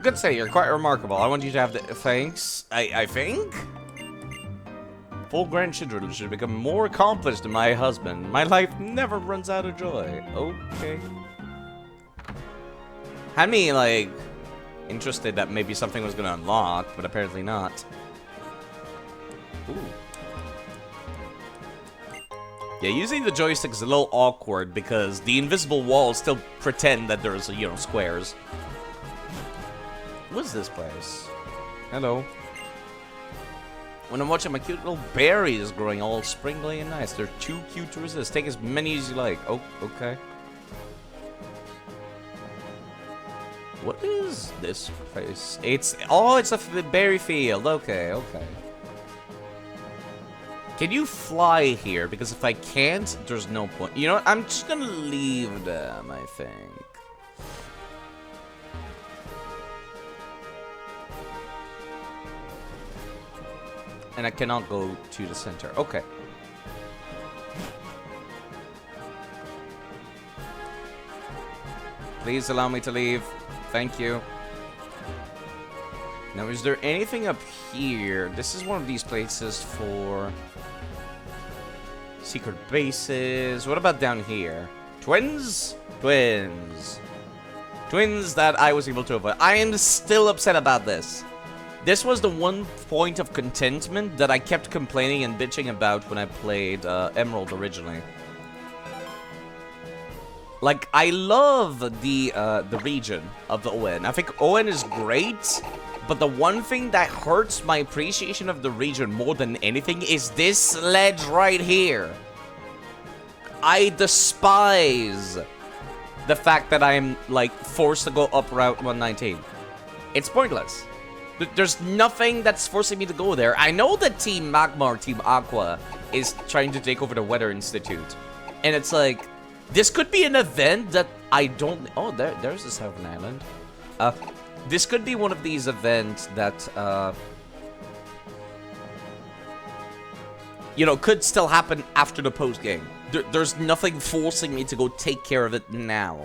Good say, you're quite remarkable. I want you to have the thanks. I think? Full grandchildren should become more accomplished than my husband. My life never runs out of joy. Okay. Had me, like, interested that maybe something was gonna unlock, but apparently not. Ooh. Yeah, using the joystick is a little awkward because the invisible walls still pretend that there's, you know, squares. What's this place? Hello. When I'm watching my cute little berries growing all springly and nice, they're too cute to resist. Take as many as you like. Oh, okay. What is this place? It's a berry field. Okay, okay. Can you fly here? Because if I can't, there's no point. You know what? I'm just gonna leave them, I think. And I cannot go to the center. Okay. Please allow me to leave. Thank you. Now, is there anything up here? This is one of these places for secret bases. What about down here? Twins? Twins. Twins that I was able to avoid. I am still upset about this. This was the one point of contentment that I kept complaining and bitching about when I played Emerald originally. Like, I love the region of the ON. I think ON is great, but the one thing that hurts my appreciation of the region more than anything is this ledge right here. I despise the fact that I'm, like, forced to go up Route 119. It's pointless. There's nothing that's forcing me to go there. I know that Team Magma or Team Aqua is trying to take over the Weather Institute. And it's like, this could be an event that I don't... Oh, there's the Southern Island. This could be one of these events that, you know, could still happen after the post-game. There's nothing forcing me to go take care of it now.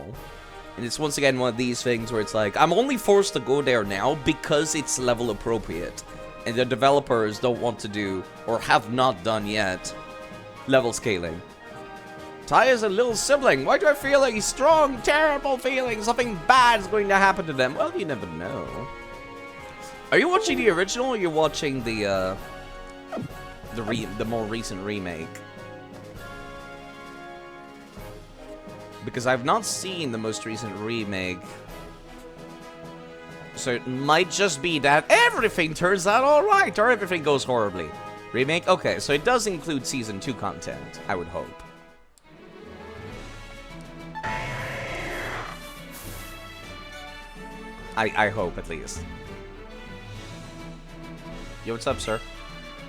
And it's once again one of these things where it's like, I'm only forced to go there now because it's level appropriate. And the developers don't want to do, or have not done yet, level scaling. Ty is a little sibling. Why do I feel a strong, terrible feeling something bad is going to happen to them? Well, you never know. Are you watching the original or are you watching the more recent remake? Because I've not seen the most recent remake. So it might just be that everything turns out alright, or everything goes horribly. Remake? Okay, so it does include Season 2 content, I would hope. I hope, at least. Yo, what's up, sir?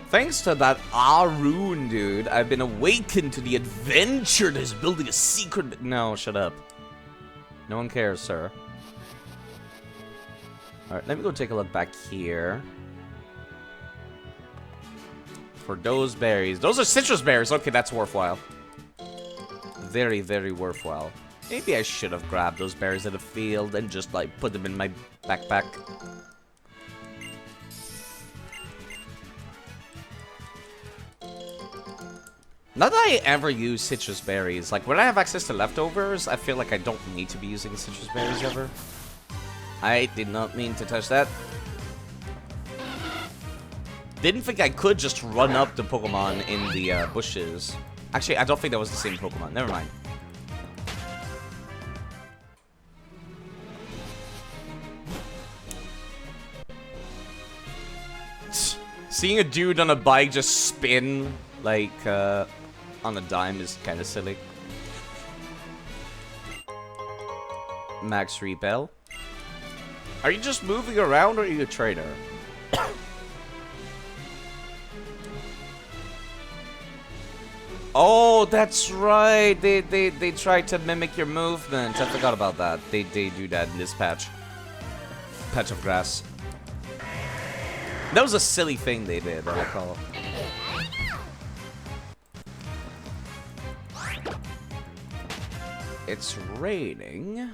Thanks to that Arun, dude, I've been awakened to the adventure that is building a secret... No, shut up. No one cares, sir. Alright, let me go take a look back here. For those berries. Those are citrus berries! Okay, that's worthwhile. Very, very worthwhile. Maybe I should have grabbed those berries at the field and just, like, put them in my backpack. Not that I ever use citrus berries. Like, when I have access to leftovers, I feel like I don't need to be using citrus berries ever. I did not mean to touch that. Didn't think I could just run up the Pokemon in the bushes. Actually, I don't think that was the same Pokemon. Never mind. Seeing a dude on a bike just spin, like, on a dime is kind of silly. Max Repel. Are you just moving around or are you a trainer? Oh, that's right. They tried to mimic your movement. I forgot about that. They do that in this patch. Patch of grass. That was a silly thing they did, I recall. It's raining.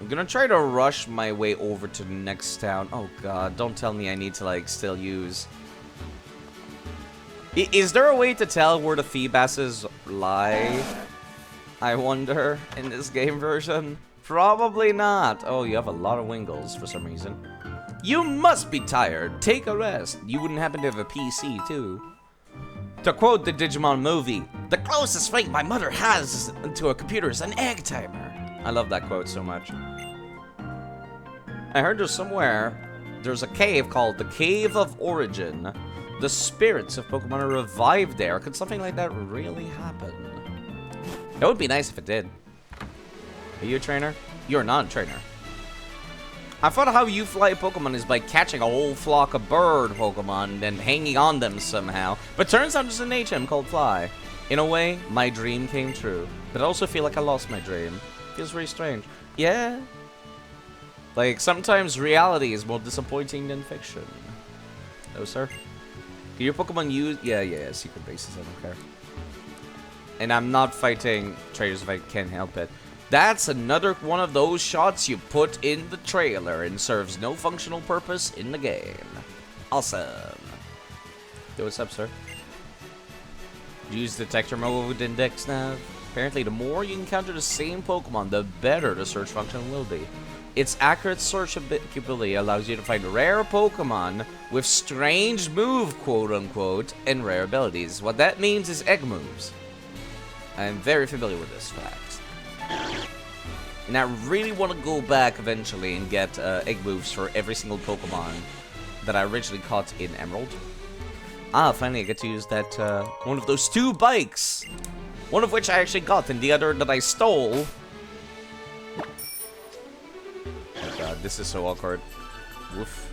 I'm gonna try to rush my way over to the next town. Oh god, don't tell me I need to, like, still use... Is there a way to tell where the Feebasses lie? I wonder, in this game version? Probably not. Oh, you have a lot of Wingles for some reason. You must be tired. Take a rest. You wouldn't happen to have a PC, too. To quote the Digimon movie, the closest thing my mother has to a computer is an egg timer. I love that quote so much. I heard there's a cave called the Cave of Origin. The spirits of Pokemon are revived there. Could something like that really happen? It would be nice if it did. Are you a trainer? You're not a trainer. I thought how you fly Pokemon is by catching a whole flock of bird Pokemon and then hanging on them somehow. But turns out there's an HM called Fly. In a way, my dream came true. But I also feel like I lost my dream. Feels very strange. Yeah. Like, sometimes reality is more disappointing than fiction. No, sir. Can your Pokemon use... Yeah, secret bases, I don't care. And I'm not fighting trainers if I can help it. That's another one of those shots you put in the trailer and serves no functional purpose in the game. Awesome. Yo, what's up, sir? Use detector mode in Dex nav. Apparently, the more you encounter the same Pokemon, the better the search function will be. Its accurate search capability allows you to find rare Pokemon with strange move, quote-unquote, and rare abilities. What that means is egg moves. I am very familiar with this fact. And I really want to go back eventually and get egg moves for every single Pokemon that I originally caught in Emerald. Ah, finally I get to use that, one of those 2 bikes! One of which I actually got, and the other that I stole. Oh god, this is so awkward. Woof.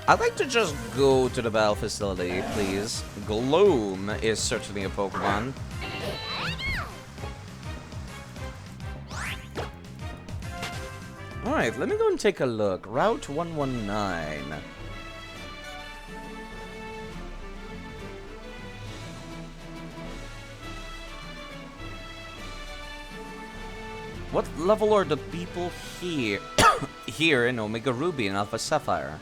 I'd like to just go to the battle facility, please. Gloom is certainly a Pokemon. Alright, let me go and take a look. Route 119. What level are the people here? Here in Omega Ruby and Alpha Sapphire?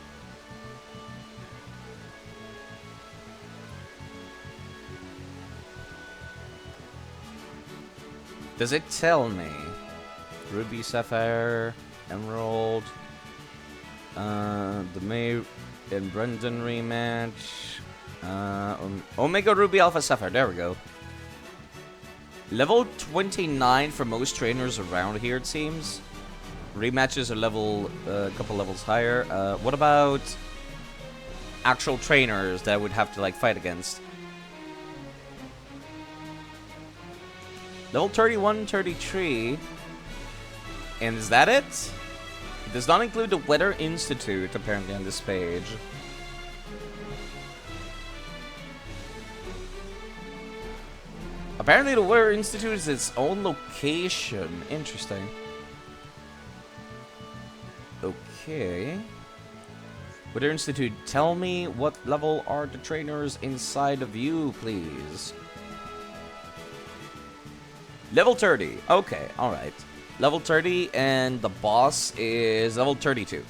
Does it tell me? Ruby, Sapphire, Emerald, the May and Brendan rematch, Omega Ruby, Alpha Sapphire, there we go. Level 29 for most trainers around here, it seems. Rematches are level, a couple levels higher. What about actual trainers that I would have to, like, fight against? Level 31, 33. And is that it? It does not include the Weather Institute, apparently, on this page. Apparently, the Weather Institute is its own location. Interesting. Okay. Weather Institute, tell me what level are the trainers inside of you, please. Level 30. Okay, alright. Level 30, and the boss is level 32.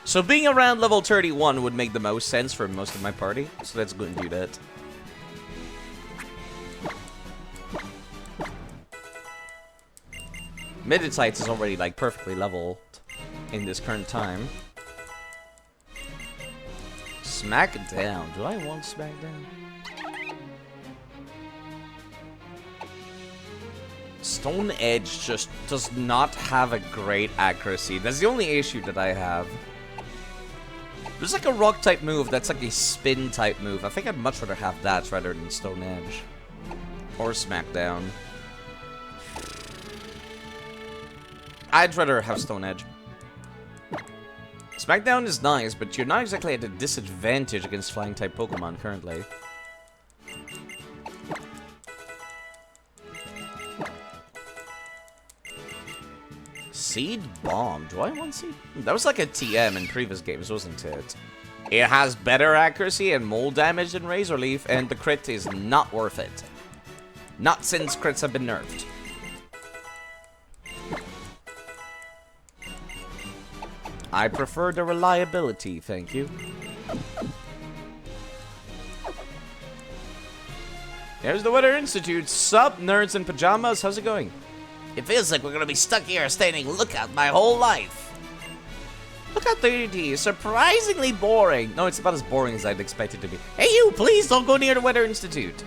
So being around level 31 would make the most sense for most of my party. So let's go and do that. Meditites is already, like, perfectly leveled in this current time. Smackdown. Do I want Smackdown? Stone Edge just does not have a great accuracy. That's the only issue that I have. There's like a rock type move that's like a spin type move. I think I'd much rather have that rather than Stone Edge. Or Smackdown. I'd rather have Stone Edge. Smackdown is nice, but you're not exactly at a disadvantage against flying type Pokemon currently. Seed Bomb. Do I want Seed? That was like a TM in previous games, wasn't it? It has better accuracy and more damage than Razor Leaf, and the crit is not worth it. Not since crits have been nerfed. I prefer the reliability, thank you. There's the Weather Institute. Sup, nerds in pajamas? How's it going? It feels like we're gonna be stuck here standing lookout my whole life. Lookout 30 is surprisingly boring. No, it's about as boring as I'd expect it to be. Hey you, please don't go near the Weather Institute.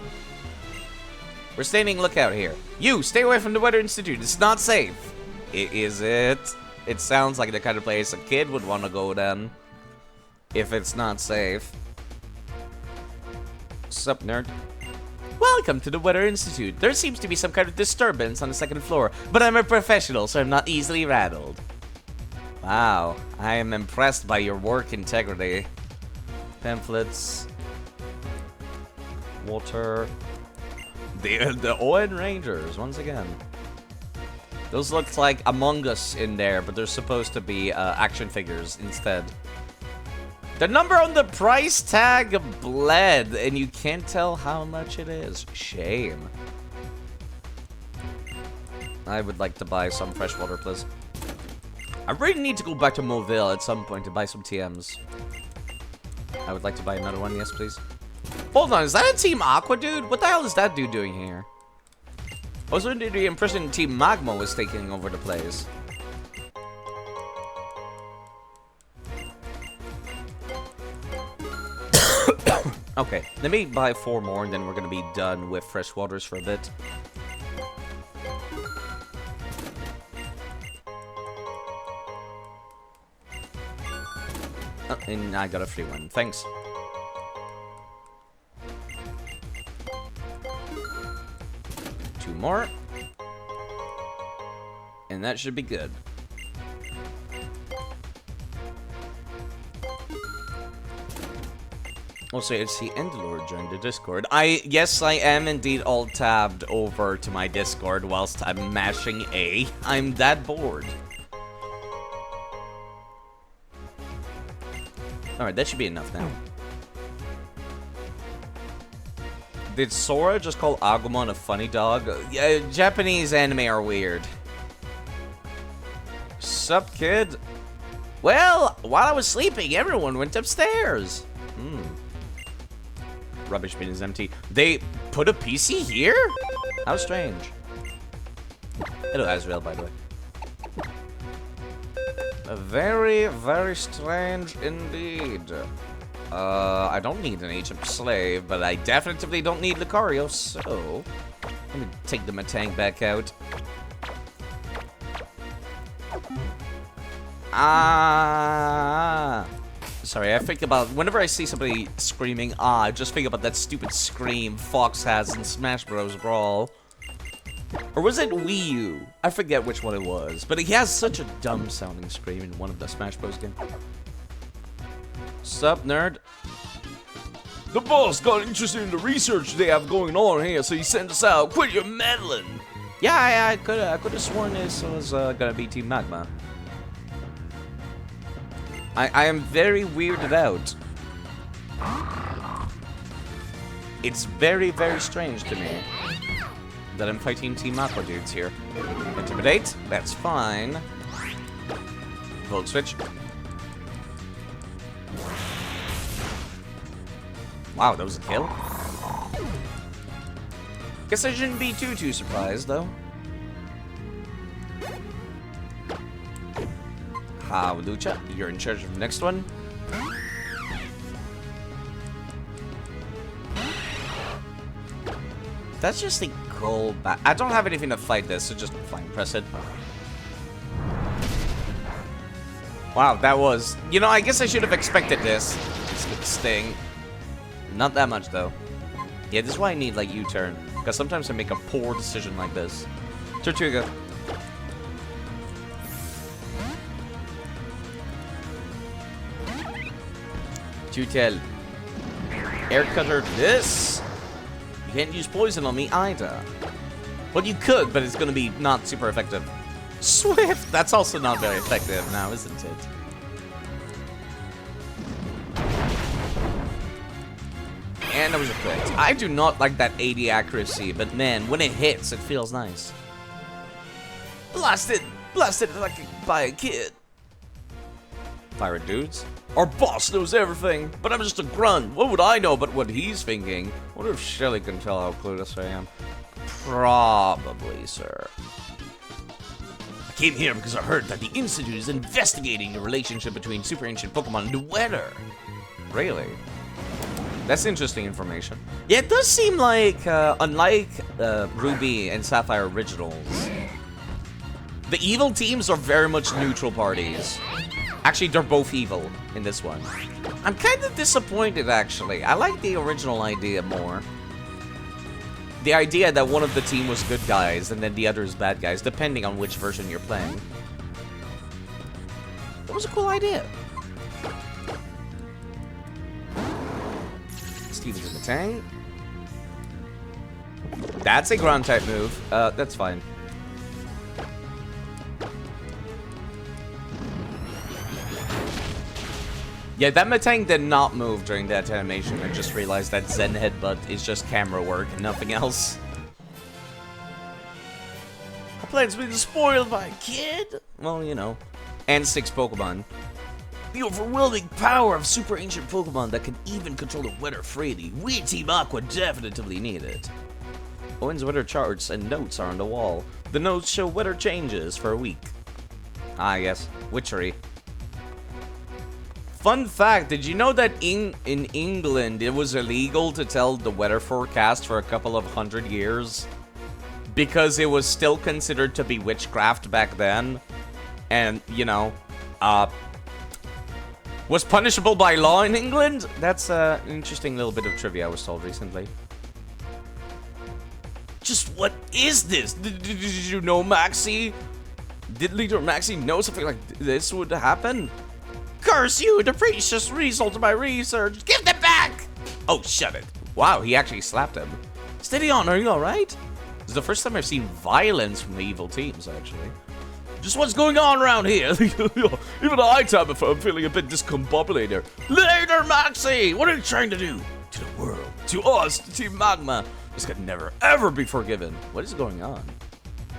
We're standing lookout here. You, stay away from the Weather Institute. It's not safe. Is it? It sounds like the kind of place a kid would want to go then. If it's not safe. Sup, nerd? Welcome to the Weather Institute. There seems to be some kind of disturbance on the second floor, but I'm a professional, so I'm not easily rattled. Wow, I am impressed by your work integrity. Pamphlets. Water. The ON Rangers, once again. Those look like Among Us in there, but they're supposed to be action figures instead. The number on the price tag bled, and you can't tell how much it is. Shame. I would like to buy some freshwater, please. I really need to go back to Mobile at some point to buy some TMs. I would like to buy another one, yes, please. Hold on, is that a Team Aqua dude? What the hell is that dude doing here? I was under the impression Team Magma was taking over the place. Okay, let me buy 4 more and then we're gonna be done with freshwaters for a bit. Oh, and I got a free one, thanks. Two more. And that should be good. Also, it's the Endlord joined the Discord. Yes, I am indeed alt-tabbed over to my Discord whilst I'm mashing A. I'm that bored. Alright, that should be enough now. Did Sora just call Agumon a funny dog? Yeah, Japanese anime are weird. Sup, kid? Well, while I was sleeping, everyone went upstairs. Rubbish bin is empty. They put a PC here? How strange. Hello, Azrael, by the way. Very, very strange indeed. I don't need an ancient slave, but I definitely don't need Lucario, so... Let me take the Matang back out. Sorry, I think about... Whenever I see somebody screaming, I just think about that stupid scream Fox has in Smash Bros. Brawl. Or was it Wii U? I forget which one it was. But he has such a dumb-sounding scream in one of the Smash Bros. Games. Sup, nerd? The boss got interested in the research they have going on here, so he sent us out. Quit your meddling! Yeah, I could have sworn this was gonna be Team Magma. I am very weirded out. It's very, very strange to me that I'm fighting Team Aqua dudes here. Intimidate? That's fine. Volt switch. Wow, that was a kill? Guess I shouldn't be too surprised, though. Lucha, you're in charge of the next one. That's just the goal back. I don't have anything to fight this, so just fine, press it. Wow, that was... You know, I guess I should have expected this. Sting. Not that much, though. Yeah, this is why I need, like, U-turn. Because sometimes I make a poor decision like this. Tortuga. Tell. Air cutter this. You can't use poison on me either. Well, you could, but it's gonna be not super effective. Swift. That's also not very effective now, isn't it? And that was a crit. I do not like that 80 accuracy, but man, when it hits, it feels nice. Blasted like by a kid. Pirate dudes. Our boss knows everything, but I'm just a grunt. What would I know but what he's thinking? Wonder if Shelly can tell how clueless I am. Probably, sir. I came here because I heard that the Institute is investigating the relationship between super ancient Pokemon and the weather. Really? That's interesting information. Yeah, it does seem like, unlike Ruby and Sapphire Originals, the evil teams are very much neutral parties. Actually, they're both evil in this one. I'm kind of disappointed, actually. I like the original idea more. The idea that one of the team was good guys and then the other is bad guys, depending on which version you're playing. That was a cool idea. Steve's in the tank. That's a ground type move. That's fine. Yeah, that Metang did not move during that animation. I just realized that Zen Headbutt is just camera work and nothing else. My plan's been spoiled by a kid. Well, you know. And 6 Pokemon. The overwhelming power of super ancient Pokemon that can even control the weather freely. We Team Aqua definitively need it. Owen's weather charts and notes are on the wall. The notes show weather changes for a week. Ah, yes. Witchery. Fun fact, did you know that in England it was illegal to tell the weather forecast for a couple of 100 years? Because it was still considered to be witchcraft back then. And, you know, was punishable by law in England? That's an interesting little bit of trivia I was told recently. Just what is this? Did you know, Maxie? Did Leader Maxie know something like this would happen? Curse you, the precious result of my research. Give them back! Oh, shut it. Wow, he actually slapped him. Steady on, are you alright? This is the first time I've seen violence from the evil teams, actually. Just what's going on around here? Even I time if I'm feeling a bit discombobulated. Later, Maxie! What are you trying to do? To the world. To us, to Team Magma. This could never, ever be forgiven. What is going on?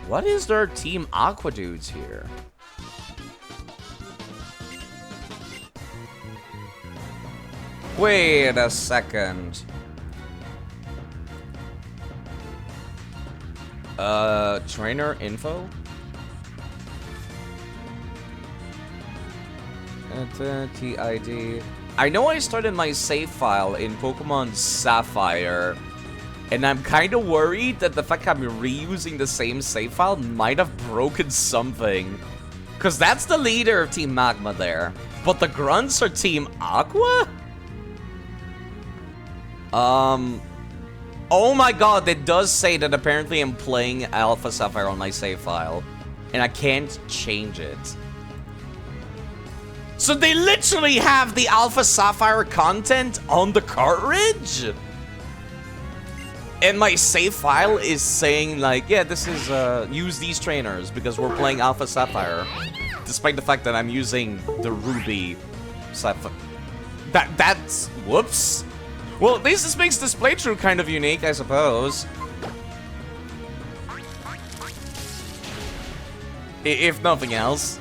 What is their Team Aqua dudes here? Wait a second. Trainer info? TID. I know I started my save file in Pokemon Sapphire, and I'm kind of worried that the fact I'm reusing the same save file might have broken something. Because that's the leader of Team Magma there. But the Grunts are Team Aqua? Oh my god, it does say that apparently I'm playing Alpha Sapphire on my save file. And I can't change it. So they literally have the Alpha Sapphire content on the cartridge? And my save file is saying like, yeah, this is, use these trainers because we're playing Alpha Sapphire. Despite the fact that I'm using the Ruby Sapphire. That's, whoops. Well, at least this makes this playthrough kind of unique, I suppose. If nothing else.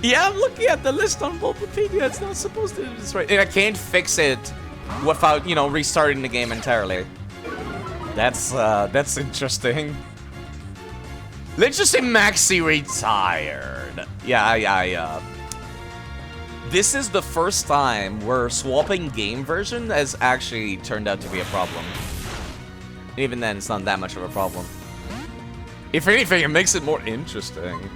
Yeah, I'm looking at the list on Bulbapedia. It's not supposed to do this right. And I can't fix it without, you know, restarting the game entirely. That's interesting. Let's just say Maxie retired. Yeah, this is the first time where swapping game version has actually turned out to be a problem. Even then, it's not that much of a problem. If anything, it makes it more interesting.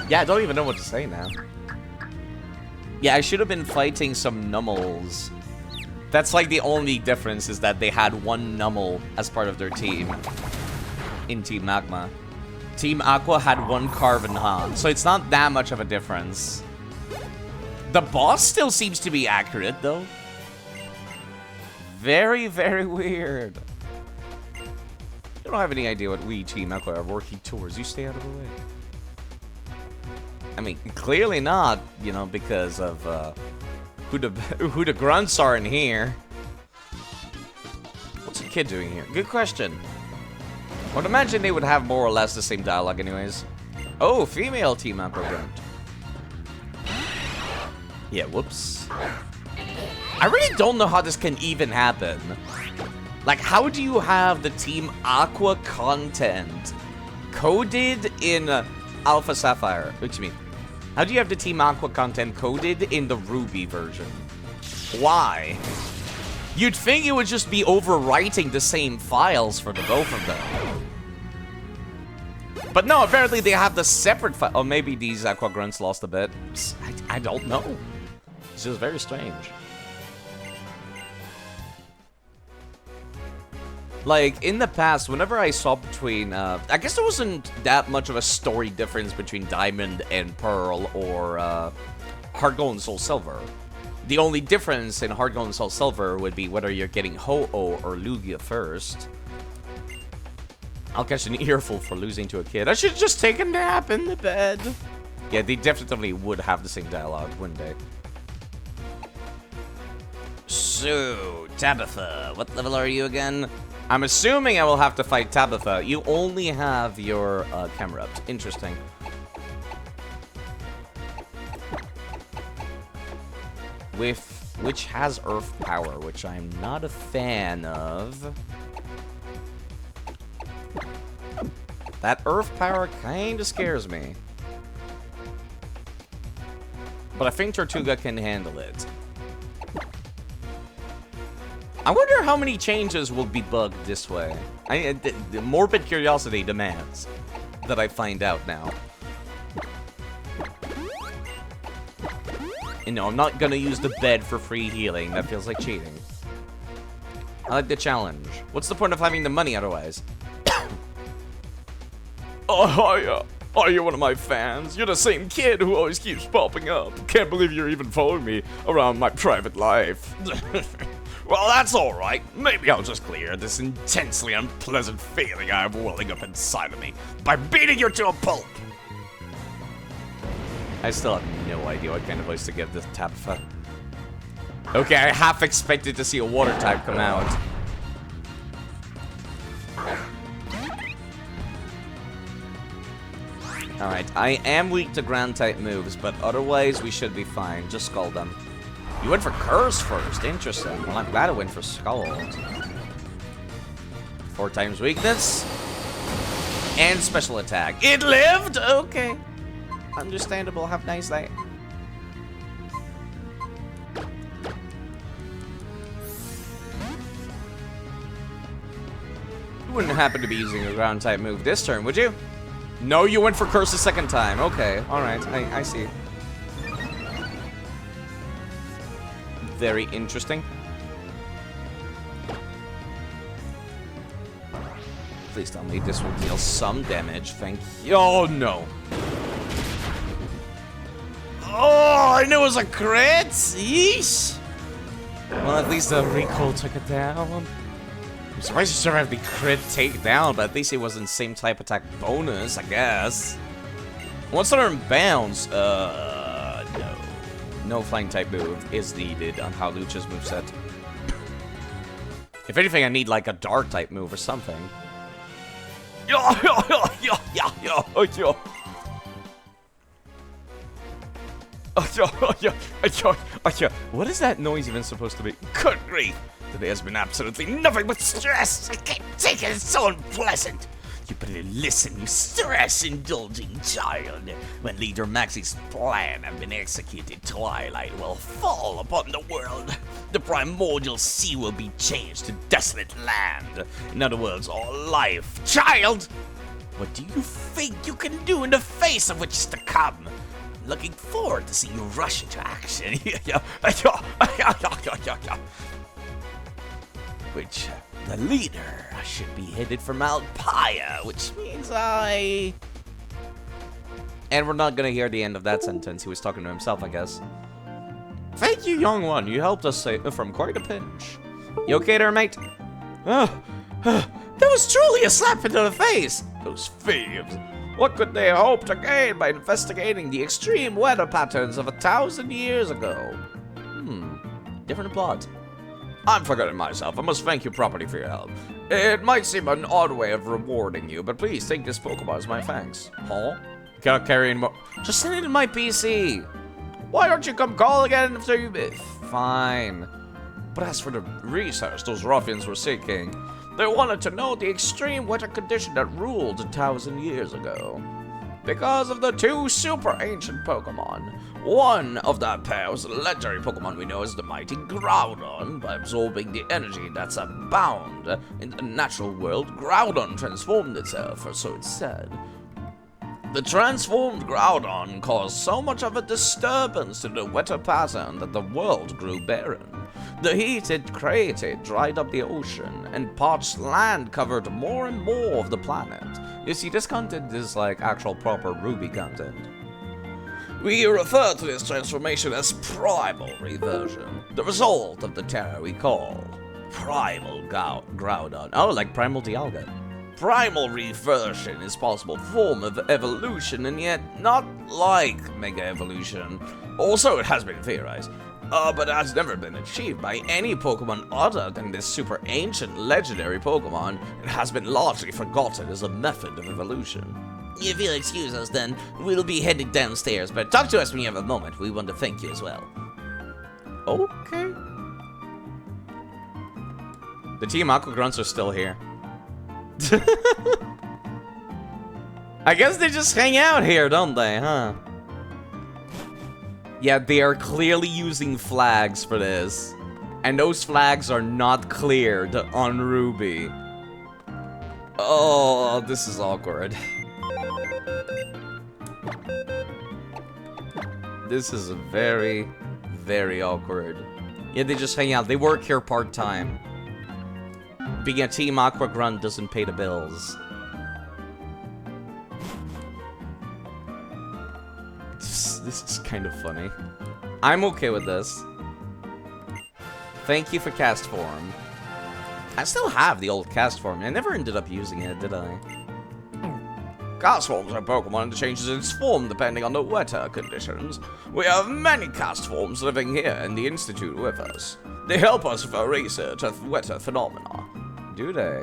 Yeah, I don't even know what to say now. Yeah, I should have been fighting some Nummels. That's like the only difference is that they had one Nummel as part of their team in Team Magma. Team Aqua had one Carvenhan, so it's not that much of a difference. The boss still seems to be accurate, though. Very, very weird. You don't have any idea what we, Team Aqua, are working towards. You stay out of the way. I mean, clearly not, you know, because of, who the grunts are in here. What's the kid doing here? Good question. I would imagine they would have more or less the same dialogue anyways. Oh, female Team Aqua grunt. Yeah, whoops. I really don't know how this can even happen. Like, how do you have the Team Aqua content coded in Alpha Sapphire? What do you mean? How do you have the Team Aqua content coded in the Ruby version? Why? You'd think it would just be overwriting the same files for the both of them. But no, apparently they have the separate file. Oh, maybe these Aqua Grunts lost a bit. I don't know. It's just very strange. Like, in the past, whenever I saw between, I guess there wasn't that much of a story difference between Diamond and Pearl or Heart Gold and Soul Silver. The only difference in Hard Gold and Soul Silver would be whether you're getting Ho-Oh or Lugia first. I'll catch an earful for losing to a kid. I should just take a nap in the bed. Yeah, they definitely would have the same dialogue, wouldn't they? So, Tabitha, what level are you again? I'm assuming I will have to fight Tabitha. You only have your camera up. Interesting. Which has Earth power, which I'm not a fan of. That Earth power kinda scares me. But I think Tortuga can handle it. I wonder how many changes will be bugged this way. The morbid curiosity demands that I find out now. And no, I'm not gonna use the bed for free healing. That feels like cheating. I like the challenge. What's the point of having the money otherwise? Oh, hiya. Are you one of my fans? You're the same kid who always keeps popping up. Can't believe you're even following me around my private life. Well, that's alright. Maybe I'll just clear this intensely unpleasant feeling I have welling up inside of me by beating you to a pulp. I still have no idea what kind of voice to give this Tabitha. Okay, I half expected to see a water type come out. Alright, I am weak to ground type moves, but otherwise we should be fine. Just Scald them. You went for Curse first, interesting. Well, I'm glad I went for Scald. 4 times weakness. And special attack. It lived? Okay. Understandable, have a nice day. You wouldn't happen to be using a ground type move this turn, would you? No, you went for Curse a second time. Okay, alright, I see. Very interesting. Please tell me this will deal some damage. Thank you. Oh, no. Oh, I knew it was a crit. Yeesh. Well, at least the recall took it down. I'm surprised you survived the crit takedown, but at least it wasn't same type attack bonus, I guess. Once they're in bounds, no. No flying type move is needed on Halucha's moveset. If anything, I need like a dark type move or something. What is that noise even supposed to be? Good grief! Today has been absolutely nothing but stress! I can't take it, it's so unpleasant! You better listen, you stress-indulging child! When Leader Maxi's plan has been executed, twilight will fall upon the world. The primordial sea will be changed to desolate land. In other words, all life. Child! What do you think you can do in the face of which is to come? Looking forward to seeing you rush into action. Which, the leader should be headed for Malpaya, which means I... And we're not gonna hear the end of that sentence. He was talking to himself, I guess. Thank you, young one. You helped us save from quite a pinch. You okay there, mate? That was truly a slap into the face. Those thieves. What could they hope to gain by investigating the extreme weather patterns of 1,000 years ago? Different plot. I'm forgetting myself. I must thank you properly for your help. It might seem an odd way of rewarding you, but please take this Pokemon as my thanks. Huh? Cannot carry anymore. Just send it in my PC. Why don't you come call again after you... Fine. But as for the research those ruffians were seeking, they wanted to know the extreme weather condition that ruled 1,000 years ago. Because of the 2 super ancient Pokemon. One of that pair was the legendary Pokemon we know as the mighty Groudon. By absorbing the energy that's abound in the natural world, Groudon transformed itself, or so it's said. The transformed Groudon caused so much of a disturbance to the weather pattern that the world grew barren. The heat it created dried up the ocean, and parched land covered more and more of the planet. You see, this content is like actual proper Ruby content. We refer to this transformation as primal reversion, the result of the terror we call primal Groudon. Oh, like Primal Dialga. Primal reversion is a possible form of evolution, and yet not like Mega Evolution. Also, it has been theorized, but it has never been achieved by any Pokemon other than this super ancient legendary Pokemon. It has been largely forgotten as a method of evolution. If you'll excuse us, then we'll be heading downstairs, but talk to us when you have a moment. We want to thank you as well. Okay. The Team Aqua Grunts are still here. I guess they just hang out here, don't they, huh? Yeah, they are clearly using flags for this. And those flags are not cleared on Ruby. Oh, this is awkward. This is very, very awkward. Yeah, they just hang out. They work here part-time. Being a Team Aqua Grunt doesn't pay the bills. This is kind of funny. I'm okay with this. Thank you for cast form. I still have the old cast form. I never ended up using it, did I? Cast forms are Pokemon that changes its form depending on the weather conditions. We have many cast forms living here in the Institute with us. They help us with our research of weather phenomena. Do they?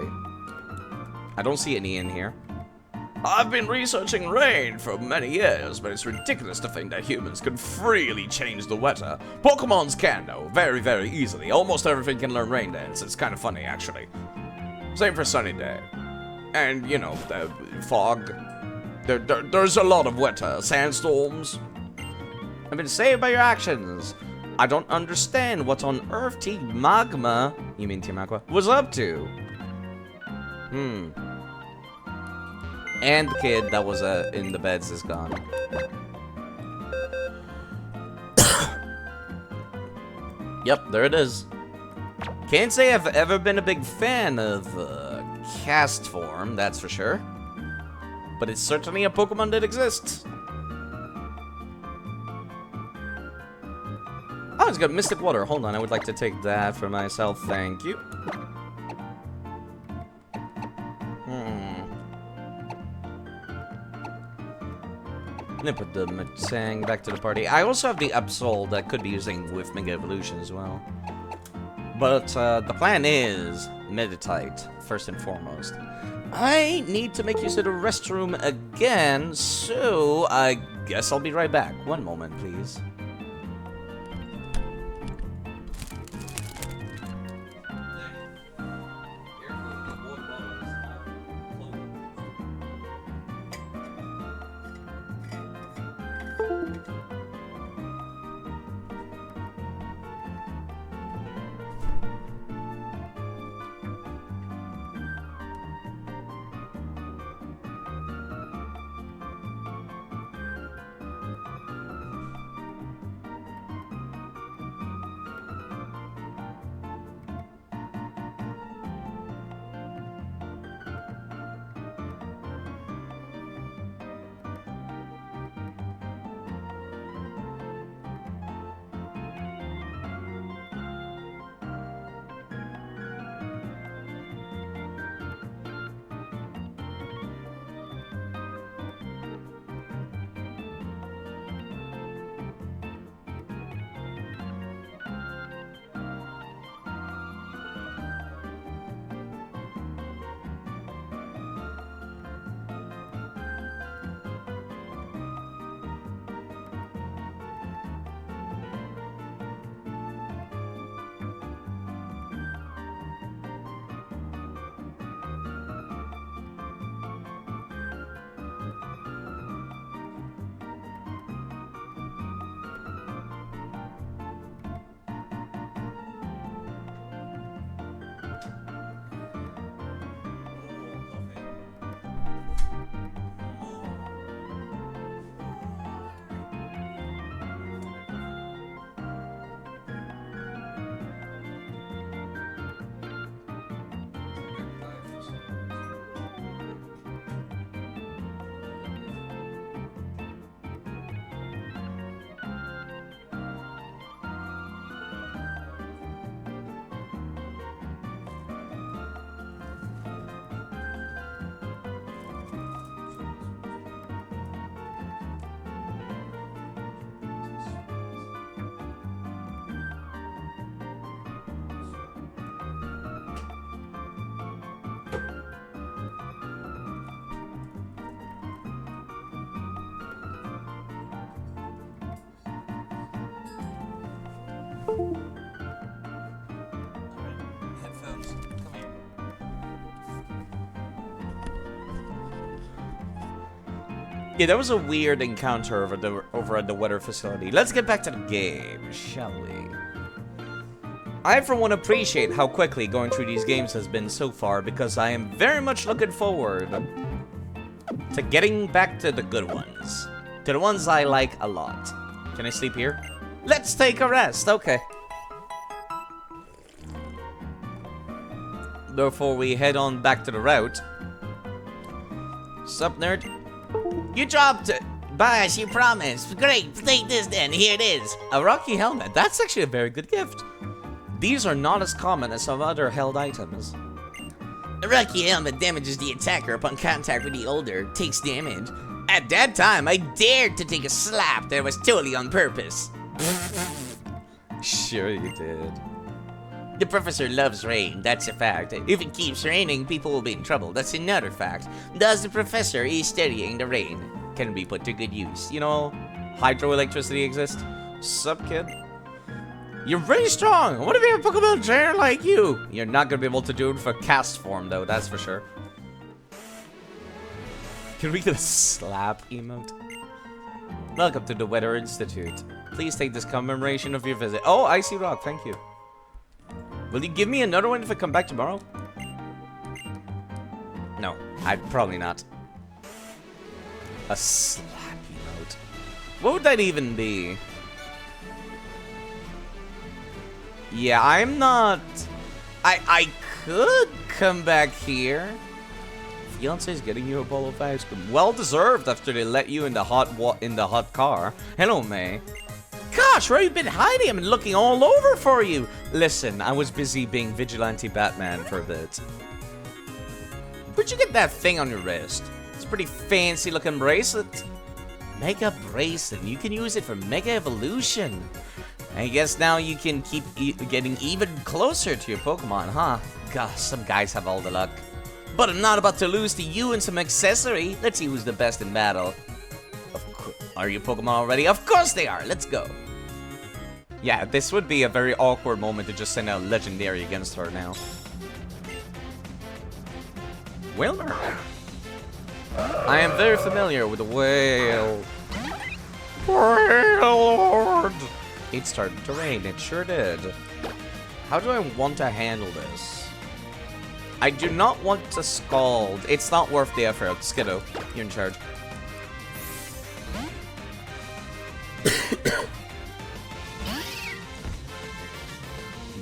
I don't see any in here. I've been researching rain for many years, but it's ridiculous to think that humans can freely change the weather. Pokemons can, though, very, very easily. Almost everything can learn rain dance. It's kind of funny, actually. Same for sunny day. And, you know, the fog. There's a lot of weather. Sandstorms. I've been saved by your actions. I don't understand what on earth Team Magma, you mean Team Aqua, was up to. And the kid that was in the beds is gone. Yep, there it is. Can't say I've ever been a big fan of cast form, that's for sure. But it's certainly a Pokemon that exists. Oh, it's got Mystic Water. Hold on, I would like to take that for myself. Thank you. I'm gonna put the Matang back to the party. I also have the Absol that could be using with Mega Evolution as well. But the plan is Meditite, first and foremost. I need to make use of the restroom again, so I guess I'll be right back. One moment, please. Headphones, come here. Yeah, that was a weird encounter over at the weather facility. Let's get back to the game, shall we? I, for one, appreciate how quickly going through these games has been so far, because I am very much looking forward to getting back to the good ones. To the ones I like a lot. Can I sleep here? Let's take a rest, okay. Before we head on back to the route. Sup, nerd? You dropped it! Boss, you promised. Great, take this then, here it is. A rocky helmet, that's actually a very good gift. These are not as common as some other held items. A rocky helmet damages the attacker upon contact with the holder, takes damage. At that time, I dared to take a slap that was totally on purpose. Sure you did. The professor loves rain, that's a fact. If it keeps raining, people will be in trouble, that's another fact. Thus, the professor is studying the rain. Can be put to good use. You know, hydroelectricity exists. Sup, kid? You're very strong. I want to be a Pokemon trainer like you. You're not going to be able to do it for cast form, though, that's for sure. Can we get a slap emote? Welcome to the Weather Institute. Please take this commemoration of your visit. Oh, Icy Rock, thank you. Will you give me another one if I come back tomorrow? No, I'd probably not. A slap emote. What would that even be? Yeah, I'm not... I could come back here. Fiance's getting you a bowl of ice cream. Well deserved after they let you in the hot car. Hello, May. Gosh, where have you been hiding? I've been looking all over for you. Listen, I was busy being vigilante Batman for a bit. Where'd you get that thing on your wrist? It's a pretty fancy looking bracelet. Mega bracelet. You can use it for Mega Evolution. I guess now you can keep getting even closer to your Pokemon, huh? Gosh, some guys have all the luck. But I'm not about to lose to you and some accessory. Let's see who's the best in battle. Are your Pokemon already? Of course they are. Let's go. Yeah, this would be a very awkward moment to just send out Legendary against her now. Wilmer. I am very familiar with the whale. Lord. It started to rain. It sure did. How do I want to handle this? I do not want to scald. It's not worth the effort. Skiddo, you're in charge.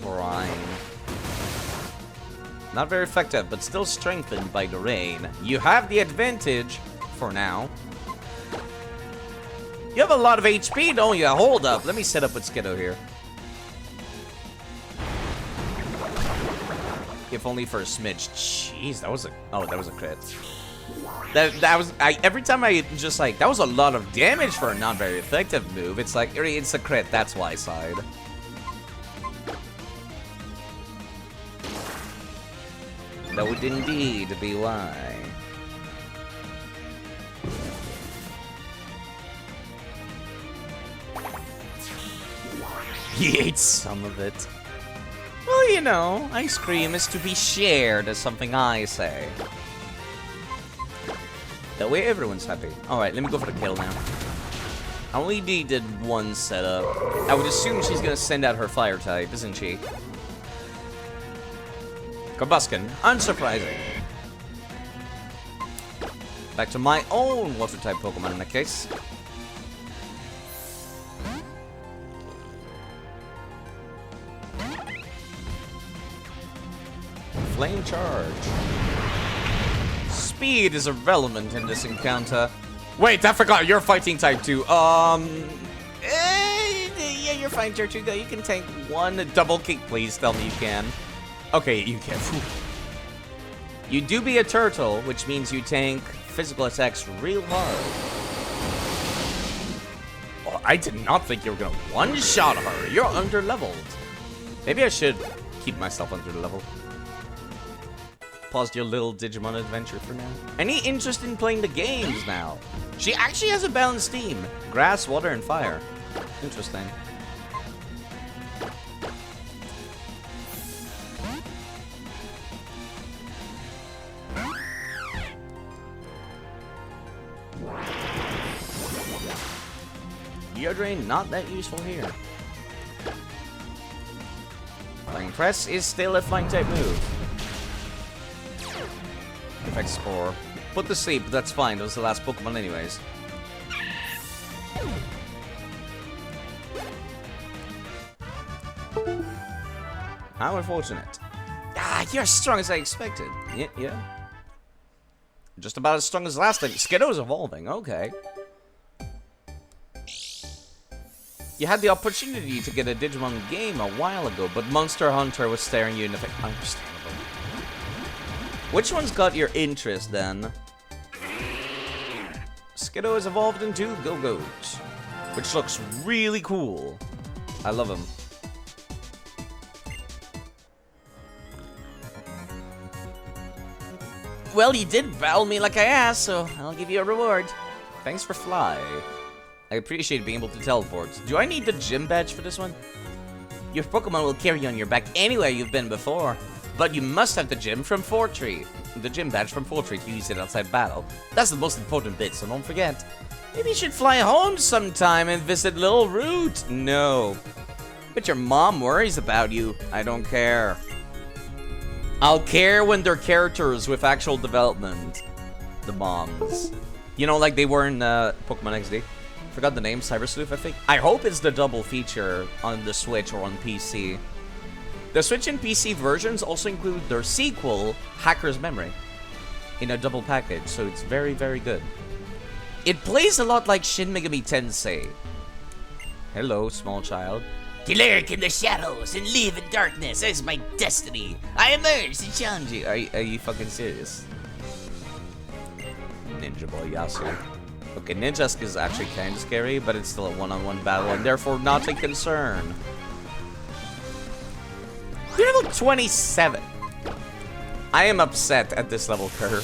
Brine. Not very effective, but still strengthened by the rain. You have the advantage for now. You have a lot of HP, don't you? Hold up. Let me set up with Skiddo here. If only for a smidge. Jeez, that was a... Oh, that was a crit. That was... every time I just like... That was a lot of damage for a not very effective move. It's like, it's a crit. That's why I sighed. That would indeed be why. He ate some of it. Well, you know, ice cream is to be shared, is something I say. That way everyone's happy. Alright, let me go for the kill now. I only needed one setup. I would assume she's gonna send out her fire type, isn't she? Combuskin, unsurprising. Back to my own water type Pokemon in that case. Flame charge. Speed is irrelevant in this encounter. Wait, I forgot, you're fighting type 2. Yeah, you're fighting type 2. You can take one double kick, please. Tell me you can. Okay, you can. You do be a turtle, which means you tank physical attacks real hard. Oh, I did not think you were gonna one-shot her. You're under-leveled. Maybe I should keep myself under-level. Paused your little Digimon adventure for now. Any interest in playing the games now? She actually has a balanced team. Grass, water, and fire. Interesting. Gear Drain, not that useful here. Flying Press is still a flying type move. Effect Spore. Put to sleep, that's fine. That was the last Pokemon anyways. How unfortunate. Ah, you're as strong as I expected. Yeah. Just about as strong as last time. Skiddo's evolving, okay. You had the opportunity to get a Digimon game a while ago, but Monster Hunter was staring you in the face. Understandable. Which one's got your interest, then? Skiddo is evolved into Go-Go's, which looks really cool. I love him. Well, you did battle me like I asked, so I'll give you a reward. Thanks for Fly. I appreciate being able to teleport. Do I need the gym badge for this one? Your Pokemon will carry you on your back anywhere you've been before, but you must have the gym from Fortree. The gym badge from Fortree to use it outside battle. That's the most important bit, so don't forget. Maybe you should fly home sometime and visit Little Root. No. But your mom worries about you. I don't care. I'll care when they're characters with actual development. The moms. You know, like they were in Pokemon XD. Forgot the name, Cyber Sleuth, I think. I hope it's the double feature on the Switch or on PC. The Switch and PC versions also include their sequel, Hacker's Memory, in a double package, so it's very, very good. It plays a lot like Shin Megami Tensei. Hello, small child. To lurk in the shadows and live in darkness is my destiny. I emerge to challenge you. Are you fucking serious? Ninja Boy Yasu. Okay, Ninjask is actually kind of scary, but it's still a one-on-one battle, and therefore not a concern. You're level 27. I am upset at this level curve.